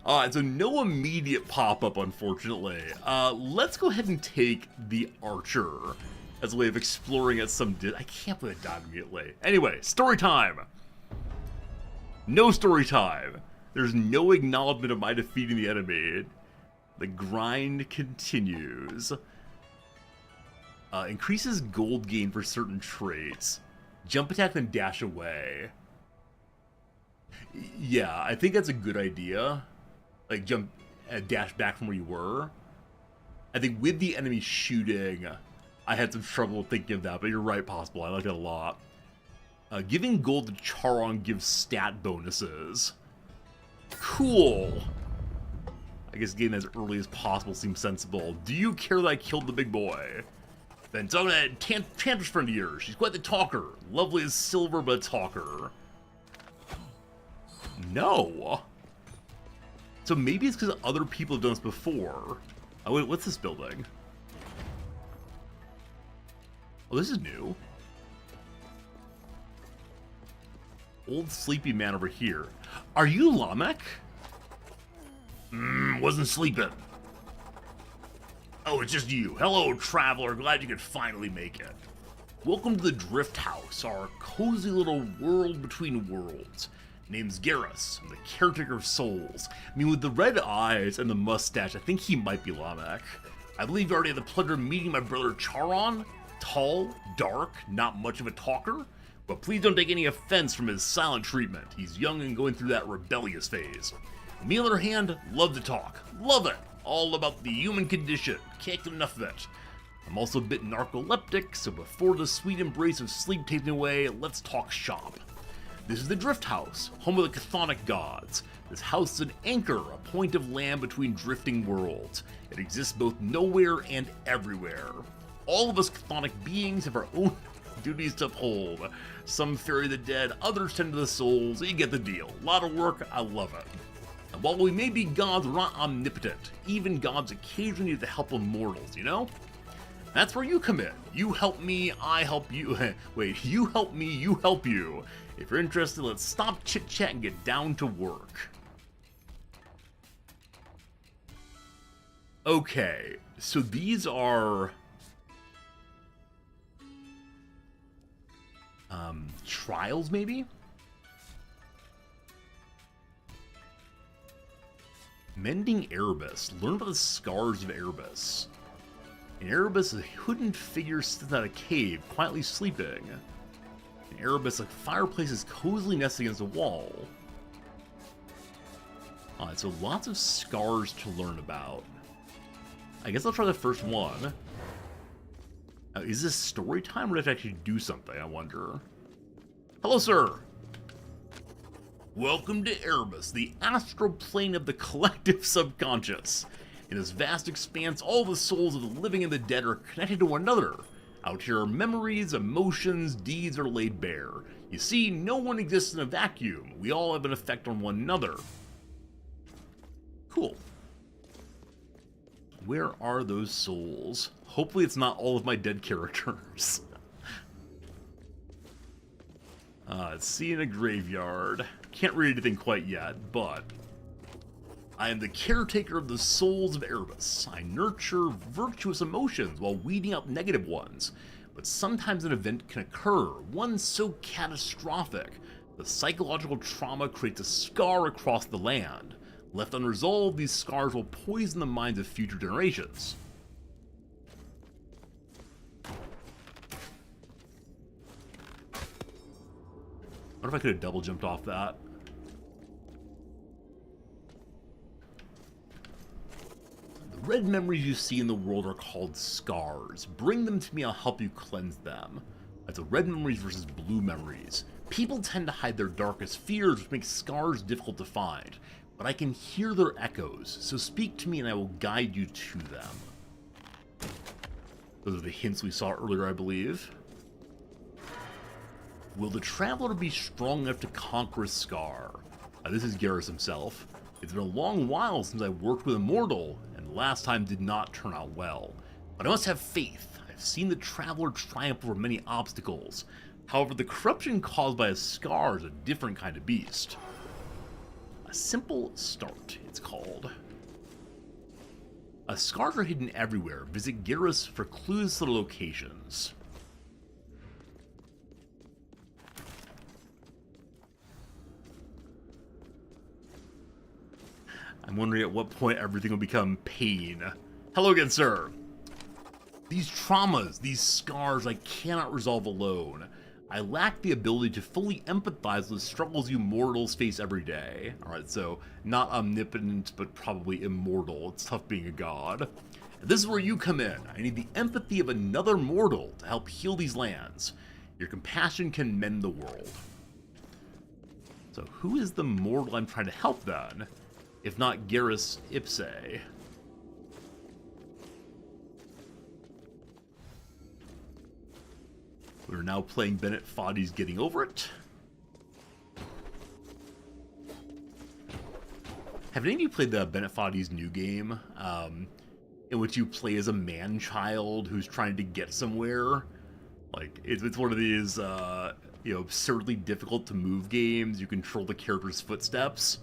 Alright, so no immediate pop-up, unfortunately. Let's go ahead and take the Archer as a way of exploring at some I can't believe it died immediately. Anyway, story time! No story time. There's no acknowledgement of my defeating the enemy. The grind continues. Increases gold gain for certain traits. Jump attack, then dash away. Yeah, I think that's a good idea. Like, jump, dash back from where you were. I think with the enemy shooting, I had some trouble thinking of that, but you're right, possible. I like it a lot. Giving gold to Charon gives stat bonuses. Cool. I guess getting as early as possible seems sensible. Do you care that I killed the big boy? Then talking to that Temptress friend of yours. She's quite the talker. Lovely as silver, but a talker. No. So maybe it's because other people have done this before. Oh, wait, what's this building? Oh, this is new. Old sleepy man over here. Are you Lamech? Wasn't sleeping. Oh, it's just you. Hello, traveler. Glad you could finally make it. Welcome to the Drift House, our cozy little world between worlds. Name's Garrus. I'm the caretaker of souls. I mean, with the red eyes and the mustache, I think he might be Lamech. I believe you already had the pleasure of meeting my brother Charon. Tall, dark, not much of a talker. But please don't take any offense from his silent treatment. He's young and going through that rebellious phase. Me, on the other hand, love to talk. Love it! All about the human condition. Can't get enough of it. I'm also a bit narcoleptic, so before the sweet embrace of sleep takes me away, let's talk shop. This is the Drift House, home of the chthonic gods. This house is an anchor, a point of land between drifting worlds. It exists both nowhere and everywhere. All of us chthonic beings have our own duties to uphold. Some ferry the dead, others tend to the souls. You get the deal. A lot of work, I love it. And while we may be gods, we're not omnipotent. Even gods occasionally need the help of mortals, you know? That's where you come in. You help me, I help you. Wait, you help me, you help you. If you're interested, let's stop chit-chat and get down to work. Okay, so these are... trials, maybe? Mending Erebus. Learn about the scars of Erebus. In Erebus, a hidden figure sits out a cave, quietly sleeping. In Erebus, a fireplace is cozily nesting against a wall. Alright, so lots of scars to learn about. I guess I'll try the first one. Now, is this story time, or do I have to actually do something, I wonder? Hello, sir! Welcome to Erebus, the astral plane of the collective subconscious. In this vast expanse, all the souls of the living and the dead are connected to one another. Out here, memories, emotions, deeds are laid bare. You see, no one exists in a vacuum. We all have an effect on one another. Cool. Where are those souls? Hopefully it's not all of my dead characters. See in a graveyard. Can't read anything quite yet, but... I am the caretaker of the souls of Erebus. I nurture virtuous emotions while weeding out negative ones. But sometimes an event can occur, one so catastrophic, the psychological trauma creates a scar across the land. Left unresolved, these scars will poison the minds of future generations. What if I could have double jumped off that? The red memories you see in the world are called scars. Bring them to me, I'll help you cleanse them. That's the red memories versus blue memories. People tend to hide their darkest fears, which makes scars difficult to find. But I can hear their echoes, so speak to me and I will guide you to them. Those are the hints we saw earlier, I believe. Will the Traveler be strong enough to conquer a scar? This is Garrus himself. It's been a long while since I worked with a mortal, and last time did not turn out well. But I must have faith. I've seen the Traveler triumph over many obstacles. However, the corruption caused by a scar is a different kind of beast. A simple start, it's called. Scars are hidden everywhere. Visit Garrus for clues to the locations. I'm wondering at what point everything will become pain. Hello again, sir. These traumas, these scars, I cannot resolve alone. I lack the ability to fully empathize with the struggles you mortals face every day. Alright, so not omnipotent, but probably immortal. It's tough being a god. And this is where you come in. I need the empathy of another mortal to help heal these lands. Your compassion can mend the world. So who is the mortal I'm trying to help then? If not Garrus Ipse. We're now playing Bennett Foddy's Getting Over It. Have any of you played the Bennett Foddy's new game? In which you play as a man-child who's trying to get somewhere? Like, it's one of these, absurdly difficult to move games. You control the character's footsteps.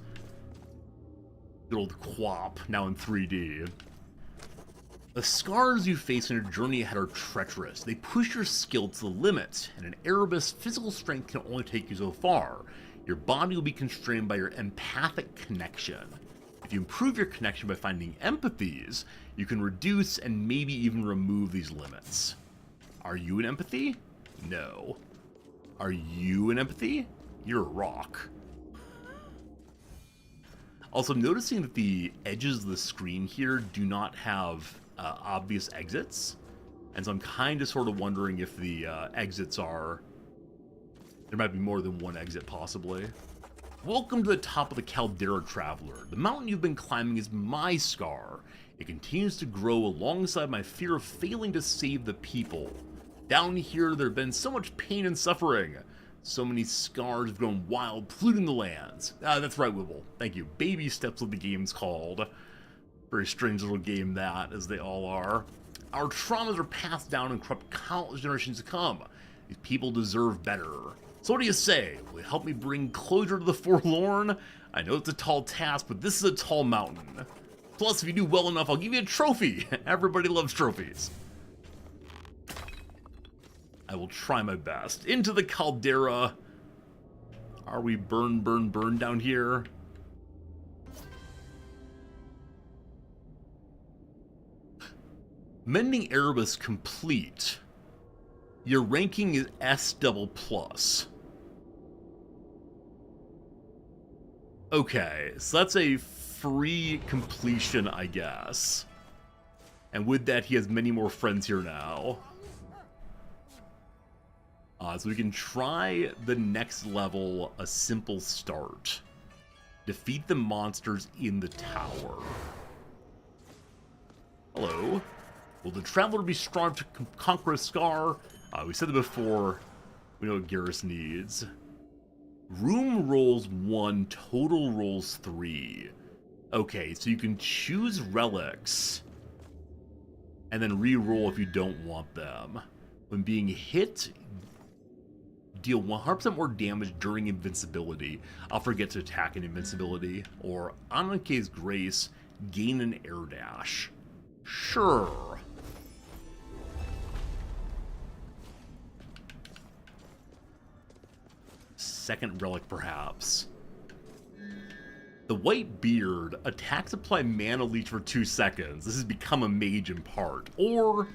Good old Quap, now in 3D. The scars you face on your journey ahead are treacherous. They push your skill to the limit, and in Erebus, physical strength can only take you so far. Your body will be constrained by your empathic connection. If you improve your connection by finding empathies, you can reduce and maybe even remove these limits. Are you an empathy? No. Are you an empathy? You're a rock. Also, noticing that the edges of the screen here do not have obvious exits, and so I'm kind of sort of wondering if the exits are... There might be more than one exit, possibly. Welcome to the top of the Caldera, Traveler. The mountain you've been climbing is my scar. It continues to grow alongside my fear of failing to save the people. Down here, there have been so much pain and suffering. So many scars have grown wild, polluting the lands. That's right, Wibble. Thank you. Baby Steps, what the game's called. Very strange little game that, as they all are. Our traumas are passed down and corrupt countless generations to come. These people deserve better. So what do you say? Will you help me bring closure to the forlorn? I know it's a tall task, but this is a tall mountain. Plus, if you do well enough, I'll give you a trophy. Everybody loves trophies. I will try my best. Into the Caldera. Are we burn down here? Mending Erebus complete. Your ranking is S++. Okay, so that's a free completion, I guess. And with that, he has many more friends here now. So we can try the next level, a simple start. Defeat the monsters in the tower. Hello. Will the Traveler be strong to conquer a scar? We said it before. We know what Garrus needs. Room rolls 1, total rolls 3. Okay, so you can choose relics and then re-roll if you don't want them. When being hit, deal 100% more damage during invincibility. I'll forget to attack in invincibility. Or Ananke's Grace, gain an air dash. Sure. Second relic, perhaps. The White Beard, attacks apply mana leech for 2 seconds. This has become a mage in part. Or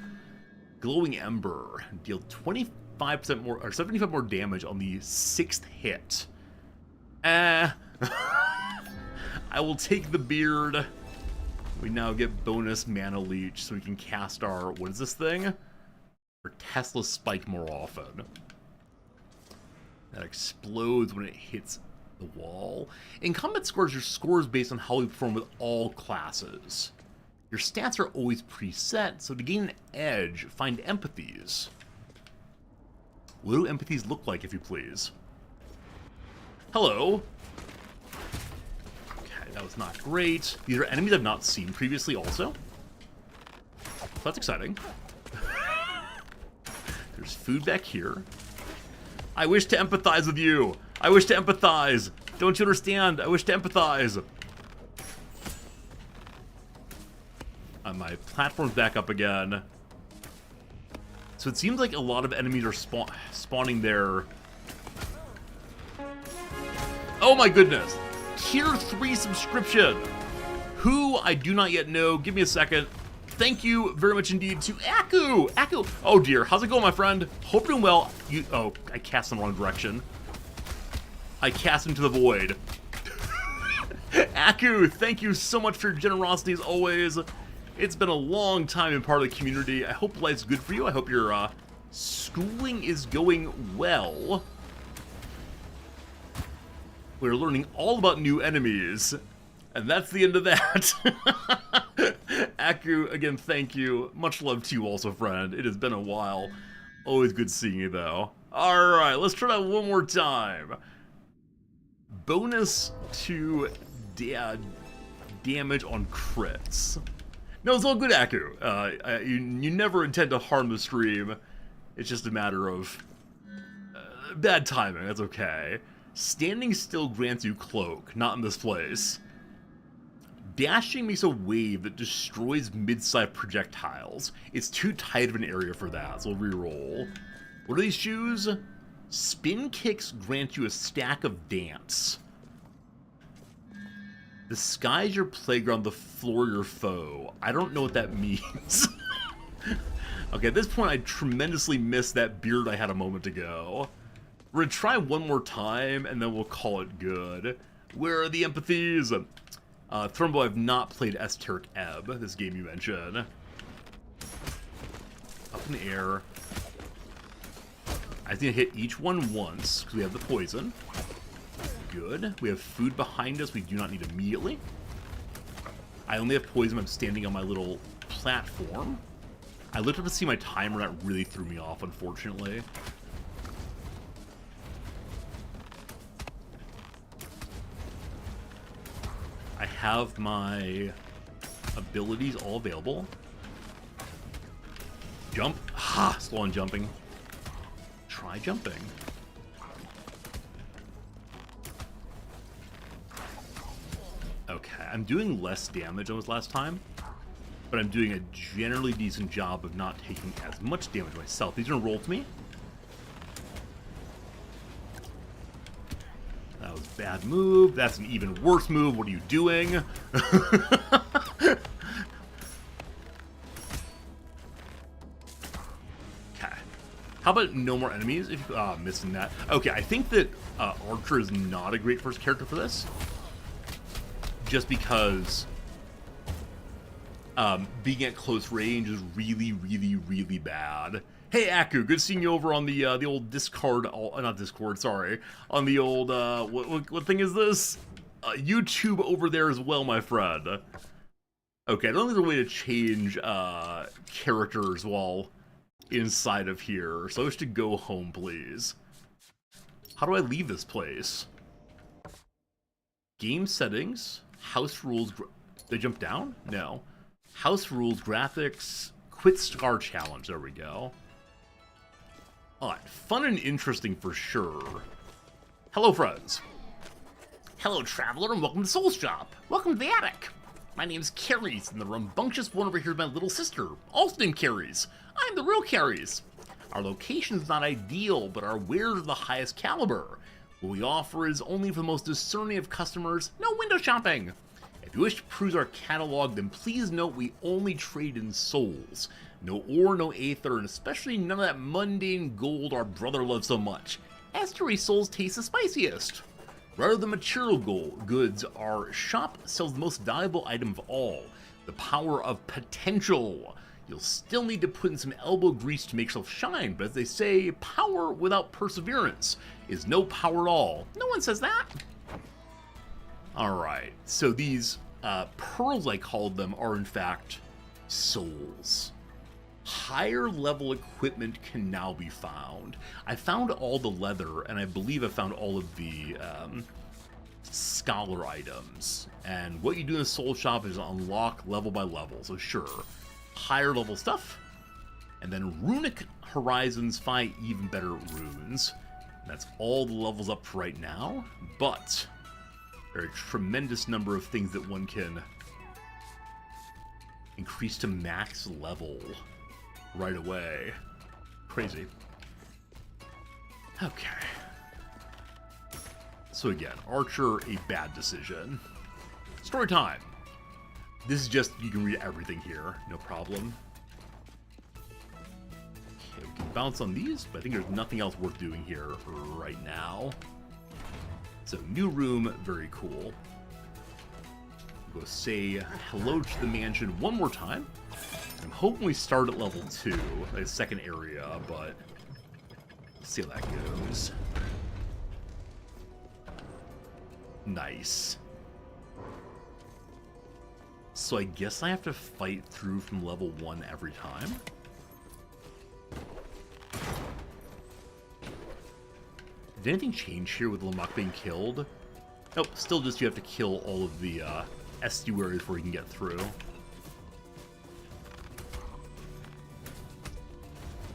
Glowing Ember, deal 25% more, or 75 more damage on the 6th hit. I will take the beard. We now get bonus mana leech, so we can cast our, what is this thing? Our Tesla Spike more often. That explodes when it hits the wall. In combat scores, your score is based on how you perform with all classes. Your stats are always preset, so to gain an edge, find empathies. What do empathies look like, if you please? Hello. Okay, that was not great. These are enemies I've not seen previously also. So that's exciting. There's food back here. I wish to empathize with you. I wish to empathize. Don't you understand? I wish to empathize. My platform's back up again. So it seems like a lot of enemies are spawning there. Oh my goodness. Tier 3 subscription. Who I do not yet know. Give me a second. Thank you very much indeed to Aku. Aku. Oh dear. How's it going, my friend? Hope you're doing well. Oh, I cast in the wrong direction. I cast into the void. Aku, thank you so much for your generosity as always. It's been a long time in part of the community. I hope life's good for you. I hope your schooling is going well. We're learning all about new enemies. And that's the end of that. Aku, again, thank you. Much love to you also, friend. It has been a while. Always good seeing you, though. Alright, let's try that one more time. Bonus to damage on crits. No, it's all good, Aku. You never intend to harm the stream. It's just a matter of bad timing. That's okay. Standing still grants you cloak. Not in this place. Dashing makes a wave that destroys mid-sized projectiles. It's too tight of an area for that, so we'll reroll. What are these shoes? Spin kicks grant you a stack of dance. The sky is your playground, the floor your foe. I don't know what that means. Okay, at this point I tremendously missed that beard I had a moment ago. We're gonna try one more time, and then we'll call it good. Where are the empathies? Thrumbo, I've not played Esoteric Ebb, this game you mentioned. Up in the air. I just need to hit each one once, because we have the poison. Good. We have food behind us we do not need immediately. I only have poison. I'm standing on my little platform. I looked up to see my timer. That really threw me off, unfortunately. I have my abilities all available. Jump. Ha! Slow on jumping. Try jumping. Okay, I'm doing less damage than I was last time, but I'm doing a generally decent job of not taking as much damage myself. These are gonna roll to me. That was a bad move. That's an even worse move. What are you doing? Okay. How about no more enemies? If missing that. Okay, I think that Archer is not a great first character for this. Just because being at close range is really, really, really bad. Hey, Aku, good seeing you over on the old Discord, not Discord, sorry, on the old, what thing is this? YouTube over there as well, my friend. Okay, I don't think there's a way to change characters while inside of here, so I wish to go home, please. How do I leave this place? Game settings, house rules, they jump down? No. House rules, graphics, quit scar challenge, there we go. Alright, fun and interesting for sure. Hello, friends. Hello, traveler, and welcome to Soul Shop. Welcome to the attic. My name's Carries, and the rambunctious one over here is my little sister, also named Carries. I'm the real Carries. Our location is not ideal, but our wares are the highest caliber. What we offer is only for the most discerning of customers, no window shopping. If you wish to peruse our catalog, then please note we only trade in souls. No ore, no aether, and especially none of that mundane gold our brother loves so much. Estuary souls taste the spiciest. Rather than material goods, our shop sells the most valuable item of all, the power of potential. You'll still need to put in some elbow grease to make yourself shine, but as they say, power without perseverance is no power at all. No one says that. Alright, so these pearls, I called them, are in fact souls. Higher level equipment can now be found. I found all the leather, and I believe I found all of the scholar items. And what you do in the soul shop is unlock level by level, so sure. Higher level stuff, and then runic horizons find even better runes. And that's all the levels up for right now, but there are a tremendous number of things that one can increase to max level right away. Crazy. Okay. So again, Archer, a bad decision. Story time. This is just, you can read everything here, no problem. Okay, we can bounce on these, but I think there's nothing else worth doing here right now. So, new room, very cool. We'll go say hello to the mansion one more time. I'm hoping we start at level 2, like a second area, but let's see how that goes. Nice. So I guess I have to fight through from level 1 every time? Did anything change here with Lamok being killed? Nope, still just you have to kill all of the estuaries before you can get through.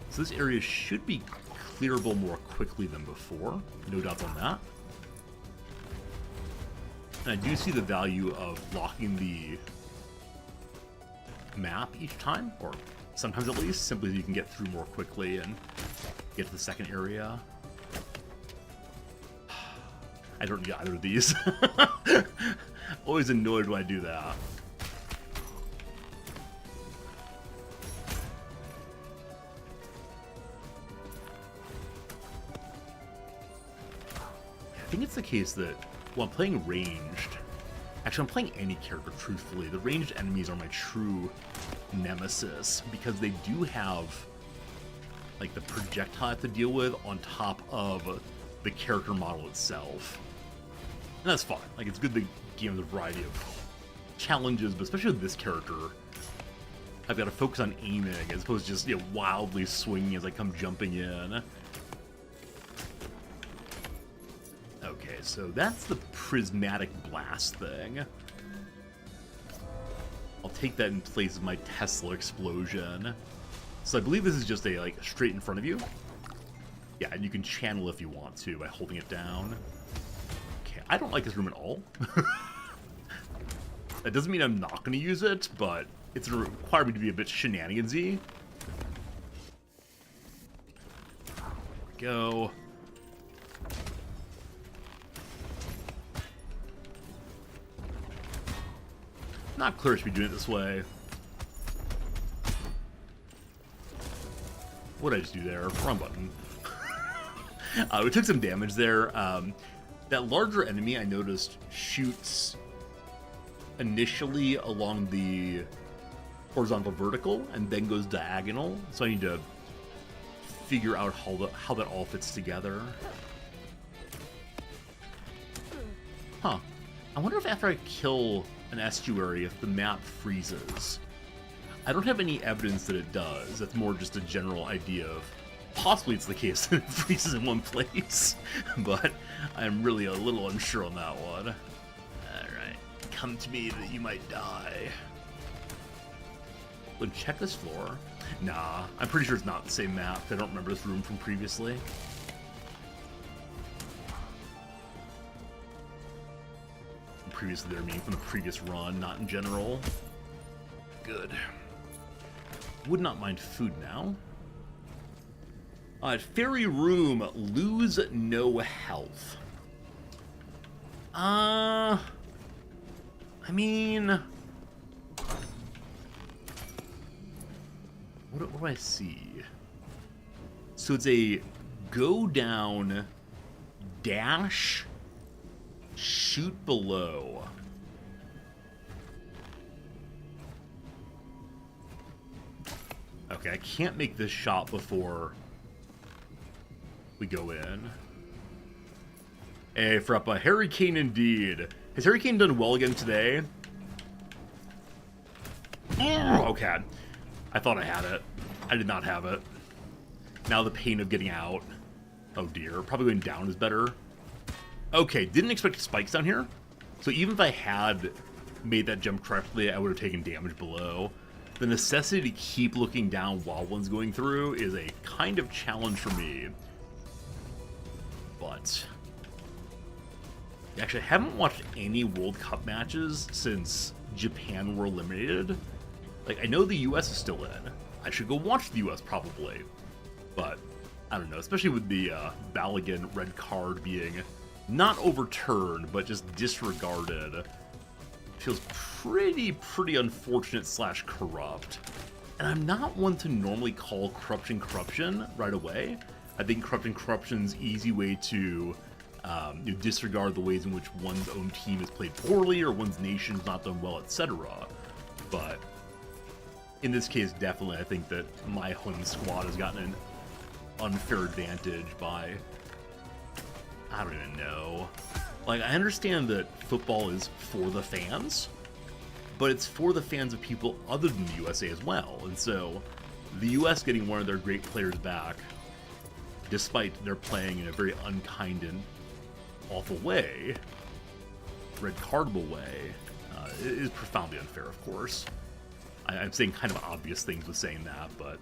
So this area should be clearable more quickly than before. No doubts on that. And I do see the value of locking the map each time, or sometimes at least, simply so you can get through more quickly and get to the second area. I don't need either of these. Always annoyed when I do that. I think it's the case that while I'm playing ranged, actually I'm playing any character truthfully, the ranged enemies are my true nemesis because they do have like the projectile I have to deal with on top of the character model itself. And that's fine. Like, it's good to give a variety of challenges, but especially with this character, I've got to focus on aiming as opposed to just, you know, wildly swinging as I come jumping in. Okay, so that's the prismatic blast thing. I'll take that in place of my Tesla explosion. So I believe this is just a, like, straight in front of you. Yeah, and you can channel if you want to by holding it down. Okay, I don't like this room at all. That doesn't mean I'm not going to use it, but it's going to require me to be a bit shenanigansy. There we go. Not clear I should be doing it this way. What did I just do there? Wrong button. We took some damage there. That larger enemy I noticed shoots initially along the horizontal vertical and then goes diagonal. So I need to figure out how that all fits together. Huh. I wonder if after I kill an estuary, if the map freezes. I don't have any evidence that it does. That's more just a general idea of possibly it's the case that it freezes in one place, but I'm really a little unsure on that one. Alright, come to me that you might die. Let's check this floor. Nah, I'm pretty sure it's not the same map. I don't remember this room from previously. Previously there, meaning from the previous run, not in general. Good. Would not mind food now. Fairy room, lose no health. I mean, what do I see? So it's a go down, dash, shoot below. Okay, I can't make this shot before we go in. Hey, Freppa, Harry Kane indeed. Has Harry Kane done well again today? Okay. I thought I had it. I did not have it. Now the pain of getting out. Oh dear. Probably going down is better. Okay, didn't expect spikes down here. So even if I had made that jump correctly, I would have taken damage below. The necessity to keep looking down while one's going through is a kind of challenge for me. But actually, I haven't watched any World Cup matches since Japan were eliminated. Like, I know the US is still in. I should go watch the US probably. But, I don't know, especially with the Balogun red card being not overturned, but just disregarded. Feels pretty unfortunate / corrupt. And I'm not one to normally call corruption right away. I think corruption's easy way to disregard the ways in which one's own team has played poorly or one's nation's not done well, etc. But in this case, definitely, I think that my home squad has gotten an unfair advantage by, I don't even know. Like, I understand that football is for the fans, but it's for the fans of people other than the USA as well. And so, the US getting one of their great players back, despite their playing in a very unkind and awful way, red cardable way, is profoundly unfair, of course. I'm saying kind of obvious things with saying that, but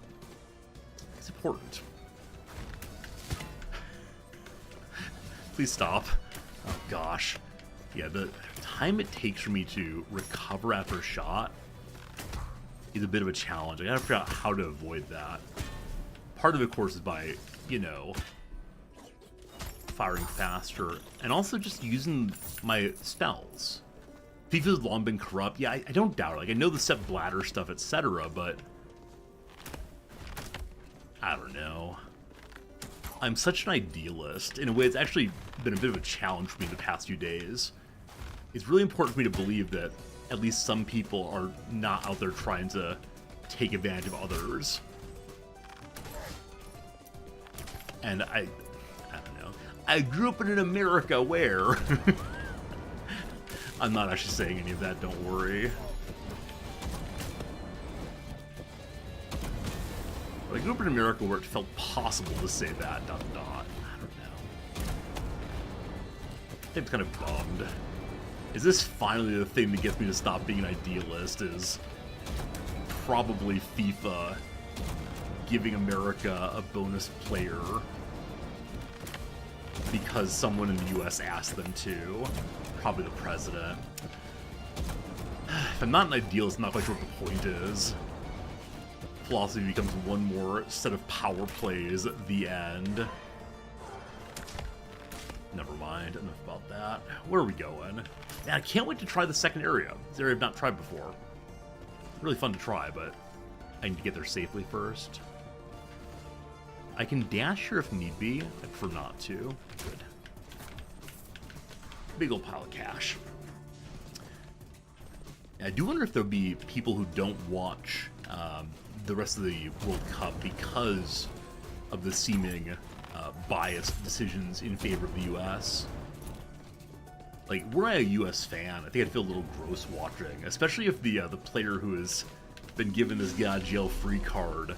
it's important. Please stop. Oh gosh. Yeah, the time it takes for me to recover after a shot is a bit of a challenge. I gotta figure out how to avoid that. Part of it, of course, is by, you know, firing faster, and also just using my spells. FIFA's long been corrupt. Yeah, I don't doubt it. Like, I know the Sepp Blatter stuff, etc., but I don't know. I'm such an idealist. In a way, it's actually been a bit of a challenge for me the past few days. It's really important for me to believe that at least some people are not out there trying to take advantage of others. And I don't know. I grew up in an America where... I'm not actually saying any of that, don't worry. But I grew up in America where it felt possible to say that, ... I don't know. I think I'm kind of bummed. Is this finally the thing that gets me to stop being an idealist? Is probably FIFA giving America a bonus player because someone in the US asked them to. Probably the president. If I'm not an idealist, I'm not quite sure what the point is. Philosophy becomes one more set of power plays at the end. Never mind, enough about that. Where are we going? Man, I can't wait to try the second area. It's an area I've not tried before. Really fun to try, but I need to get there safely first. I can dash here if need be. I prefer not to. Good. Big old pile of cash. I do wonder if there'll be people who don't watch the rest of the World Cup because of the seeming biased decisions in favor of the U.S. Like, were I a U.S. fan, I think I'd feel a little gross watching, especially if the player who has been given this jail-free card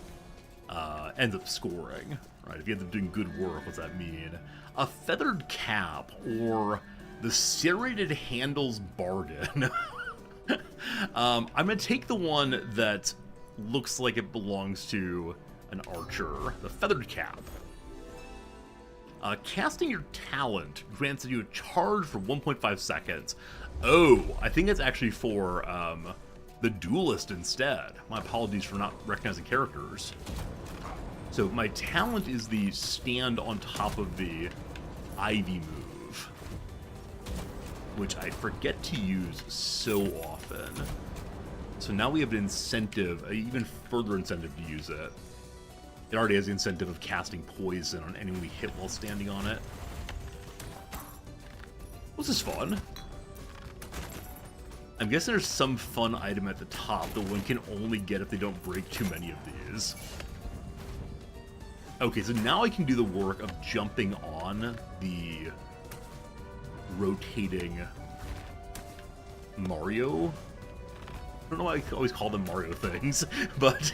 ends up scoring. Right? If he ends up doing good work, what's that mean? A feathered cap or the serrated handles Barden. I'm gonna take the one that looks like it belongs to an archer. The Feathered Cap. Casting your talent grants you a charge for 1.5 seconds. Oh, I think that's actually for the Duelist instead. My apologies for not recognizing characters. So my talent is the stand on top of the Ivy move, which I forget to use so often. So now we have an incentive, an even further incentive to use it. It already has the incentive of casting poison on anyone we hit while standing on it. This is fun. I'm guessing there's some fun item at the top that one can only get if they don't break too many of these. Okay, so now I can do the work of jumping on the rotating Mario. I don't know why I always call them Mario things, but...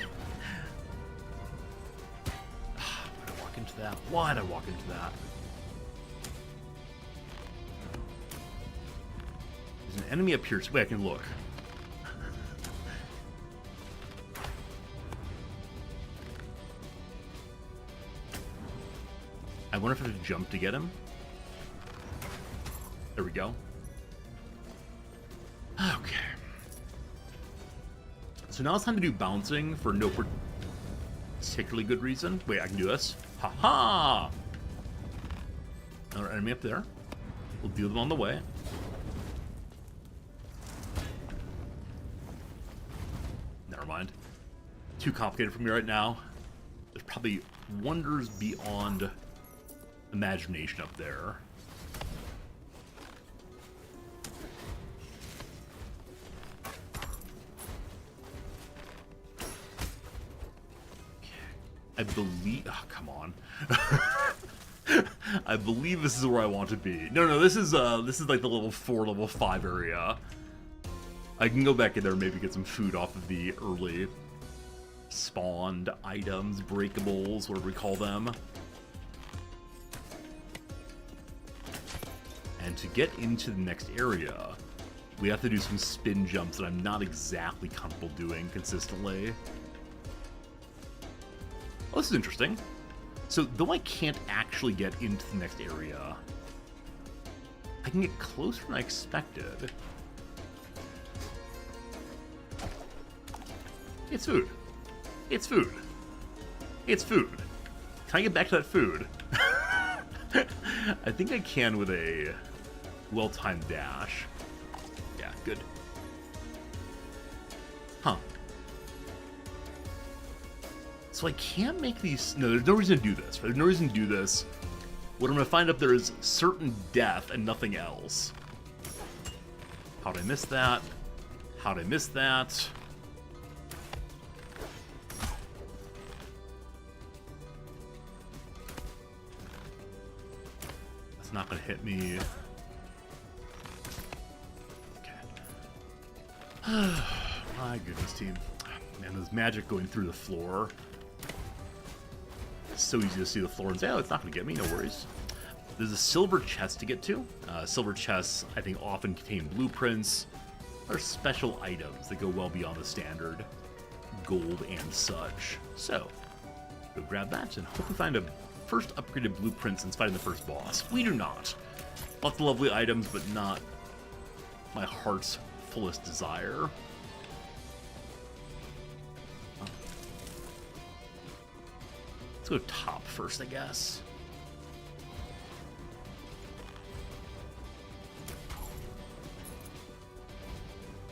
Why'd I walk into that? There's an enemy up here, so wait, I can look. I wonder if I have to jump to get him. There we go. Okay. So now it's time to do bouncing for no particularly good reason. Wait, I can do this. Ha-ha! Another enemy up there. We'll deal them on the way. Never mind. Too complicated for me right now. There's probably wonders beyond imagination up there. I believe... Oh, come on. I believe this is where I want to be. No, this is like the level 4, level 5 area. I can go back in there and maybe get some food off of the early spawned items, breakables, whatever we call them. And to get into the next area, we have to do some spin jumps that I'm not exactly comfortable doing consistently. Oh, this is interesting. So, though I can't actually get into the next area, I can get closer than I expected. It's food. It's food. It's food. Can I get back to that food? I think I can with a well-timed dash. Yeah, good. Huh. So I can't make these... No, there's no reason to do this. There's no reason to do this. What I'm going to find up there is certain death and nothing else. How'd I miss that? How'd I miss that? That's not going to hit me. Okay. My goodness, team. Man, there's magic going through the floor. It's so easy to see the floor and say, oh, it's not going to get me, no worries. There's a silver chest to get to. Silver chests, I think, often contain blueprints or special items that go well beyond the standard gold and such. So, go grab that and hope we find a first upgraded blueprint since fighting the first boss. We do not. Lots of lovely items, but not my heart's fullest desire. Let's go top first, I guess.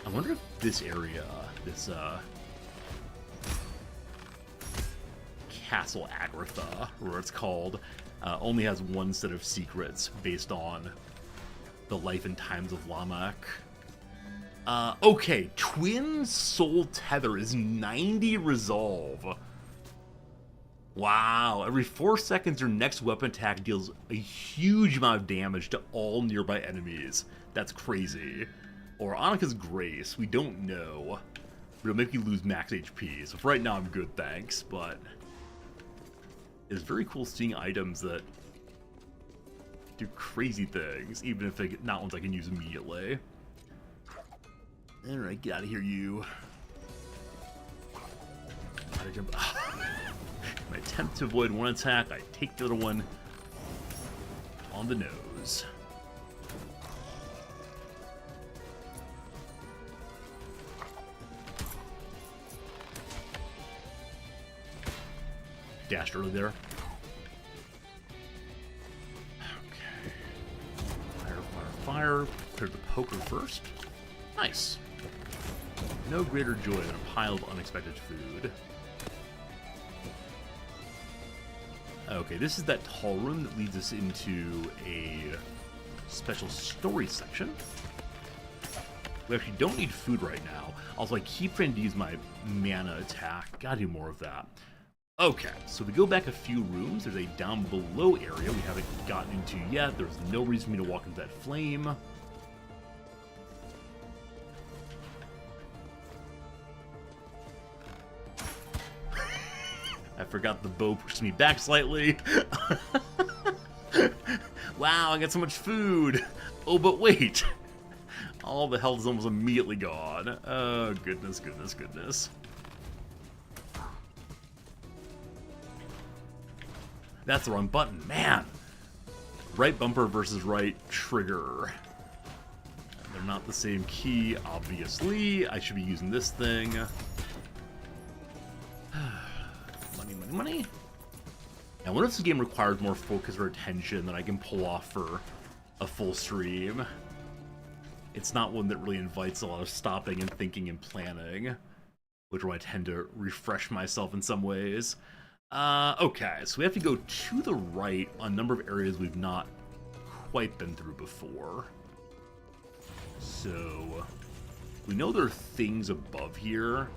I wonder if this area, this Castle Agritha, or it's called, only has one set of secrets based on the life and times of Lamech. Okay, Twin Soul Tether is 90 resolve. Wow, every 4 seconds your next weapon attack deals a huge amount of damage to all nearby enemies. That's crazy. Or Annika's Grace, we don't know. But it'll make you lose max HP, so for right now I'm good, thanks, but... It's very cool seeing items that do crazy things, even if they're not ones I can use immediately. Alright, get out of here, you. I jump? In my attempt to avoid one attack, I take the other one on the nose. Dashed early there. Okay. Fire, fire, fire. Clear the poker first. Nice. No greater joy than a pile of unexpected food. Okay, this is that tall room that leads us into a special story section. We actually don't need food right now. Also, I keep trying to use my mana attack. Gotta do more of that. Okay, so we go back a few rooms. There's a down below area we haven't gotten into yet. There's no reason for me to walk into that flame. I forgot the bow pushed me back slightly. Wow, I got so much food. Oh, but wait. All the health is almost immediately gone. Oh, goodness, goodness, goodness. That's the wrong button, man. Right bumper versus right trigger. They're not the same key, obviously. I should be using this thing. Money, money, money. Now, what if this game requires more focus or attention than I can pull off for a full stream? It's not one that really invites a lot of stopping and thinking and planning, which where I tend to refresh myself in some ways. Okay, so we have to go to the right on a number of areas we've not quite been through before. So, we know there are things above here,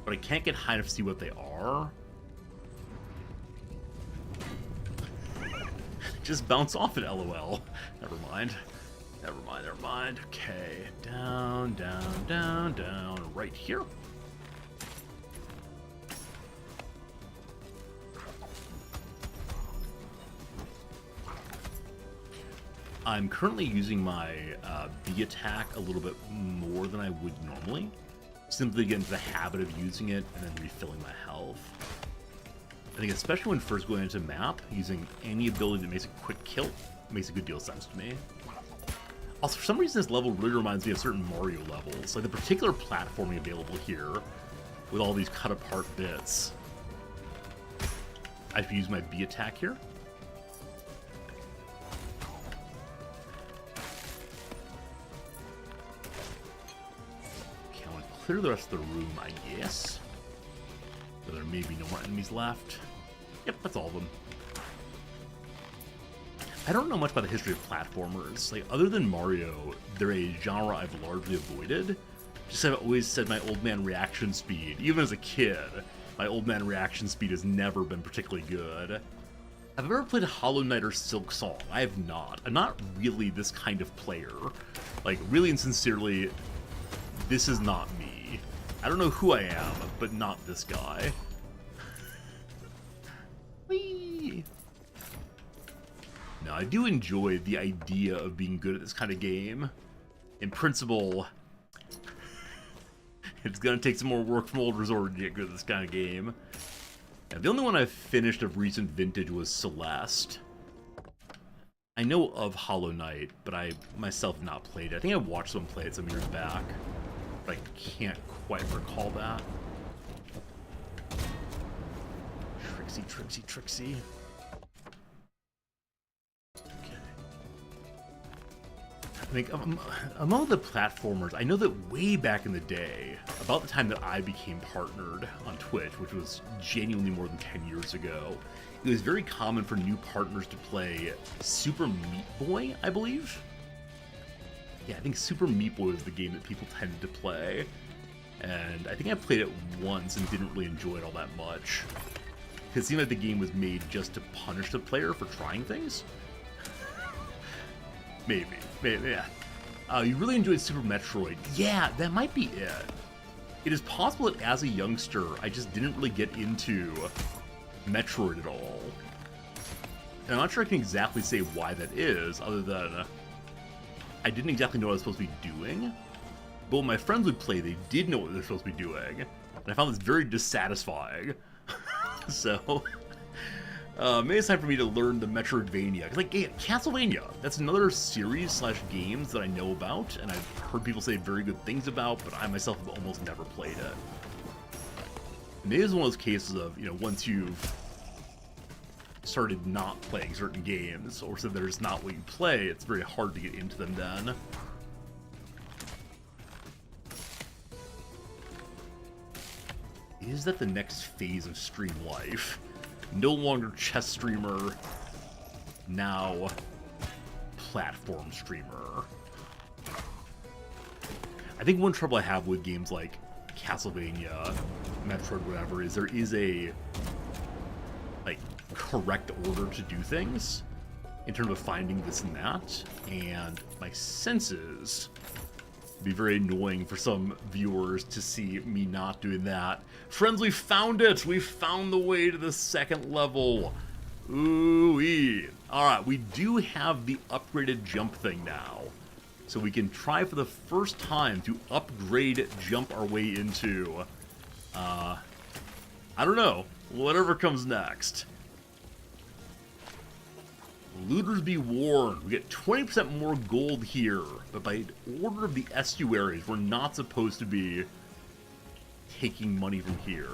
but I can't get high enough to see what they are. Just bounce off it, LOL. Never mind. Never mind, never mind. Okay, down, down, down, down, right here. I'm currently using my B attack a little bit more than I would normally, simply to get into the habit of using it and then refilling my health. I think especially when first going into map, using any ability that makes a quick kill makes a good deal of sense to me. Also, for some reason this level really reminds me of certain Mario levels, like the particular platforming available here, with all these cut apart bits. I have to use my B attack here. Clear the rest of the room, I guess. So there may be no more enemies left. Yep, that's all of them. I don't know much about the history of platformers. Like, other than Mario, they're a genre I've largely avoided. Just I've always said my old man reaction speed, even as a kid, my old man reaction speed has never been particularly good. Have I ever played Hollow Knight or Silk Song? I have not. I'm not really this kind of player. Like, really and sincerely, this is not me. I don't know who I am, but not this guy. Whee! Now, I do enjoy the idea of being good at this kind of game. In principle, it's gonna take some more work from Old Resort to get good at this kind of game. Now, the only one I've finished of recent vintage was Celeste. I know of Hollow Knight, but I myself have not played it. I think I watched someone play it some years back, but I can't quite recall that. Trixie, Trixie, Trixie. Okay. I think among the platformers, I know that way back in the day, about the time that I became partnered on Twitch, which was genuinely more than 10 years ago, it was very common for new partners to play Super Meat Boy, I believe. Yeah, I think Super Meat Boy was the game that people tended to play. And I think I played it once and didn't really enjoy it all that much. It seemed like the game was made just to punish the player for trying things. Maybe, yeah. You really enjoyed Super Metroid. Yeah, that might be it. It is possible that as a youngster, I just didn't really get into Metroid at all. And I'm not sure I can exactly say why that is, other than I didn't exactly know what I was supposed to be doing. But when my friends would play, they did know what they were supposed to be doing. And I found this very dissatisfying. So, maybe it's time for me to learn the Metroidvania. Because, like, Castlevania, that's another series / games that I know about, and I've heard people say very good things about, but I myself have almost never played it. Maybe it's one of those cases of, you know, once you've started not playing certain games, or so they're just not what you play, it's very hard to get into them then. Is that the next phase of stream life? No longer chess streamer, now platform streamer. I think one trouble I have with games like Castlevania, Metroid, whatever, is there is a, like, correct order to do things in terms of finding this and that, and my senses be very annoying for some viewers to see me not doing that. Friends, we found it! We found the way to the second level. Ooh-wee. Alright, we do have the upgraded jump thing now. So we can try for the first time to upgrade jump our way into, I don't know, whatever comes next. Looters be warned, we get 20% more gold here, but by order of the estuaries, we're not supposed to be taking money from here.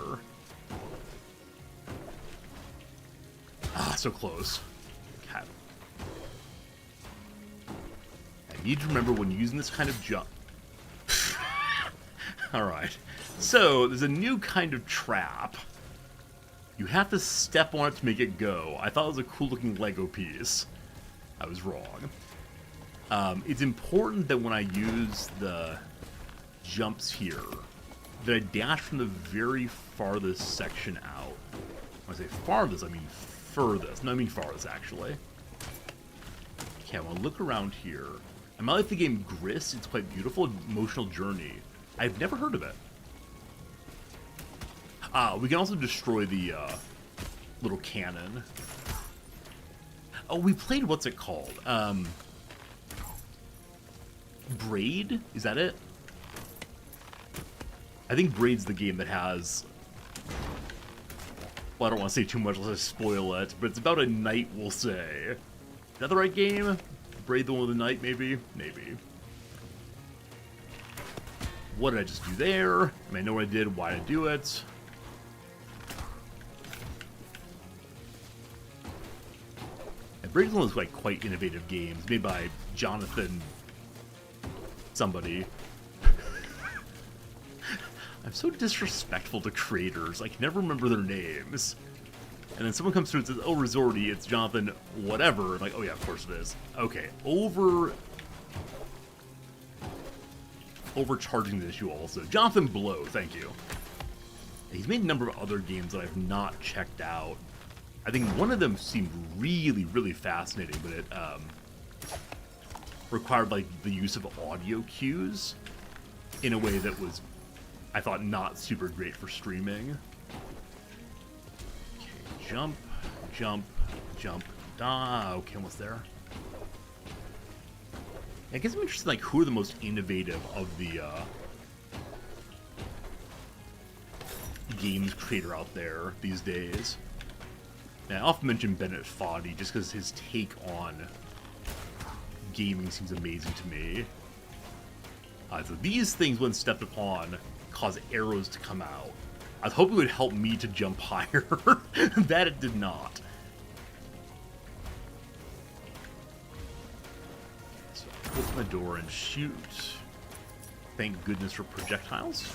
Ah, so close. Okay. I need to remember when using this kind of jump. Alright, so there's a new kind of trap. You have to step on it to make it go. I thought it was a cool looking Lego piece. I was wrong. It's important that when I use the jumps here, that I dash from the very farthest section out. When I say farthest, I mean furthest. No, I mean farthest, actually. Okay, I want to look around here. I might like the game Gris. It's quite beautiful. Emotional Journey. I've never heard of it. We can also destroy the little cannon. Oh, we played, what's it called? Braid? Is that it? I think Braid's the game that has... Well, I don't want to say too much, let's spoil it, but it's about a knight, we'll say. Is that the right game? Braid the one with the knight, maybe? Maybe. What did I just do there? I mean, I know what I did, why did I do it. Braid's one of those, like, quite innovative games, made by Jonathan somebody. I'm so disrespectful to creators, I can never remember their names. And then someone comes through and says, oh, Resorty, it's Jonathan whatever. I'm like, oh yeah, of course it is. Okay, overcharging the issue also. Jonathan Blow, thank you. He's made a number of other games that I've not checked out. I think one of them seemed really, really fascinating, but it required, like, the use of audio cues in a way that was, I thought, not super great for streaming. Okay, jump, jump, jump. Ah, okay, almost there. I guess I'm interested in, like, who are the most innovative of the games creator out there these days. Now, I often mention Bennett Foddy just because his take on gaming seems amazing to me. So these things, when stepped upon, cause arrows to come out. I was hoping it would help me to jump higher. That it did not. So open the door and shoot. Thank goodness for projectiles.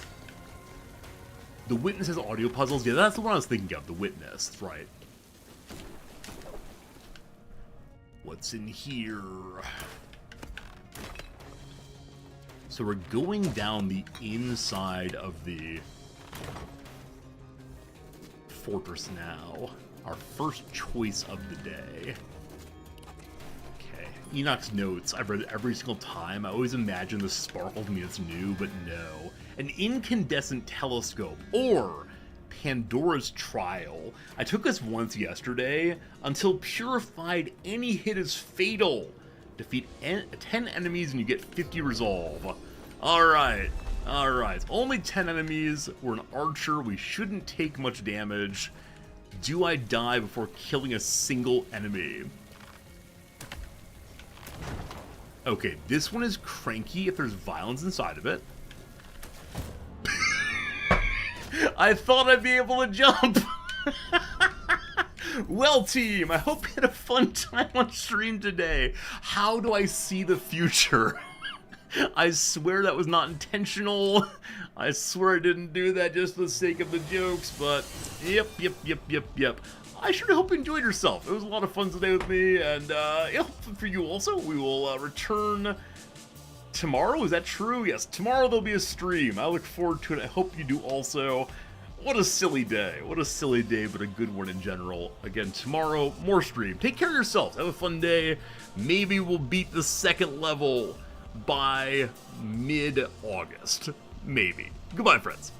The Witness has audio puzzles. Yeah, that's the one I was thinking of. The Witness, that's right. What's in here? So we're going down the inside of the fortress now. Our first choice of the day. Okay. Enoch's notes, I've read it every single time. I always imagine the sparkle to me that's new, but no. An incandescent telescope, or Pandora's Trial. I took this once yesterday. Until purified, any hit is fatal. Defeat 10 enemies and you get 50 resolve. Alright. Alright. Only 10 enemies. We're an archer. We shouldn't take much damage. Do I die before killing a single enemy? Okay, this one is cranky if there's violence inside of it. I thought I'd be able to jump! Well, team, I hope you had a fun time on stream today. How do I see the future? I swear that was not intentional. I swear I didn't do that just for the sake of the jokes, but yep. I sure hope you enjoyed yourself. It was a lot of fun today with me, and yeah, for you also. We will return tomorrow. Is that true? Yes, tomorrow there'll be a stream. I look forward to it. I hope you do also. What a silly day. What a silly day, but a good one in general. Again, tomorrow, more stream. Take care of yourselves. Have a fun day. Maybe we'll beat the second level by mid-August. Maybe. Goodbye, friends.